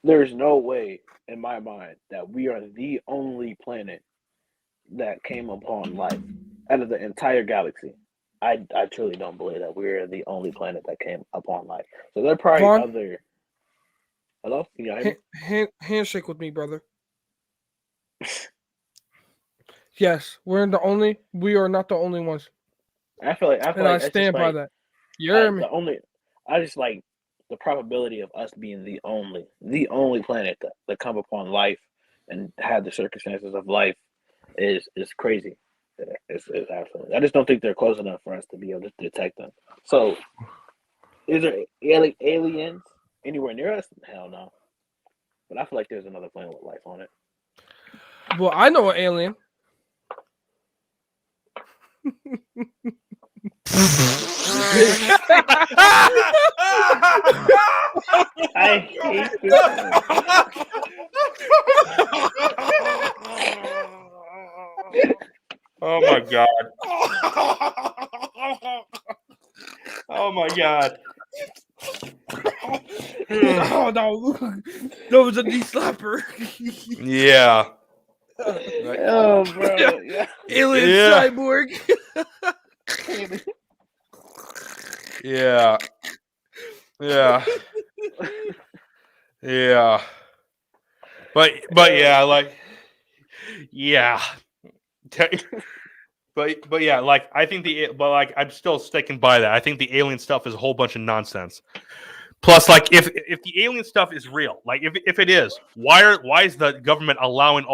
there's no way in my mind that we are the only planet that came upon life out of the entire galaxy. I truly don't believe that we're the only planet that came upon life. So there are probably Vaughn? other. Hello, can you hear me? Handshake with me, brother. Yes, we are not the only ones. I feel like I that's stand just by like, that. You hear me? I just like the probability of us being the only planet that come upon life and have the circumstances of life is crazy. It's absolutely. I just don't think they're close enough for us to be able to detect them. So, is there aliens anywhere near us? Hell no. But I feel like there's another planet with life on it. Well, I know an alien. I hate this. Oh my God. Oh my God. Oh no, that was a knee slapper. Yeah. Oh, bro. Yeah. Alien Yeah. cyborg. Yeah. Yeah. Yeah. But yeah, like yeah. But yeah, like I think I'm still sticking by that. I think the alien stuff is a whole bunch of nonsense. Plus, like if the alien stuff is real, like if it is, why is the government allowing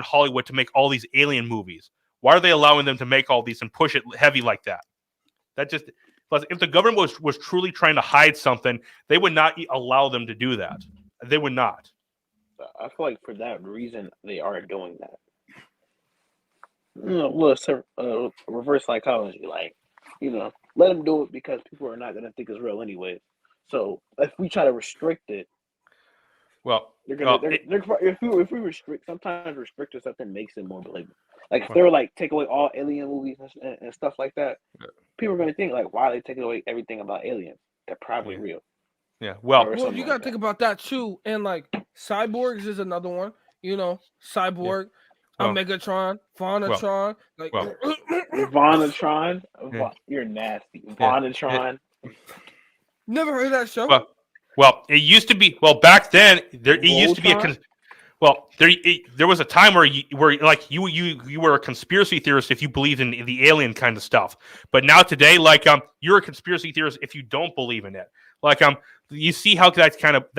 Hollywood to make all these alien movies? Why are they allowing them to make all these and push it heavy like that? That just plus, if the government was truly trying to hide something, they would not allow them to do that. They would not. I feel like for that reason they are doing that. Well, reverse psychology, like let them do it because people are not going to think it's real anyway. So if we try to restrict it, well, if we restrict, sometimes restricting something makes it more believable. Like if they were like take away all alien movies and stuff like that, people are going to think like, why are they taking away everything about aliens? They're probably real. Yeah. Well, you got to think about that too. And like cyborgs is another one. Cyborg. Megatron, Vonatron, Vonatron. You're nasty. Vonatron. Never heard of that show. Well, it used to be. Well, back then it used to be there was a time where you were a conspiracy theorist if you believed in the alien kind of stuff. But now today, like you're a conspiracy theorist if you don't believe in it. Like you see how that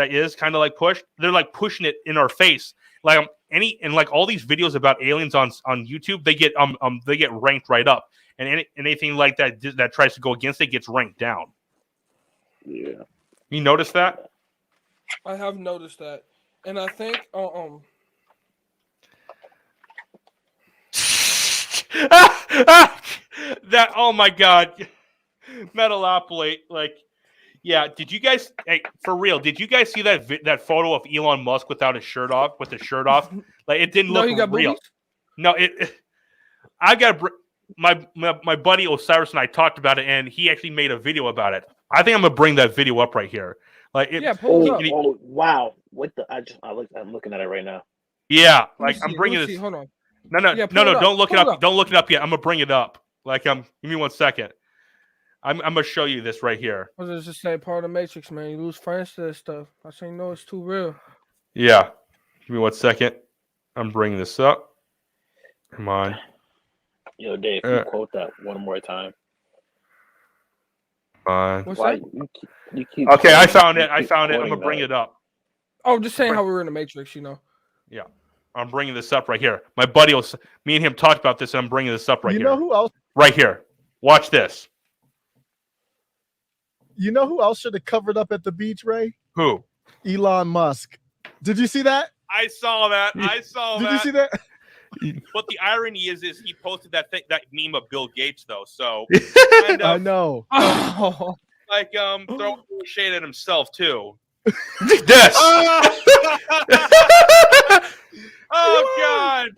is kind of like pushed. They're like pushing it in our face. Like all these videos about aliens on YouTube, they get ranked right up, and anything like that tries to go against it gets ranked down. Yeah, you notice that? I have noticed that, and I think That, oh my God. Metalopoly, like, yeah. Did you guys, hey, for real? Did you guys see that photo of Elon Musk without his shirt off, with his shirt off? Like, it didn't No, look he got real. boobies? No, I got my buddy Osiris and I talked about it, and he actually made a video about it. I think I'm gonna bring that video up right here. Like, Yeah, pull it up. Oh, wow! What the? I'm looking at it right now. yeah, Let me like see, I'm bringing let me this. see, hold on. No, Yeah, pull it up, don't look it pull it up. up. Don't look it up yet. I'm gonna bring it up. Like, give me 1 second. I'm gonna show you this right here. What does it say? Part of the Matrix, man. You lose friends to this stuff. I say no, it's too real. Yeah, give me 1 second. I'm bringing this up. Come on. Yo, Dave, you quote that one more time. Come on. What's Why that? you keep? Okay, I quoting- found you it. I keep found it. I'm quoting gonna bring that. it up. Oh, just saying how we were in the Matrix, you know. Yeah, I'm bringing this up right here. My buddy, me and him talked about this, and I'm bringing this up right You here. know who else? Right here. Watch this. You know who else should have covered up at the beach, Ray? Who? Elon Musk. Did you see that? I saw that. I saw Did that. you see that? But the irony is he posted that meme of Bill Gates though. So kind I of know. like throw shade at himself too. This. Oh God.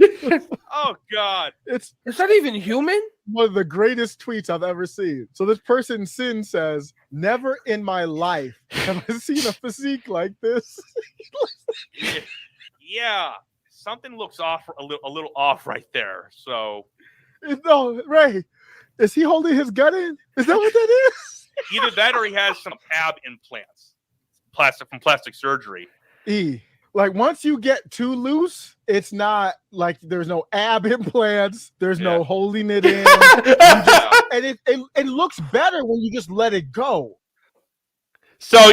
Oh God. Is that even human? One of the greatest tweets I've ever seen. So this person, Sin, says, "Never in my life have I seen a physique like this." Yeah. Something looks off a little off right there. So No, Ray, is he holding his gun in? Is that what that is? either that or he has some ab implants, from plastic surgery. Like once you get too loose, it's not like there's no ab implants, there's no holding it in. And it looks better when you just let it go. So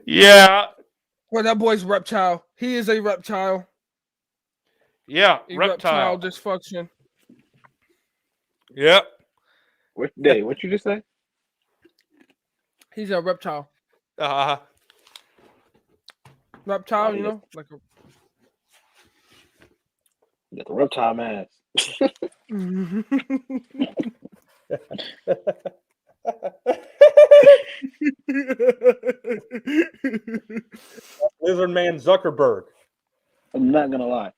yeah. Well, that boy's reptile. He is a reptile. Yeah, A reptile. dysfunction. Yep. What you just say? He's a reptile. Reptile, you know, like a Got the reptile mask. Lizard Man Zuckerberg. I'm not gonna lie.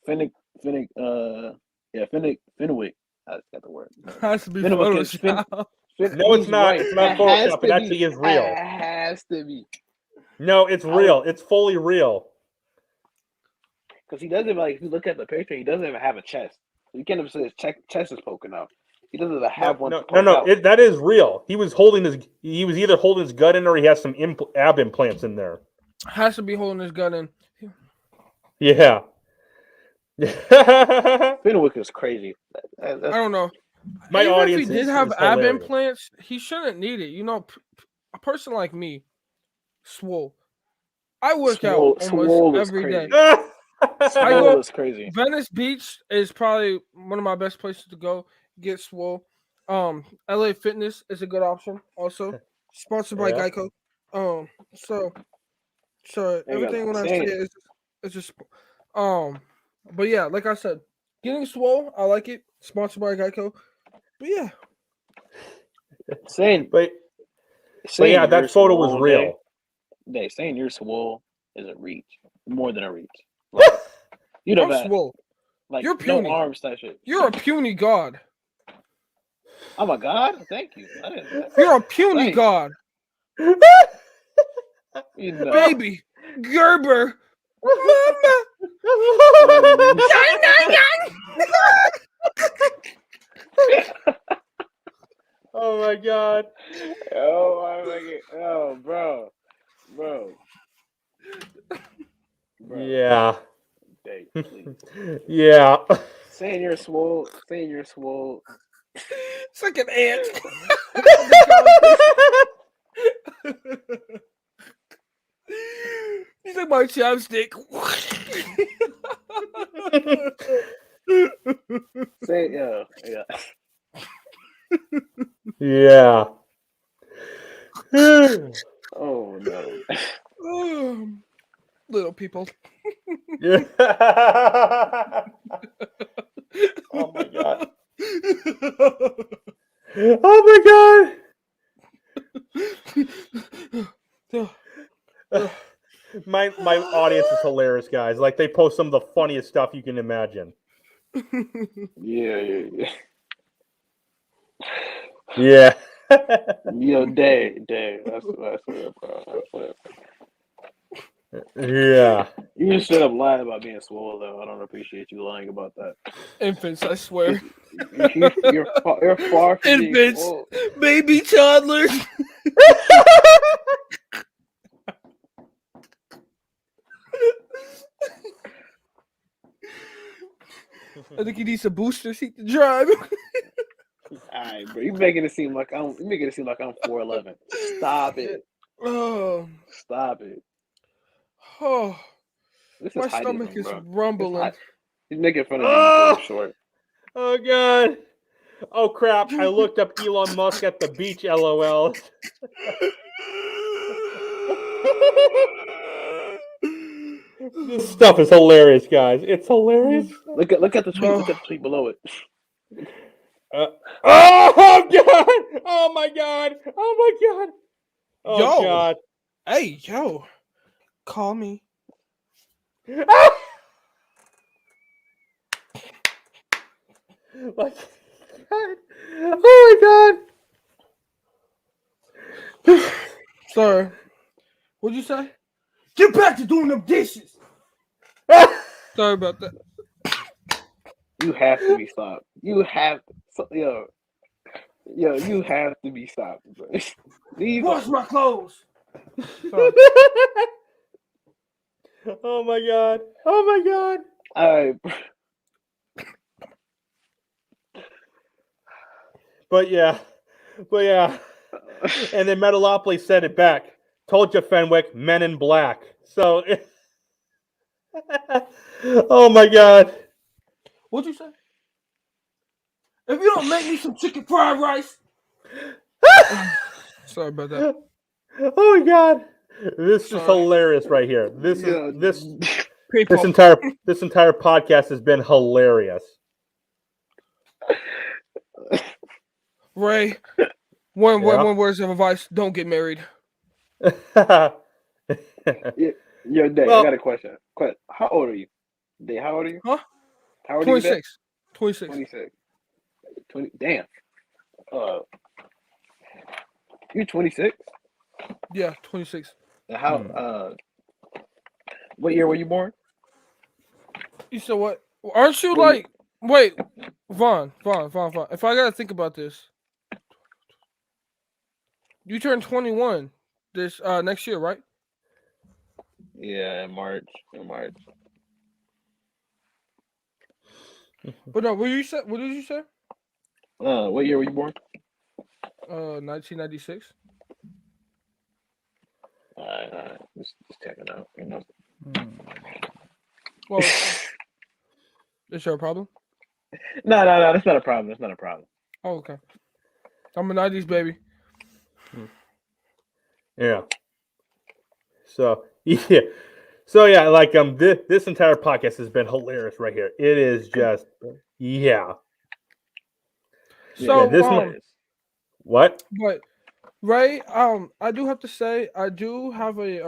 Fenwick. Fenwick. I got the word. Has to be Fenwick is Photoshop. No, it's not. It's not Photoshop. It actually is real. It has to be. No, it's real. It's fully real. Because he doesn't if you look at the picture, he doesn't even have a chest. You can't even say his chest is poking out. He doesn't even have one. No. That is real. He was either holding his gut in or he has some ab implants in there. Has to be holding his gun in. Yeah. Fenwick is crazy. I don't know. My Even audience if he did is have ab hilarious. implants, he shouldn't need it. You know, a person like me, swole. I work out Swole almost is every crazy. day. Swole is crazy. Venice Beach is probably one of my best places to go get swole. LA Fitness is a good option. Also sponsored by Yeah. Geico. So everything when I say it is just but yeah, like I said, getting swole, I like it. Sponsored by Geico. But yeah. But yeah, that photo was swole, real. Saying you're swole is a reach. More than a reach. Like, you know I'm that. swole. Like You're no puny. arms, that shit. You're a puny god. I'm a god? Thank you. I didn't know that. You're a puny Thanks. god. You know. Baby Gerber. Oh my God. Oh, bro. Yeah. Dave, please. Yeah. Saying you're swole. It's like an ant. He's like my chopstick. Say yeah. Yeah. Oh no. Little people. Yeah. Oh my god. Oh my god. My audience is hilarious, guys. Like they post some of the funniest stuff you can imagine. Yeah. Yeah. Yo, Dave, that's whatever, bro. That's whatever. Yeah. You just straight up lied about being swole, though. I don't appreciate you lying about that. Infants, I swear. You're far from being Infants, swole. baby toddlers. I think he needs a booster seat to drive. All right, bro. You making it seem like I'm 4'11". Stop it. Oh, Stop it. oh, This is my heightening, stomach is bro. rumbling. He's making fun of me because I'm Oh! short. Oh god. Oh crap. I looked up Elon Musk at the beach, LOL. This stuff is hilarious, guys. It's hilarious. Look at the tweet. Look at the tweet below it. Oh god! Oh my god! Oh my god! Oh Yo. god! Hey, yo, call me. Like, oh my god! Sorry. What'd you say? Get back to doing them dishes. Sorry about that. You have to be stopped. You have yo, you have to be stopped, bro. Wash my clothes. Oh my god! Oh my god! All right. But yeah. And then Metalopoly said it back. Told you, Fenwick, Men in Black. So, oh my god. What'd you say? If you don't make me some chicken fried rice. Sorry about that. Oh my god. This is hilarious right here. This entire podcast has been hilarious. Ray, one words of advice: don't get married. Yo, Dave, I got a question. How old are you? Dave, how old are you? Huh? How old 26. are you? 26. 20. Damn. You're 26? Yeah, 26. How? What year were you born? You said what? Aren't you like? Wait, Vaughn. If I gotta think about this, you turn 21 this next year, right? Yeah, in March. But no, what did you say? What did you say? What year were you born? 1996. Just checking out. You know. Well, is there a problem? No, that's not a problem. That's not a problem. Oh, okay. I'm a 90s baby. Yeah. So yeah, like this entire podcast has been hilarious right here. It is just So what? But Ray, I do have to say I do have a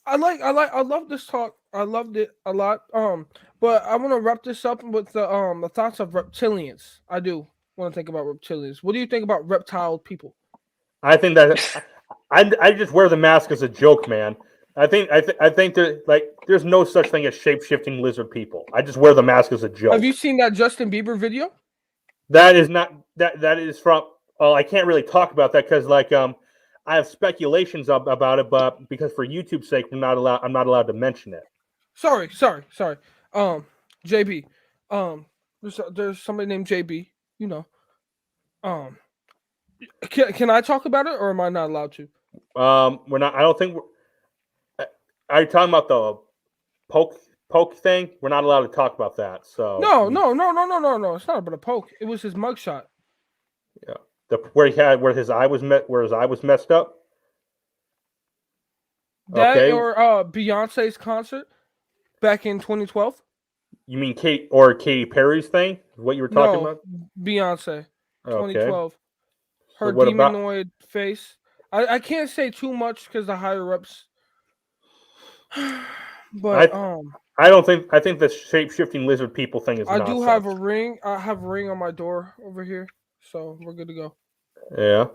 I love this talk. I loved it a lot. But I want to wrap this up with the thoughts of reptilians. I do want to think about reptilians. What do you think about reptile people? I think that I just wear the mask as a joke, man. I think there's no such thing as shape-shifting lizard people. I just wear the mask as a joke. Have you seen that Justin Bieber video? That is not that is from. Well, I can't really talk about that because I have speculations about it, but because for YouTube's sake, I'm not allowed to mention it. Sorry. JB. There's somebody named JB. You know. Can I talk about it, or am I not allowed to? We're not. I don't think. Are you talking about the poke thing? We're not allowed to talk about that. So No. It's not about a poke. It was his mugshot. Yeah, where his eye was messed up. That Okay. or Beyonce's concert. back in 2012. You mean Katy Perry's thing? What you were talking about? Beyonce, Okay. 2012. Her So what about- demonoid face. I can't say too much because the higher ups. But I don't think I think the shape-shifting lizard people thing is I nonsense. do have a ring. I have a ring on my door over here, so we're good to go. Yeah.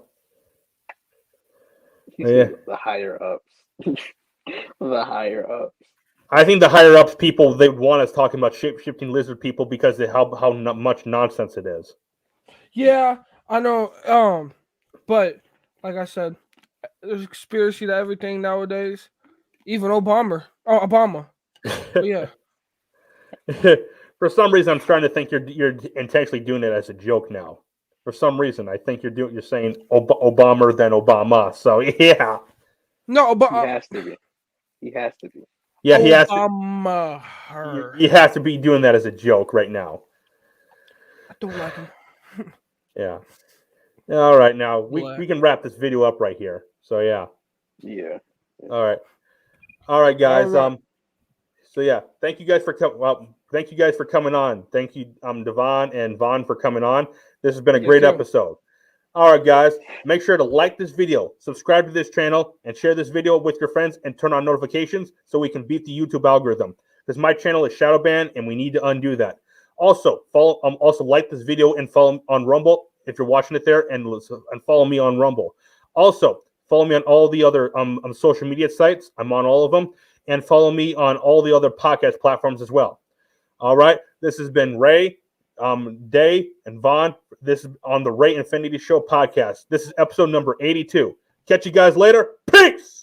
Yeah. The higher ups. The higher ups. I think the higher ups people they want us talking about shape-shifting lizard people because of how much nonsense it is. Yeah, I know. But like I said, there's a conspiracy to everything nowadays. Even Obama. But yeah. For some reason, I'm starting to think you're intentionally doing it as a joke now. For some reason, I think you're saying Obama than Obama. So yeah. No, but he has to be. He has to be. Yeah, he has to. Obama. You have to be doing that as a joke right now. I don't like him. Yeah. All right, now we can wrap this video up right here. So yeah. Yeah. All right, guys. All right. So yeah, thank you guys for coming on. Thank you, Davon and Vaughn for coming on. This has been a great episode. All right, guys, make sure to like this video, subscribe to this channel, and share this video with your friends and turn on notifications so we can beat the YouTube algorithm. Because my channel is shadow banned and we need to undo that. Also, also like this video and follow on Rumble if you're watching it there, and follow me on Rumble. Also, follow me on all the other social media sites. I'm on all of them. And follow me on all the other podcast platforms as well. All right. This has been Ray, Day, and Vaughn. This is on the Ray Infinity Show podcast. This is episode number 82. Catch you guys later. Peace.